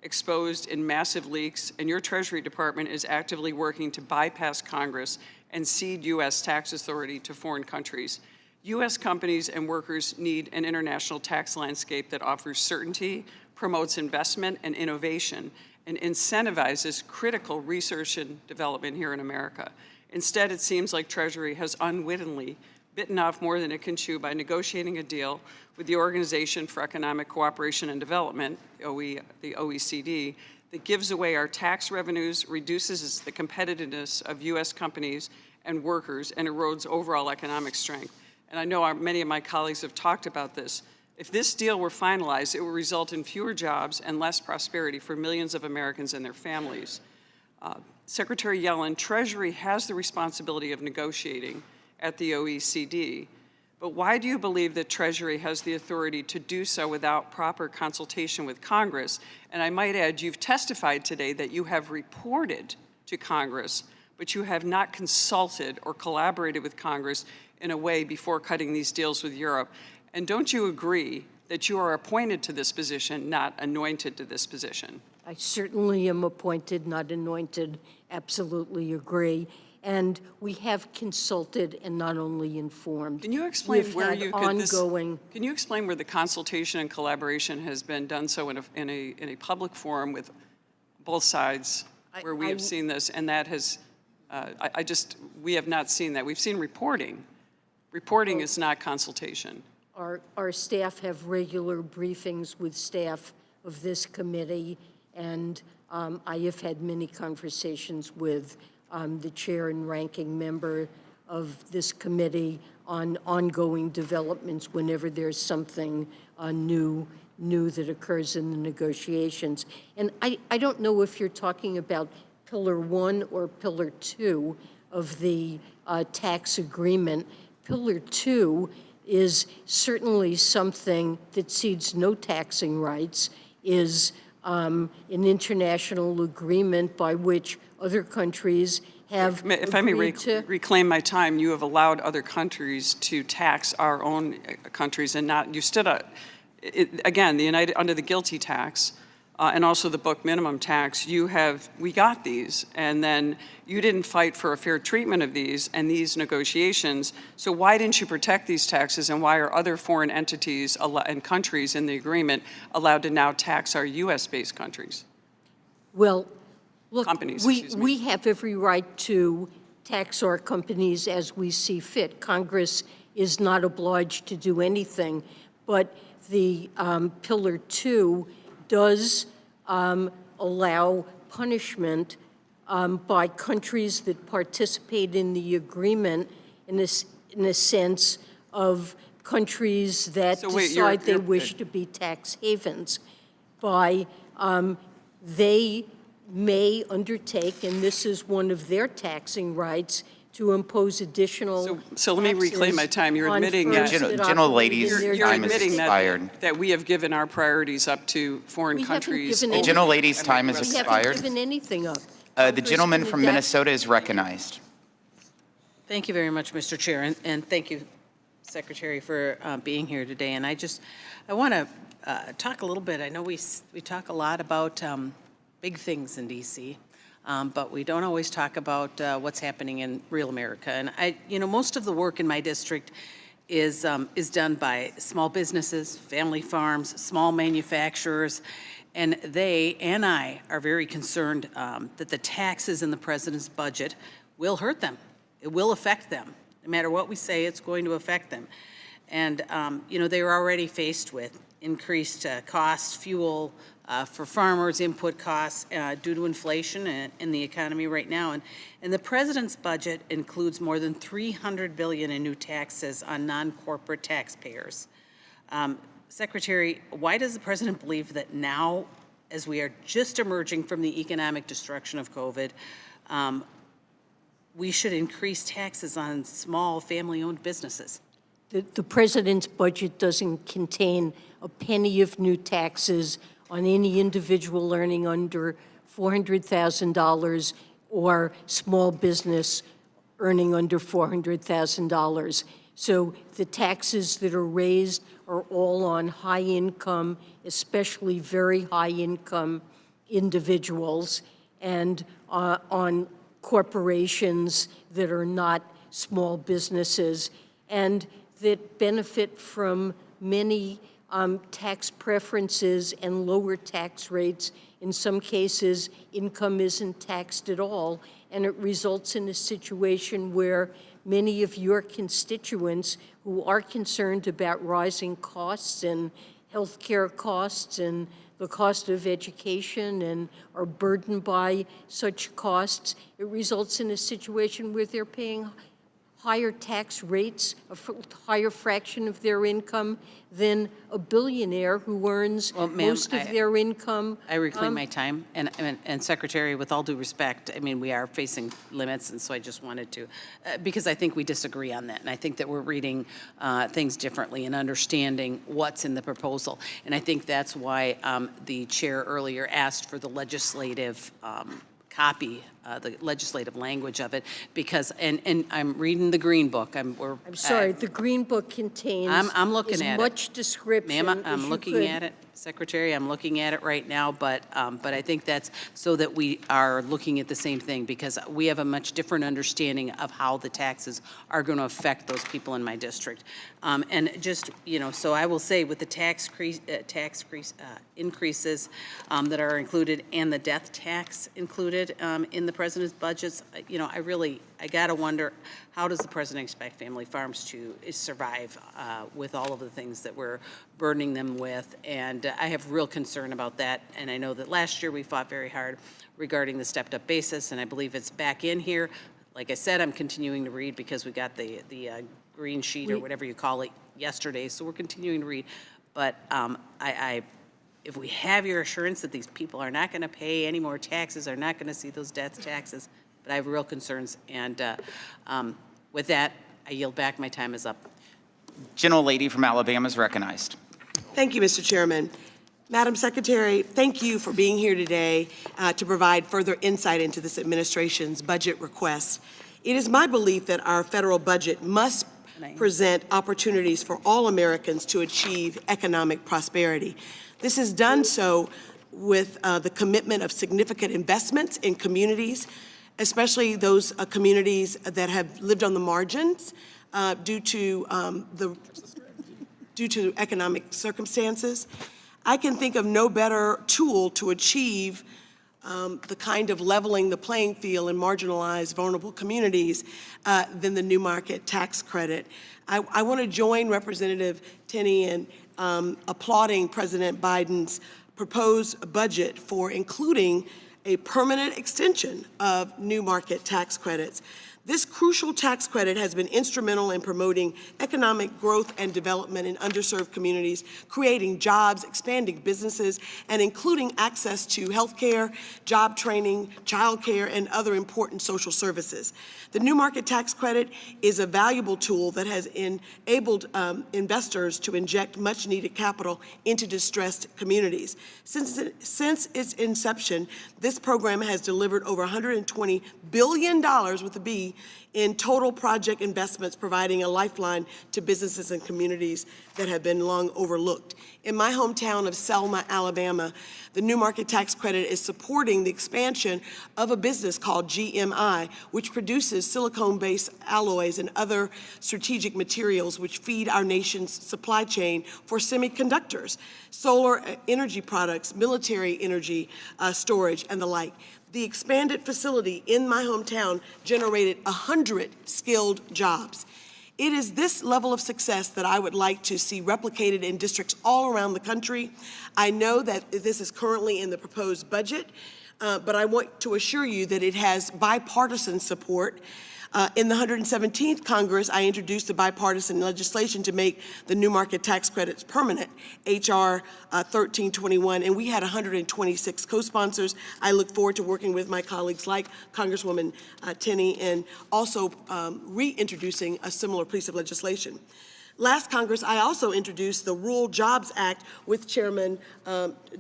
exposed in massive leaks, and your Treasury Department is actively working to bypass Congress and cede U.S. tax authority to foreign countries. U.S. companies and workers need an international tax landscape that offers certainty, promotes investment and innovation, and incentivizes critical research and development here in America. Instead, it seems like Treasury has unwittingly bitten off more than it can chew by negotiating a deal with the Organization for Economic Cooperation and Development, the OECD, that gives away our tax revenues, reduces the competitiveness of U.S. companies and workers, and erodes overall economic strength. And I know many of my colleagues have talked about this. If this deal were finalized, it would result in fewer jobs and less prosperity for millions of Americans and their families. Secretary Yellen, Treasury has the responsibility of negotiating at the OECD, but why do you believe that Treasury has the authority to do so without proper consultation with Congress? And I might add, you've testified today that you have reported to Congress, but you have not consulted or collaborated with Congress in a way before cutting these deals with Europe. And don't you agree that you are appointed to this position, not anointed to this position? I certainly am appointed, not anointed. Absolutely agree. And we have consulted and not only informed. Can you explain where you ongoing? Can you explain where the consultation and collaboration has been done so in a public forum with both sides, where we have seen this, and that has, we have not seen that. We've seen reporting. Reporting is not consultation. Our staff have regular briefings with staff of this committee, and I have had many conversations with the chair and ranking member of this committee on ongoing developments whenever there's something new that occurs in the negotiations. And I don't know if you're talking about Pillar 1 or Pillar 2 of the tax agreement. Pillar 2 is certainly something that cedes no taxing rights, is an international agreement by which other countries have If I may agreed to. reclaim my time, you have allowed other countries to tax our own countries and not, you stood up, again, under the GILTI tax and also the book minimum tax, we got these, and then you didn't fight for a fair treatment of these and these negotiations, so why didn't you protect these taxes, and why are other foreign entities and countries in the agreement allowed to now tax our US-based countries? Well, look, Companies, we have every right to tax our companies as we see fit. Congress is not obliged to do anything, but the Pillar 2 does allow punishment by countries that participate in the agreement in a sense of countries that decide they wish to be tax havens. They may undertake, and this is one of their taxing rights, to impose additional So let me reclaim my time. You're admitting that You're admitting that we have given our priorities up to foreign countries. The gentlelady's time has We expired. haven't given anything up. The gentleman from Minnesota is recognized. Thank you very much, Mr. Chair, and thank you, Secretary, for being here today. And I want to talk a little bit. I know we talk a lot about big things in D.C., but we don't always talk about what's happening in real America. And most of the work in my district is done by small businesses, family farms, small manufacturers, and they and I are very concerned that the taxes in the president's budget will hurt them. It will affect them. No matter what we say, it's going to affect them. And they are already faced with increased costs, fuel for farmers, input costs due to inflation in the economy right now. And the president's budget includes more than $300 billion in new taxes on non-corporate taxpayers. Secretary, why does the president believe that now, as we are just emerging from the economic destruction of COVID, we should increase taxes on small family-owned businesses? The president's budget doesn't contain a penny of new taxes on any individual earning under $400,000 or small business earning under $400,000. So the taxes that are raised are all on high income, especially very high income individuals, and on corporations that are not small businesses, and that benefit from many tax preferences and lower tax rates. In some cases, income isn't taxed at all, and it results in a situation where many of your constituents who are concerned about rising costs and healthcare costs and the cost of education and are burdened by such costs, it results in a situation where they're paying higher tax rates, a higher fraction of their income than a billionaire who earns most of their income. I reclaim my time. And Secretary, with all due respect, I mean, we are facing limits, and so I just wanted to, because I think we disagree on that. And I think that we're reading things differently and understanding what's in the proposal. And I think that's why the chair earlier asked for the legislative copy, the legislative language of it, because, and I'm reading the Green Book. I'm sorry, the Green Book contains I'm looking as at much description Ma'am, as I'm you looking could. at it, Secretary. I'm looking at it right now, but I think that's so that we are looking at the same thing, because we have a much different understanding of how the taxes are going to affect those people in my district. And just, so I will say with the tax increases that are included and the death tax included in the president's budgets, I gotta wonder, how does the president expect family farms to survive with all of the things that we're burdening them with? And I have real concern about that. And I know that last year we fought very hard regarding the stepped-up basis, and I believe it's back in here. Like I said, I'm continuing to read because we got the green sheet or whatever you call it yesterday, so we're continuing to read. But if we have your assurance that these people are not going to pay any more taxes, are not going to see those death taxes, but I have real concerns. And with that, I yield back. My time is up. Gentlelady from Alabama is recognized. Thank you, Mr. Chairman. Madam Secretary, thank you for being here today to provide further insight into this administration's budget request. It is my belief that our federal budget must present opportunities for all Americans to achieve economic prosperity. This is done so with the commitment of significant investments in communities, especially those communities that have lived on the margins due to economic circumstances. I can think of no better tool to achieve the kind of leveling the playing field in marginalized, vulnerable communities than the new market tax credit. I want to join Representative Tenney in applauding President Biden's proposed budget for including a permanent extension of new market tax credits. This crucial tax credit has been instrumental in promoting economic growth and development in underserved communities, creating jobs, expanding businesses, and including access to health care, job training, child care, and other important social services. The new market tax credit is a valuable tool that has enabled investors to inject much-needed capital into distressed communities. Since its inception, this program has delivered over $120 billion with a B in total project investments, providing a lifeline to businesses and communities that have been long overlooked. In my hometown of Selma, Alabama, the new market tax credit is supporting the expansion of a business called GMI, which produces silicone-based alloys and other strategic materials which feed our nation's supply chain for semiconductors, solar energy products, military energy storage, and the like. The expanded facility in my hometown generated 100 skilled jobs. It is this level of success that I would like to see replicated in districts all around the country. I know that this is currently in the proposed budget, but I want to assure you that it has bipartisan support. In the 117th Congress, I introduced the bipartisan legislation to make the new market tax credits permanent, H.R. 1321, and we had 126 co-sponsors. I look forward to working with my colleagues like Congresswoman Tenney and also reintroducing a similar piece of legislation. Last Congress, I also introduced the Rural Jobs Act with Chairman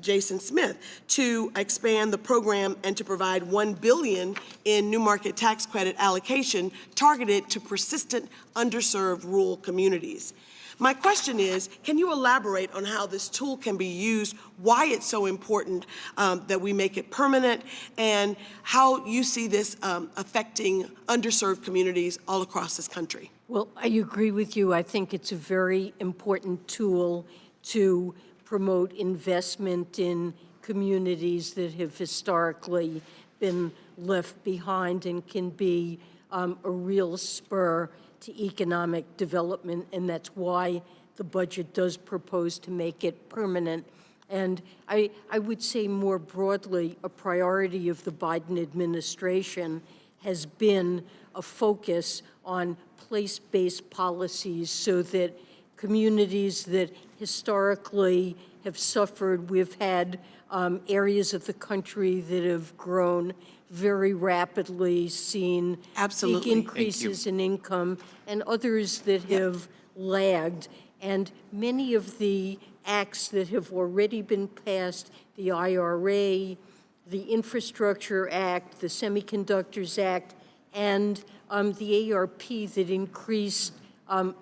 Jason Smith to expand the program and to provide $1 billion in new market tax credit allocation targeted to persistent, underserved rural communities. My question is, can you elaborate on how this tool can be used, why it's so important that we make it permanent, and how you see this affecting underserved communities all across this country? Well, I agree with you. I think it's a very important tool to promote investment in communities that have historically been left behind and can be a real spur to economic development, and that's why the budget does propose to make it permanent. And I would say more broadly, a priority of the Biden administration has been a focus on place-based policies so that communities that historically have suffered, we've had areas of the country that have grown very rapidly, seen big increases in income, and others that have lagged. And many of the acts that have already been passed, the IRA, the Infrastructure Act, the Semiconductors Act, and the ARP that increased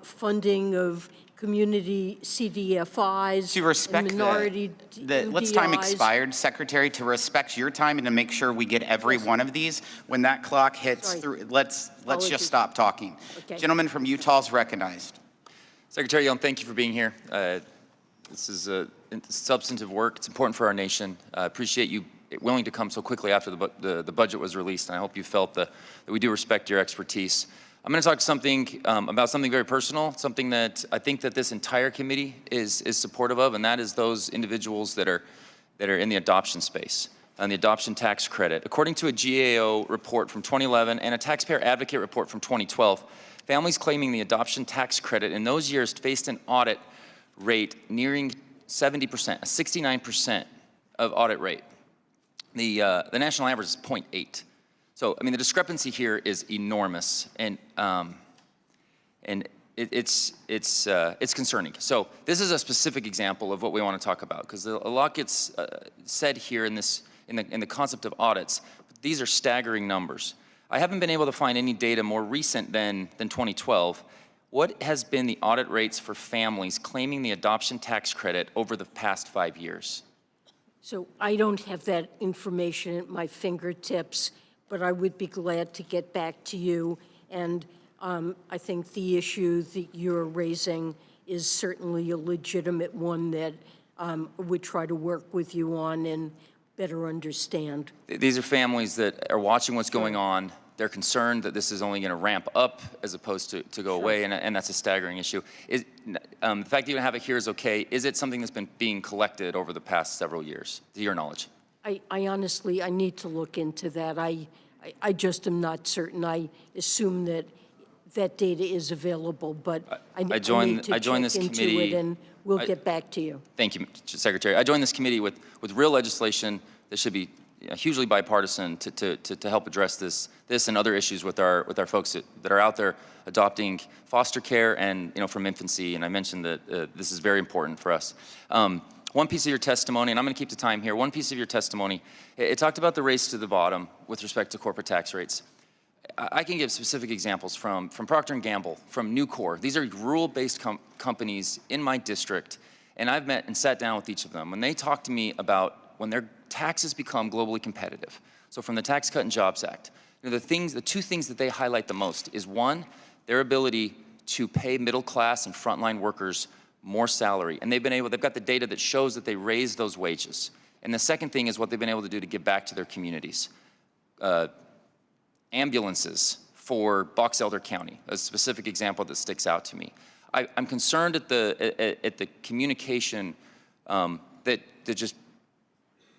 funding of community CDFIs, To respect minority let's time MDIs. expired, Secretary, to respect your time and to make sure we get every one of these. When that clock hits through, let's just stop talking. Okay. Gentleman from Utah is recognized. Secretary Yellen, thank you for being here. This is substantive work. It's important for our nation. I appreciate you willing to come so quickly after the budget was released, and I hope you felt that we do respect your expertise. I'm going to talk about something very personal, something that I think that this entire committee is supportive of, and that is those individuals that are in the adoption space, on the adoption tax credit. According to a GAO report from 2011 and a taxpayer advocate report from 2012, families claiming the adoption tax credit in those years faced an audit rate nearing 70%, a 69% of audit rate. The national average is 0.8. So, I mean, the discrepancy here is enormous, and it's concerning. So, this is a specific example of what we want to talk about, because a lot gets said here in the concept of audits. But these are staggering numbers. I haven't been able to find any data more recent than 2012. What has been the audit rates for families claiming the adoption tax credit over the past 5 years? So I don't have that information at my fingertips, but I would be glad to get back to you. And I think the issue that you're raising is certainly a legitimate one that I would try to work with you on and better understand. These are families that are watching what's going on. They're concerned that this is only going to ramp up as opposed to go away, and that's a staggering issue. The fact that you have it here is okay. Is it something that's been being collected over the past several years, to your knowledge? I honestly, I need to look into that. I just am not certain. I assume that that data is available, but I need to check into it, and we'll get back to you. Thank you, Mr. Secretary. I joined this committee with real legislation that should be hugely bipartisan to help address this and other issues with our folks that are out there adopting foster care and from infancy. And I mentioned that this is very important for us. One piece of your testimony, and I'm going to keep the time here. One piece of your testimony, it talked about the race to the bottom with respect to corporate tax rates. I can give specific examples from Procter & Gamble, from Nucor. These are rural-based companies in my district, and I've met and sat down with each of them. When they talk to me about when their taxes become globally competitive, so from the Tax Cut and Jobs Act, the two things that they highlight the most is, one, their ability to pay middle class and frontline workers more salary, and they've got the data that shows that they raise those wages. And the second thing is what they've been able to do to give back to their communities. Ambulances for Box Elder County, a specific example that sticks out to me. I'm concerned at the communication that just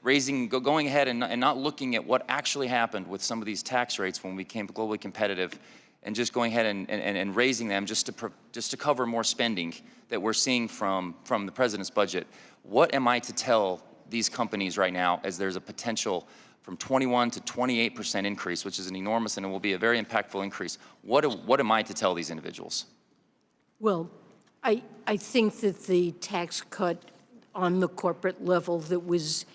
going ahead and not looking at what actually happened with some of these tax rates when we became globally competitive, and just going ahead and raising them just to cover more spending that we're seeing from the president's budget. What am I to tell these companies right now, as there's a potential from 21 to 28% increase, which is an enormous, and it will be a very impactful increase? What am I to tell these individuals? Well, I think that the tax cut on the corporate level that was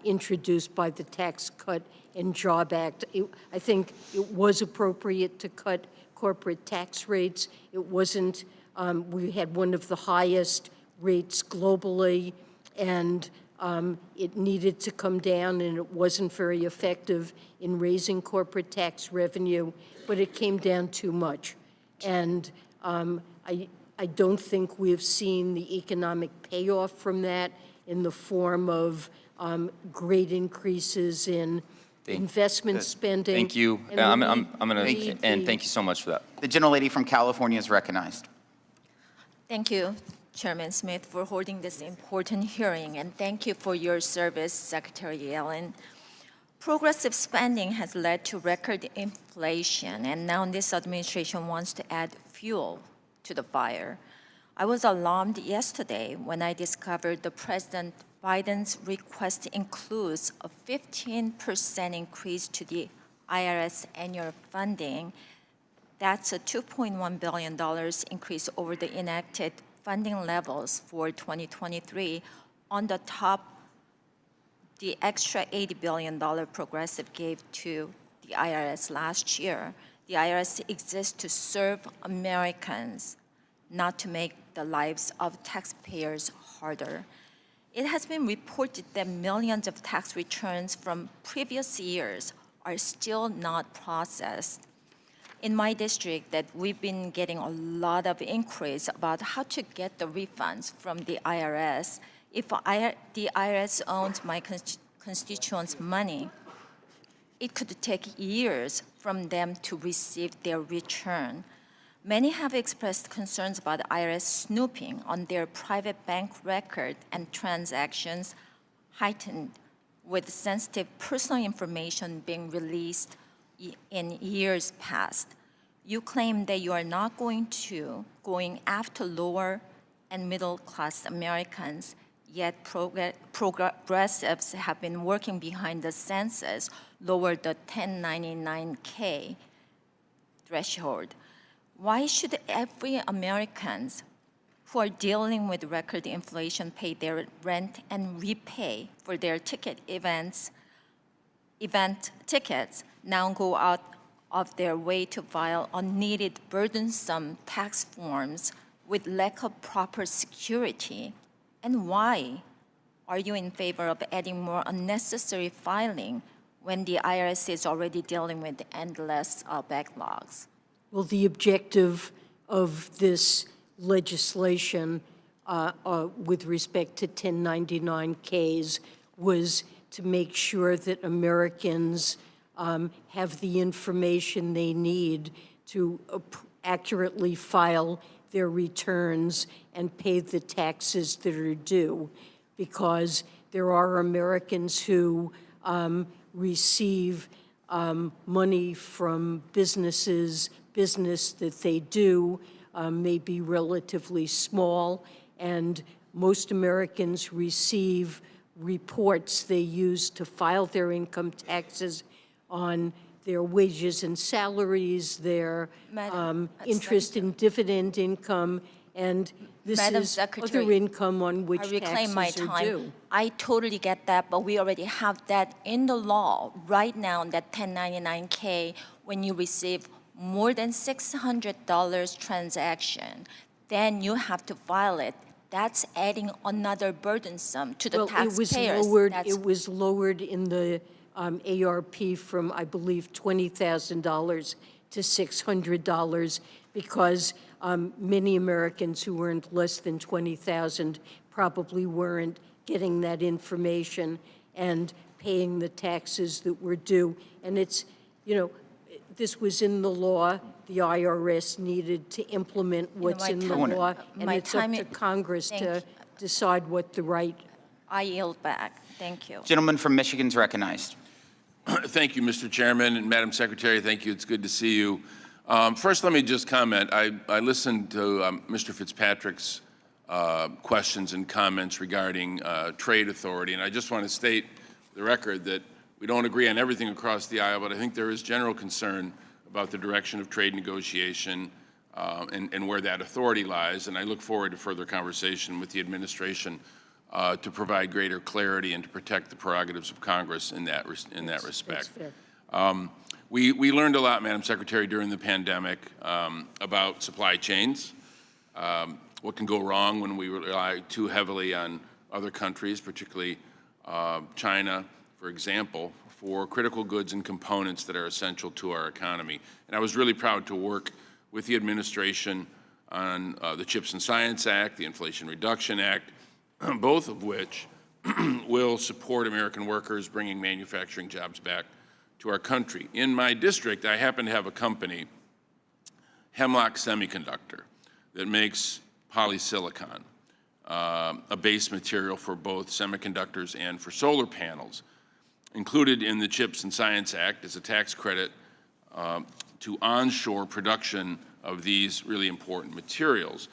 introduced by the Tax Cut and Job Act, I think it was appropriate to cut corporate tax rates. It wasn't, we had one of the highest rates globally, and it needed to come down, and it wasn't very effective in raising corporate tax revenue, but it came down too much. And I don't think we've seen the economic payoff from that in the form of great increases in investment spending. Thank you. I'm going to end. Thank you so much for that. The gentlelady from California is recognized. Thank you, Chairman Smith, for holding this important hearing, and thank you for your service, Secretary Yellen. Progressive spending has led to record inflation, and now this administration wants to add fuel to the fire. I was alarmed yesterday when I discovered the President Biden's request includes a 15% increase to the IRS annual funding. That's a $2.1 billion increase over the enacted funding levels for 2023, on the top the extra $80 billion Progressive gave to the IRS last year. The IRS exists to serve Americans, not to make the lives of taxpayers harder. It has been reported that millions of tax returns from previous years are still not processed. In my district, that we've been getting a lot of inquiries about how to get the refunds from the IRS. If the IRS owns my constituents' money, it could take years from them to receive their return. Many have expressed concerns about the IRS snooping on their private bank record and transactions, heightened with sensitive personal information being released in years past. You claim that you are not going after lower and middle-class Americans, yet progressives have been working behind the census, lower the 1099K threshold. Why should every Americans who are dealing with record inflation pay their rent and repay for their event tickets now go out of their way to file unneeded burdensome tax forms with lack of proper security? And why are you in favor of adding more unnecessary filing when the IRS is already dealing with endless backlogs? Well, the objective of this legislation with respect to 1099Ks was to make sure that Americans have the information they need to accurately file their returns and pay the taxes that are due, because there are Americans who receive money from business that they do may be relatively small, and most Americans receive reports they use to file their income taxes on their wages and salaries, their interest and dividend income, and this is other income on which taxes are due. I totally get that, but we already have that in the law right now, that 1099K, when you receive more than $600 transaction, then you have to file it. That's adding another burdensome to the taxpayers. It was lowered in the ARP from, I believe, $20,000 to $600 because many Americans who earned less than $20,000 probably weren't getting that information and paying the taxes that were due. And it's, this was in the law. The IRS needed to implement what's in the law, and it's up to Congress to decide what the right. I yield back. Thank you. Gentleman from Michigan's recognized. Thank you, Mr. Chairman, and Madam Secretary, thank you. It's good to see you. First, let me just comment. I listened to Mr. Fitzpatrick's questions and comments regarding trade authority, and I just want to state the record that we don't agree on everything across the aisle, but I think there is general concern about the direction of trade negotiation and where that authority lies, and I look forward to further conversation with the administration to provide greater clarity and to protect the prerogatives of Congress in that respect. We learned a lot, Madam Secretary, during the pandemic about supply chains, what can go wrong when we rely too heavily on other countries, particularly China, for example, for critical goods and components that are essential to our economy. And I was really proud to work with the administration on the CHIPS and Science Act, the Inflation Reduction Act, both of which will support American workers, bringing manufacturing jobs back to our country. In my district, I happen to have a company, Hemlock Semiconductor, that makes polysilicon, a base material for both semiconductors and for solar panels. Included in the CHIPS and Science Act is a tax credit to onshore production of these really important materials.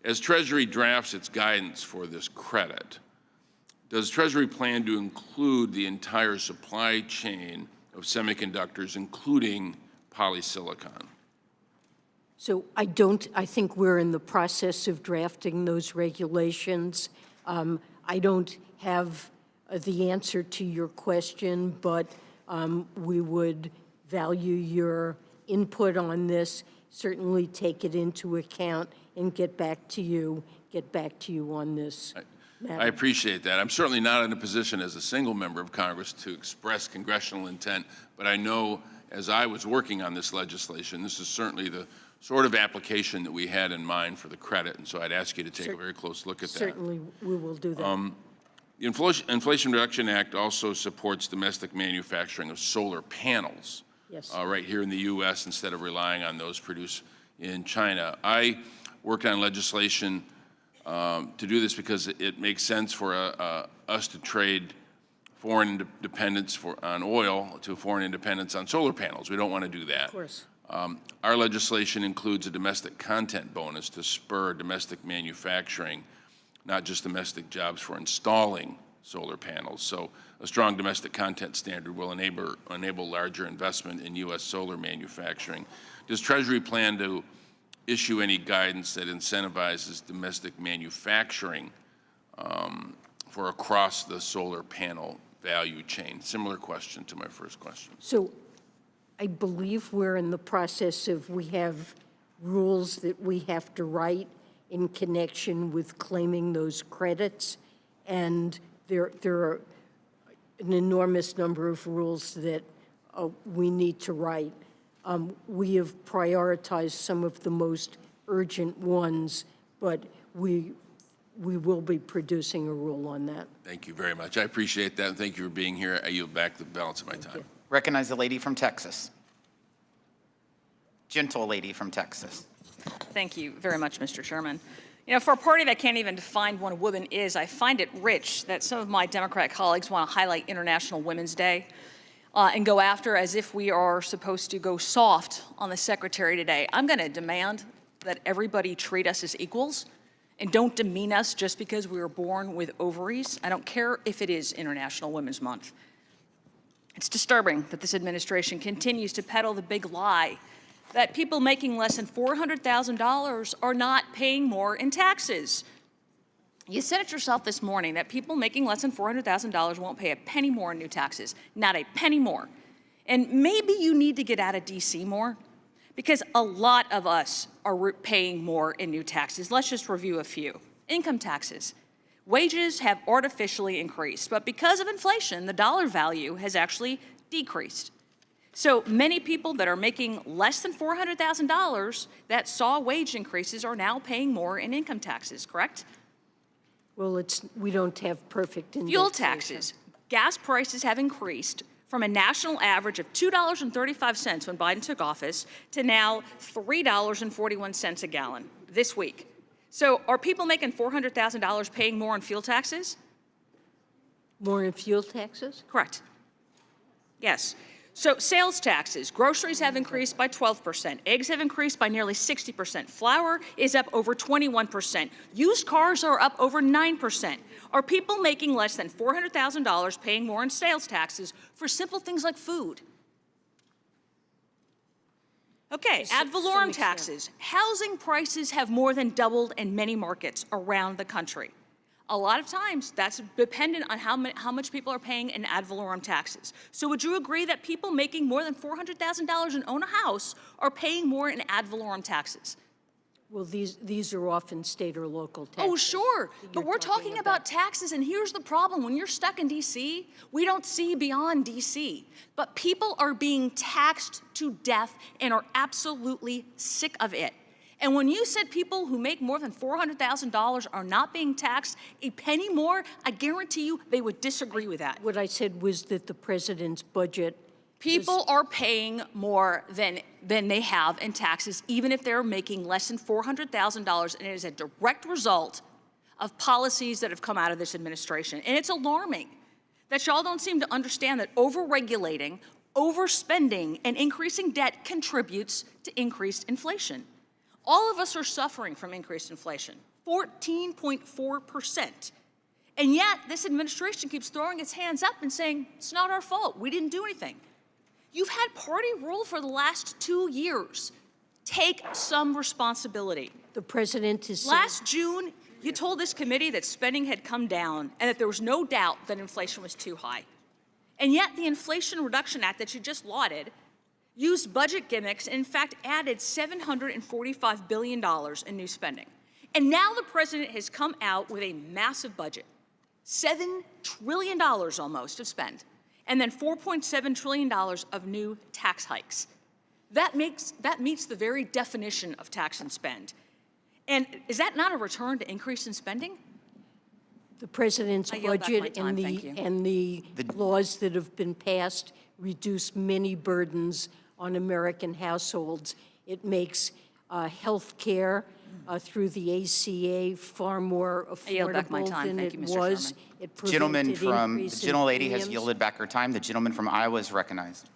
As Treasury drafts its guidance for this credit, does Treasury plan to include the entire supply chain of semiconductors, including polysilicon? So I think we're in the process of drafting those regulations. I don't have the answer to your question, but we would value your input on this, certainly take it into account and get back to you on this matter. I appreciate that. I'm certainly not in a position as a single member of Congress to express congressional intent, but I know as I was working on this legislation, this is certainly the sort of application that we had in mind for the credit, and so I'd ask you to take a very close look at that. Certainly, we will do that. The Inflation Reduction Act also supports domestic manufacturing of solar panels. Yes. Right here in the U.S. instead of relying on those produced in China. I worked on legislation to do this because it makes sense for us to trade foreign dependence on oil to foreign independence on solar panels. We don't want to do that. Of course. Our legislation includes a domestic content bonus to spur domestic manufacturing, not just domestic jobs for installing solar panels. So a strong domestic content standard will enable larger investment in U.S. solar manufacturing. Does Treasury plan to issue any guidance that incentivizes domestic manufacturing for across the solar panel value chain? Similar question to my first question. So I believe we're in the process of, we have rules that we have to write in connection with claiming those credits, and there are an enormous number of rules that we need to write. We have prioritized some of the most urgent ones, but we will be producing a rule on that. Thank you very much. I appreciate that, and thank you for being here. I yield back the balance of my time. Recognize the lady from Texas. Gentle lady from Texas. Thank you very much, Mr. Chairman. You know, for a party that can't even define what a woman is, I find it rich that some of my Democrat colleagues want to highlight International Women's Day and go after as if we are supposed to go soft on the Secretary today. I'm going to demand that everybody treat us as equals and don't demean us just because we were born with ovaries. I don't care if it is International Women's Month. It's disturbing that this administration continues to peddle the big lie that people making less than $400,000 are not paying more in taxes. You said it yourself this morning that people making less than $400,000 won't pay a penny more in new taxes, not a penny more. And maybe you need to get out of DC more, because a lot of us are paying more in new taxes. Let's just review a few. Income taxes. Wages have artificially increased, but because of inflation, the dollar value has actually decreased. So many people that are making less than $400,000 that saw wage increases are now paying more in income taxes, correct? Well, we don't have perfect indexation. Fuel taxes. Gas prices have increased from a national average of $2.35 when Biden took office to now $3.41 a gallon this week. So are people making $400,000 paying more in fuel taxes? More in fuel taxes? Correct. Yes. So sales taxes, groceries have increased by 12%. Eggs have increased by nearly 60%. Flour is up over 21%. Used cars are up over 9%. Are people making less than $400,000 paying more in sales taxes for simple things like food? Okay, ad valorem taxes. Housing prices have more than doubled in many markets around the country. A lot of times, that's dependent on how much people are paying in ad valorem taxes. So would you agree that people making more than $400,000 and own a house are paying more in ad valorem taxes? Well, these are often state or local taxes. Oh, sure, but we're talking about taxes, and here's the problem. When you're stuck in D.C., we don't see beyond D.C., but people are being taxed to death and are absolutely sick of it. And when you said people who make more than $400,000 are not being taxed a penny more, I guarantee you they would disagree with that. What I said was that the president's budget... People are paying more than they have in taxes, even if they're making less than $400,000, and it is a direct result of policies that have come out of this administration. And it's alarming that y'all don't seem to understand that over-regulating, overspending, and increasing debt contributes to increased inflation. All of us are suffering from increased inflation, 14.4%. And yet, this administration keeps throwing its hands up and saying, it's not our fault, we didn't do anything. You've had party rule for the last 2 years. Take some responsibility. The president is... Last June, you told this committee that spending had come down and that there was no doubt that inflation was too high. And yet, the Inflation Reduction Act that you just lauded used budget gimmicks and, in fact, added $745 billion in new spending. And now the president has come out with a massive budget, $7 trillion almost of spend, and then $4.7 trillion of new tax hikes. That meets the very definition of tax and spend. And is that not a return to increase in spending? The president's I yield back my budget time. Thank you. and the laws that have been passed reduce many burdens on American households. It makes health care through the ACA far more I yield back my affordable time. than Thank it you, Mr. was. Chairman. It Gentleman prevented from, the increase in gentlelady has premiums. yielded back her time. The gentleman from Iowa is recognized.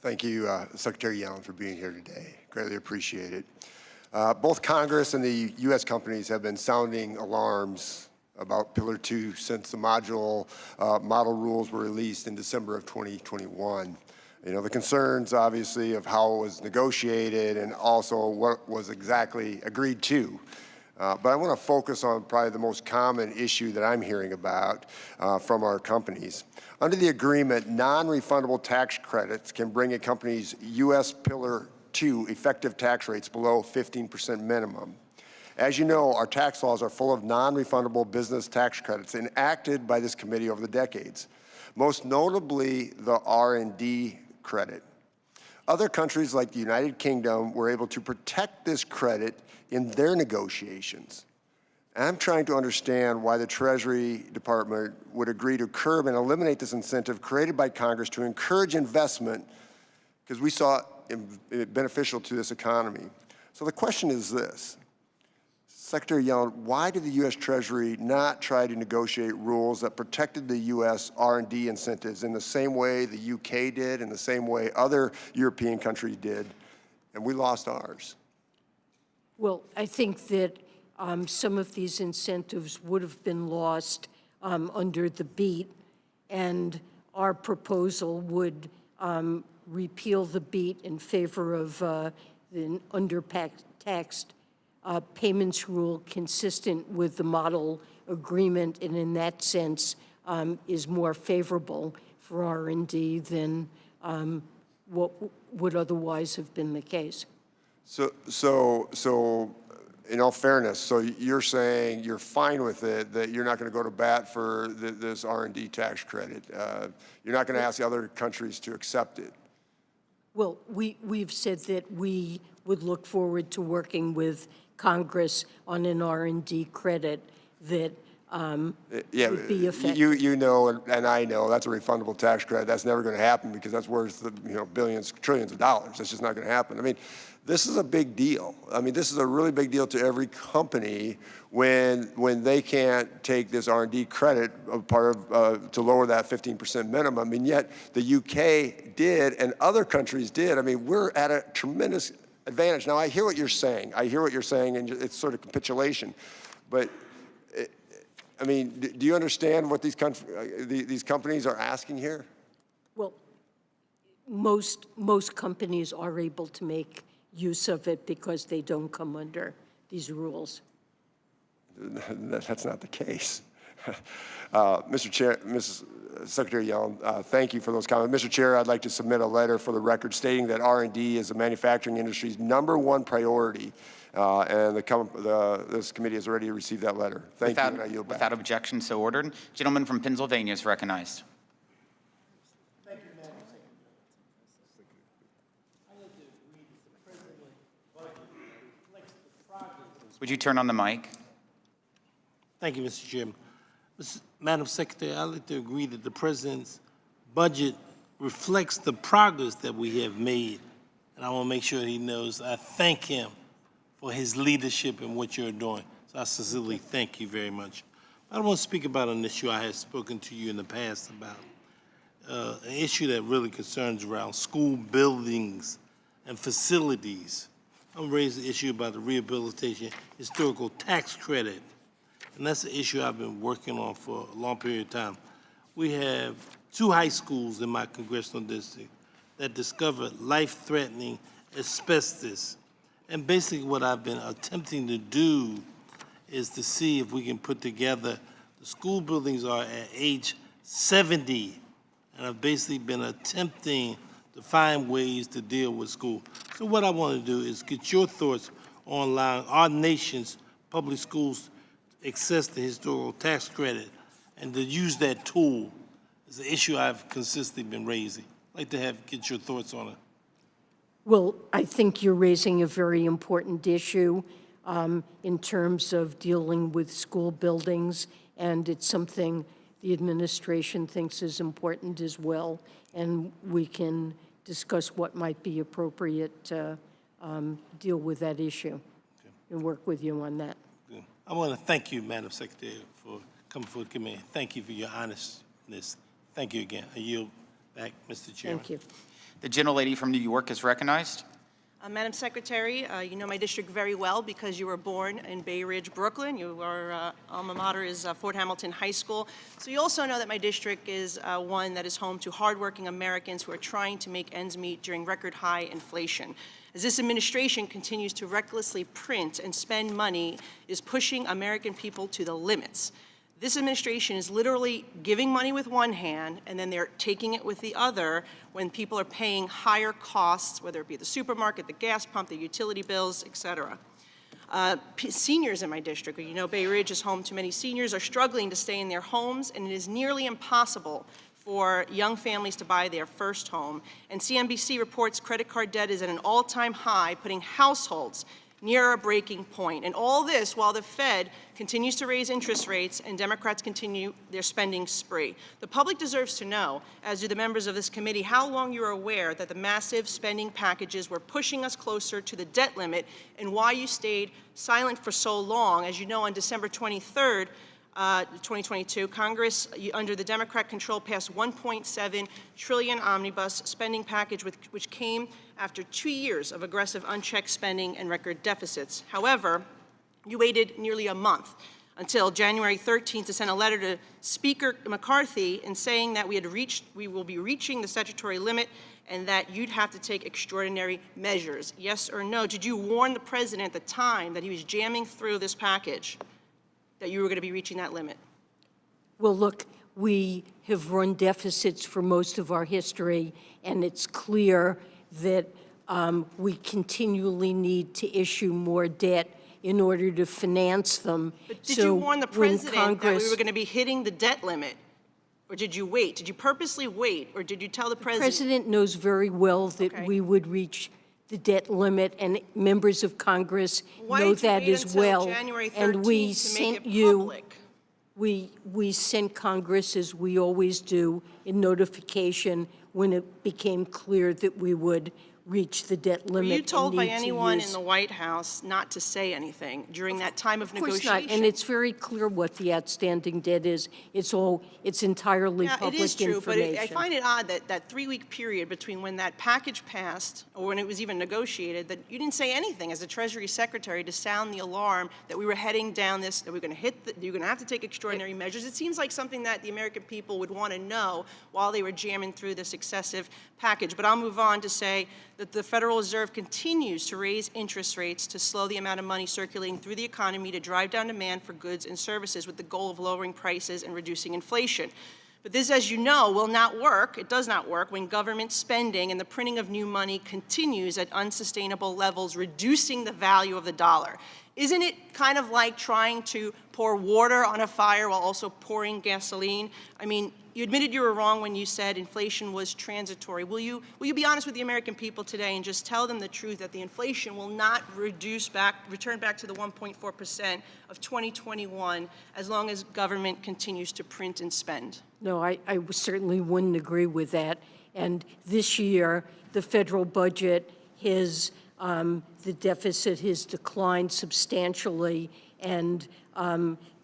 Thank you, Secretary Yellen, for being here today. Greatly appreciate it. Both Congress and the U.S. companies have been sounding alarms about Pillar 2 since the model rules were released in December of 2021. You know, the concerns, obviously, of how it was negotiated and also what was exactly agreed to. But I want to focus on probably the most common issue that I'm hearing about from our companies. Under the agreement, non-refundable tax credits can bring a company's U.S. Pillar 2 effective tax rates below 15% minimum. As you know, our tax laws are full of non-refundable business tax credits enacted by this committee over the decades, most notably the R&D credit. Other countries like the United Kingdom were able to protect this credit in their negotiations. And I'm trying to understand why the Treasury Department would agree to curb and eliminate this incentive created by Congress to encourage investment, because we saw it beneficial to this economy. So the question is this: Secretary Yellen, why did the U.S. Treasury not try to negotiate rules that protected the U.S. R&D incentives in the same way the U.K. did, in the same way other European countries did, and we lost ours? Well, I think that some of these incentives would have been lost under the BEAT, and our proposal would repeal the BEAT in favor of an undertaxed payments rule consistent with the model agreement, and in that sense is more favorable for R&D than what would otherwise have been the case. So in all fairness, so you're saying you're fine with it, that you're not going to go to bat for this R&D tax credit. You're not going to ask the other countries to accept it. Well, we've said that we would look forward to working with Congress on an R&D credit that would be effective. You know, and I know, that's a refundable tax credit. That's never going to happen because that's worth, billions, trillions of dollars. That's just not going to happen. I mean, this is a big deal. I mean, this is a really big deal to every company when they can't take this R&D credit part of to lower that 15% minimum, and yet the UK did and other countries did. I mean, we're at a tremendous advantage. Now, I hear what you're saying. And it's sort of capitulation. But, I mean, do you understand what these companies are asking here? Well, most companies are able to make use of it because they don't come under these rules. That's not the case. Mr. Chair, Mrs. Secretary Yellen, thank you for those comments. Mr. Chair, I'd like to submit a letter for the record stating that R&D is the manufacturing industry's #1 priority, and this committee has already received that letter. Thank you, and I yield back. Without objection, so ordered. Gentleman from Pennsylvania is recognized. Thank you, Madam Secretary. Would you turn on the mic? Thank you, Mr. Chairman. Madam Secretary, I'd like to agree that the President's budget reflects the progress that we have made, and I want to make sure he knows I thank him for his leadership and what you're doing. So I sincerely thank you very much. I want to speak about an issue I have spoken to you in the past about, an issue that really concerns around school buildings and facilities. I'm going to raise the issue about the rehabilitation historical tax credit. And that's an issue I've been working on for a long period of time. We have 2 high schools in my congressional district that discovered life-threatening asbestos. And basically what I've been attempting to do is to see if we can put together, the school buildings are at age 70, and I've basically been attempting to find ways to deal with school. So what I want to do is get your thoughts on allowing our nation's public schools access the historical tax credit and to use that tool is an issue I've consistently been raising. I'd like to get your thoughts on it. Well, I think you're raising a very important issue. in terms of dealing with school buildings, and it's something the administration thinks is important as well, and we can discuss what might be appropriate to deal with that issue and work with you on that. Good. I want to thank you, Madam Secretary, for coming forward to me. Thank you for your honestness. Thank you again. I yield back, Mr. Chairman. Thank you. The gentlelady from New York is recognized. Madam Secretary, you know my district very well because you were born in Bay Ridge, Brooklyn. Your alma mater is Fort Hamilton High School. So you also know that my district is one that is home to hardworking Americans who are trying to make ends meet during record high inflation. As this administration continues to recklessly print and spend money, is pushing American people to the limits. This administration is literally giving money with one hand, and then they're taking it with the other when people are paying higher costs, whether it be the supermarket, the gas pump, the utility bills, et cetera. Seniors in my district, you know Bay Ridge is home to many seniors, are struggling to stay in their homes, and it is nearly impossible for young families to buy their first home. And CNBC reports credit card debt is at an all-time high, putting households near a breaking point. And all this while the Fed continues to raise interest rates and Democrats continue their spending spree. The public deserves to know, as do the members of this committee, how long you are aware that the massive spending packages were pushing us closer to the debt limit and why you stayed silent for so long. As you know, on December 23rd, 2022, Congress, under the Democrat control, passed $1.7 trillion omnibus spending package, which came after 2 years of aggressive unchecked spending and record deficits. However, you waited nearly a month until January 13th to send a letter to Speaker McCarthy in saying that we will be reaching the statutory limit and that you'd have to take extraordinary measures. Yes or no? Did you warn the president at the time that he was jamming through this package that you were going to be reaching that limit? Well, look, we have run deficits for most of our history, and it's clear that we continually need to issue more debt in order to finance them. But did you warn the president that we were going to be hitting the debt limit? Or did you wait? Did you purposely wait? Or did you tell the president? The president knows very well that we would reach the debt limit, and members of Congress know that as well. And we sent you, we sent Congress, as we always do, in notification when it became clear that we would reach the debt limit. Were you told by anyone in the White House not to say anything during that time of negotiation? Of course not, and it's very clear what the outstanding debt is. It's entirely public information. It is true, but I find it odd that that 3-week period between when that package passed or when it was even negotiated, that you didn't say anything as the Treasury Secretary to sound the alarm that we were heading down this, that we're going to you're going to have to take extraordinary measures. It seems like something that the American people would want to know while they were jamming through this excessive package. But I'll move on to say that the Federal Reserve continues to raise interest rates to slow the amount of money circulating through the economy to drive down demand for goods and services with the goal of lowering prices and reducing inflation. But this, as you know, will not work. It does not work when government spending and the printing of new money continues at unsustainable levels, reducing the value of the dollar. Isn't it kind of like trying to pour water on a fire while also pouring gasoline? I mean, you admitted you were wrong when you said inflation was transitory. Will you be honest with the American people today and just tell them the truth that the inflation will not return back to the 1.4% of 2021 as long as government continues to print and spend? No, I certainly wouldn't agree with that. And this year, the federal budget has, the deficit has declined substantially, and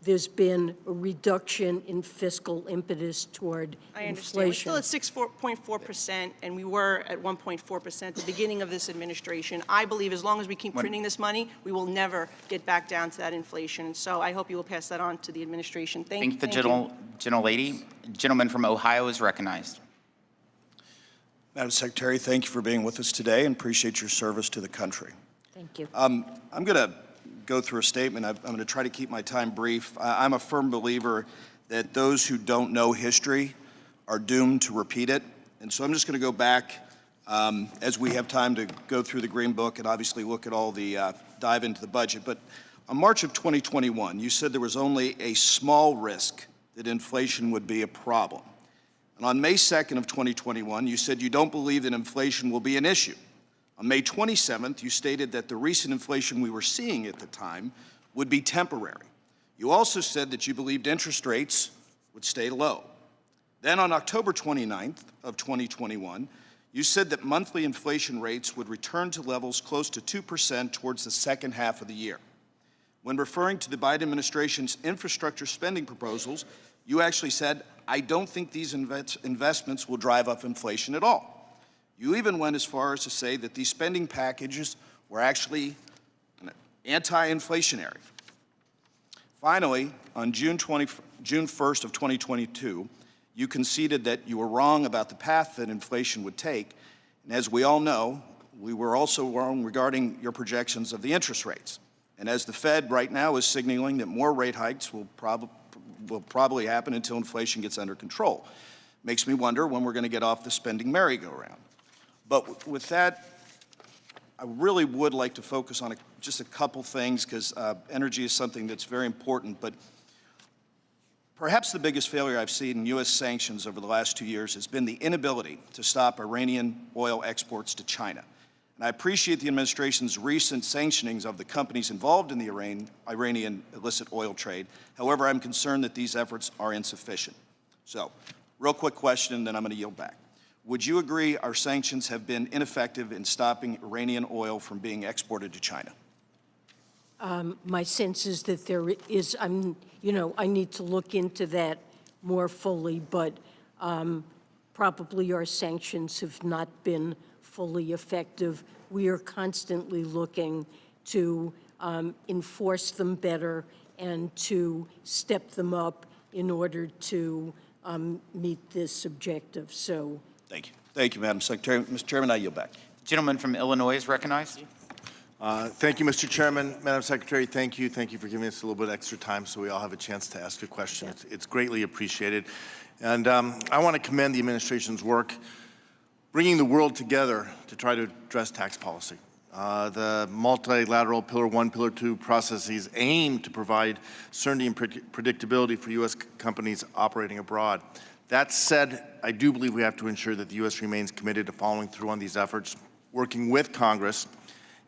there's been a reduction in fiscal impetus toward I understand. We're still at 6.4%, and we were at 1.4% at the beginning of this administration. I believe as long as we keep printing this money, we will never get back down to that inflation. So I hope you will pass that on to the administration. Thank you. The gentlelady. Gentleman from Ohio is recognized. Madam Secretary, thank you for being with us today and appreciate your service to the country. Thank you. I'm going to go through a statement. I'm going to try to keep my time brief. I'm a firm believer that those who don't know history are doomed to repeat it. And so I'm just going to go back as we have time to go through the Green Book and obviously look at all the, dive into the budget. But on March of 2021, you said there was only a small risk that inflation would be a problem. And on May 2nd of 2021, you said you don't believe that inflation will be an issue. On May 27th, you stated that the recent inflation we were seeing at the time would be temporary. You also said that you believed interest rates would stay low. Then on October 29th of 2021, you said that monthly inflation rates would return to levels close to 2% towards the second half of the year. When referring to the Biden administration's infrastructure spending proposals, you actually said, I don't think these investments will drive up inflation at all. You even went as far as to say that these spending packages were actually anti-inflationary. Finally, on June 1st of 2022, you conceded that you were wrong about the path that inflation would take. And as we all know, we were also wrong regarding your projections of the interest rates. And as the Fed right now is signaling that more rate hikes will probably happen until inflation gets under control. Makes me wonder when we're going to get off the spending merry-go-round. But with that, I really would like to focus on just a couple things, because energy is something that's very important. But perhaps the biggest failure I've seen in U.S. sanctions over the last 2 years has been the inability to stop Iranian oil exports to China. And I appreciate the administration's recent sanctionings of the companies involved in the Iranian illicit oil trade. However, I'm concerned that these efforts are insufficient. So, real quick question, then I'm going to yield back. Would you agree our sanctions have been ineffective in stopping Iranian oil from being exported to China? My sense is that there is, I need to look into that more fully, but probably our sanctions have not been fully effective. We are constantly looking to enforce them better and to step them up in order to meet this objective. So, thank you. Thank you, Madam Secretary. Mr. Chairman, I yield back. Gentleman from Illinois is recognized. Thank you, Mr. Chairman. Madam Secretary, thank you. Thank you for giving us a little bit extra time so we all have a chance to ask a question. It's greatly appreciated. And I want to commend the administration's work bringing the world together to try to address tax policy. The multilateral Pillar 1, Pillar 2 processes aim to provide certainty and predictability for U.S. companies operating abroad. That said, I do believe we have to ensure that the U.S. remains committed to following through on these efforts, working with Congress,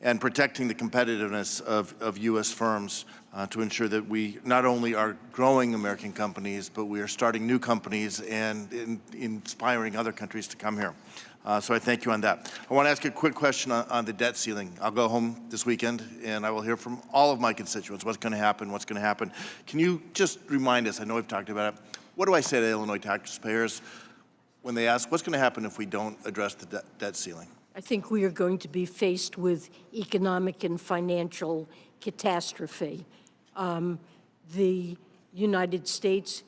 and protecting the competitiveness of U.S. firms to ensure that we not only are growing American companies, but we are starting new companies and inspiring other countries to come here. So I thank you on that. I want to ask you a quick question on the debt ceiling. I'll go home this weekend and I will hear from all of my constituents what's going to happen, what's going to happen. Can you just remind us, I know we've talked about it, what do I say to Illinois taxpayers when they ask what's going to happen if we don't address the debt ceiling? I think we are going to be faced with economic and financial catastrophe. The United States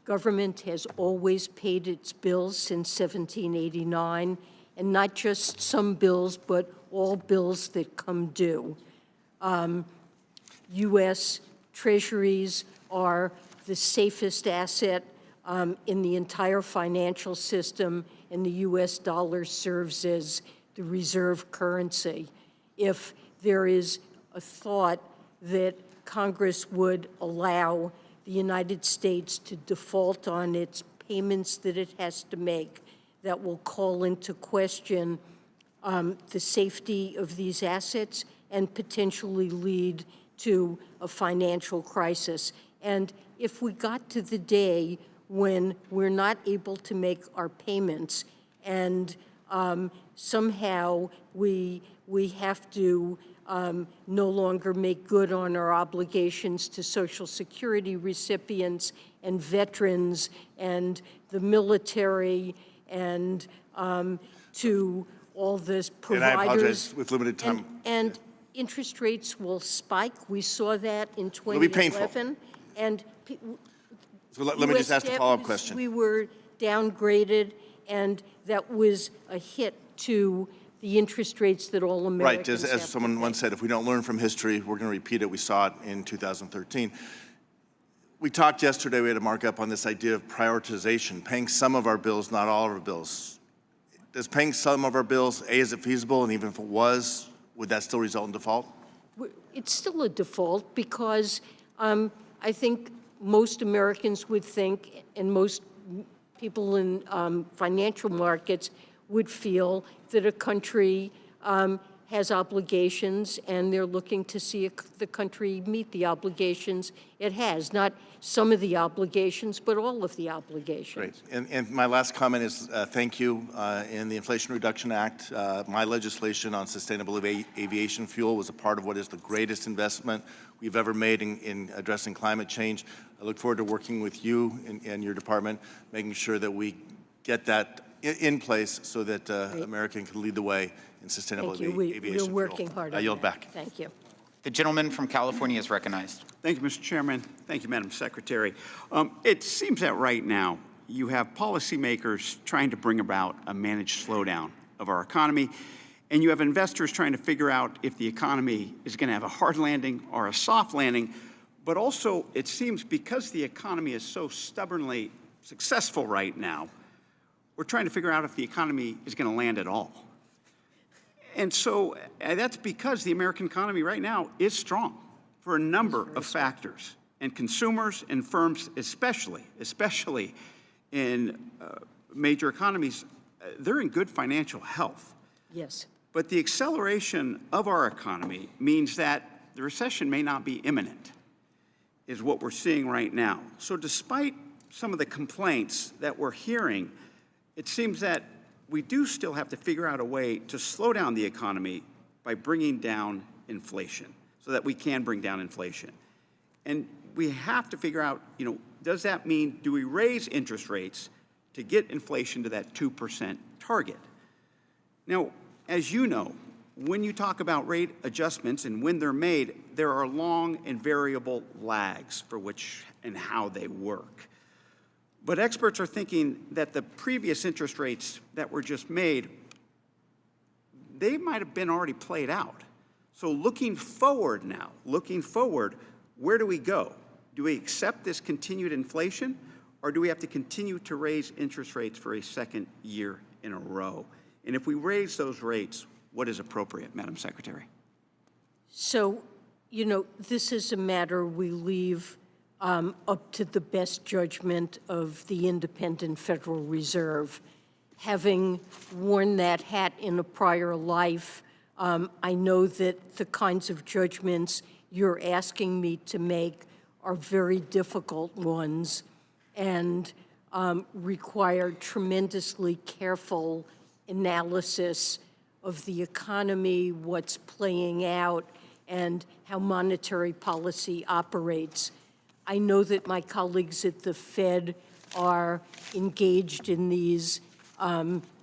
government has always paid its bills since 1789, and not just some bills, but all bills that come due. U.S. treasuries are the safest asset in the entire financial system, and the U.S. dollar serves as the reserve currency. If there is a thought that Congress would allow the United States to default on its payments that it has to make, that will call into question the safety of these assets and potentially lead to a financial crisis. And if we got to the day when we're not able to make our payments and somehow we have to no longer make good on our obligations to Social Security recipients and veterans and the military and to all the providers. And I apologize with limited time. And interest rates will spike. We saw that in 2011. It'll be painful. And so let me just ask a follow-up question. We were downgraded, and that was a hit to the interest rates that all Americans have. Right, as someone once said, if we don't learn from history, we're going to repeat it. We saw it in 2013. We talked yesterday, we had a markup on this idea of prioritization, paying some of our bills, not all of our bills. Does paying some of our bills, A, is it feasible? And even if it was, would that still result in default? It's still a default because I think most Americans would think, and most people in financial markets would feel that a country has obligations, and they're looking to see the country meet the obligations it has. Not some of the obligations, but all of the obligations. Great. And my last comment is thank you. In the Inflation Reduction Act, my legislation on sustainable aviation fuel was a part of what is the greatest investment we've ever made in addressing climate change. I look forward to working with you and your department, making sure that we get that in place so that America can lead the way in sustainable aviation We're working hard on that. I yield back. Thank you. The gentleman from California is recognized. Thank you, Mr. Chairman. Thank you, Madam Secretary. It seems that right now you have policymakers trying to bring about a managed slowdown of our economy, and you have investors trying to figure out if the economy is going to have a hard landing or a soft landing. But also, it seems because the economy is so stubbornly successful right now, we're trying to figure out if the economy is going to land at all. And so that's because the American economy right now is strong for a number of factors. And consumers and firms especially in major economies, they're in good financial health. Yes. But the acceleration of our economy means that the recession may not be imminent, is what we're seeing right now. So despite some of the complaints that we're hearing, it seems that we do still have to figure out a way to slow down the economy by bringing down inflation so that we can bring down inflation. And we have to figure out, does that mean, do we raise interest rates to get inflation to that 2% target? Now, as you know, when you talk about rate adjustments and when they're made, there are long and variable lags for which and how they work. But experts are thinking that the previous interest rates that were just made, they might have been already played out. So looking forward now, where do we go? Do we accept this continued inflation, or do we have to continue to raise interest rates for a second year in a row? And if we raise those rates, what is appropriate, Madam Secretary? So, this is a matter we leave up to the best judgment of the independent Federal Reserve. Having worn that hat in a prior life, I know that the kinds of judgments you're asking me to make are very difficult ones and require tremendously careful analysis of the economy, what's playing out, and how monetary policy operates. I know that my colleagues at the Fed are engaged in these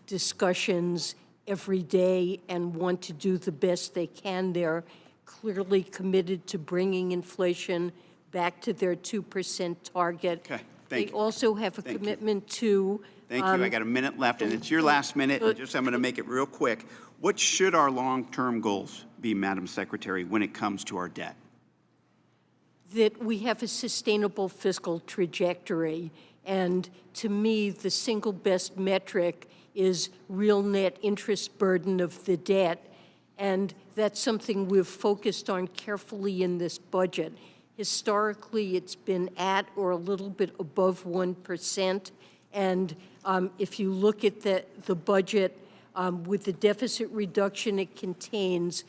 discussions every day and want to do the best they can. They're clearly committed to bringing inflation back to their 2% target. Okay, thank you. They also have a commitment to... Thank you. I got a minute left, and it's your last minute. I'm going to make it real quick. What should our long-term goals be, Madam Secretary, when it comes to our debt? That we have a sustainable fiscal trajectory. And to me, the single best metric is real net interest burden of the debt. And that's something we've focused on carefully in this budget. Historically, it's been at or a little bit above 1%. And if you look at the budget with the deficit reduction it contains,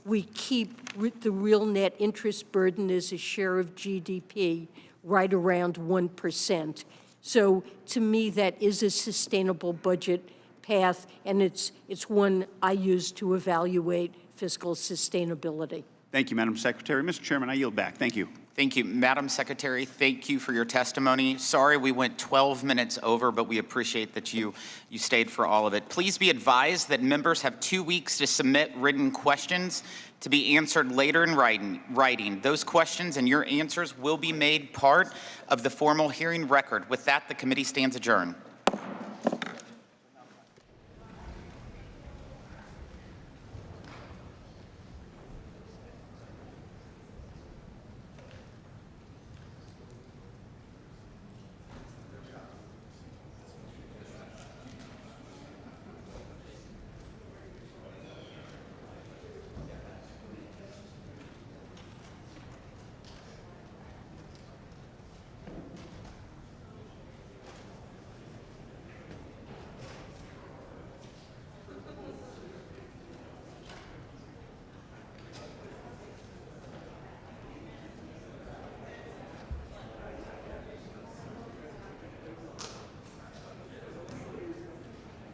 we keep the real net interest burden as a share of GDP right around 1%. So to me, that is a sustainable budget path, and it's one I use to evaluate fiscal sustainability. Thank you, Madam Secretary. Mr. Chairman, I yield back. Thank you. Thank you. Madam Secretary, thank you for your testimony. Sorry we went 12 minutes over, but we appreciate that you stayed for all of it. Please be advised that members have 2 weeks to submit written questions to be answered later in writing. Those questions and your answers will be made part of the formal hearing record. With that, the committee stands adjourned.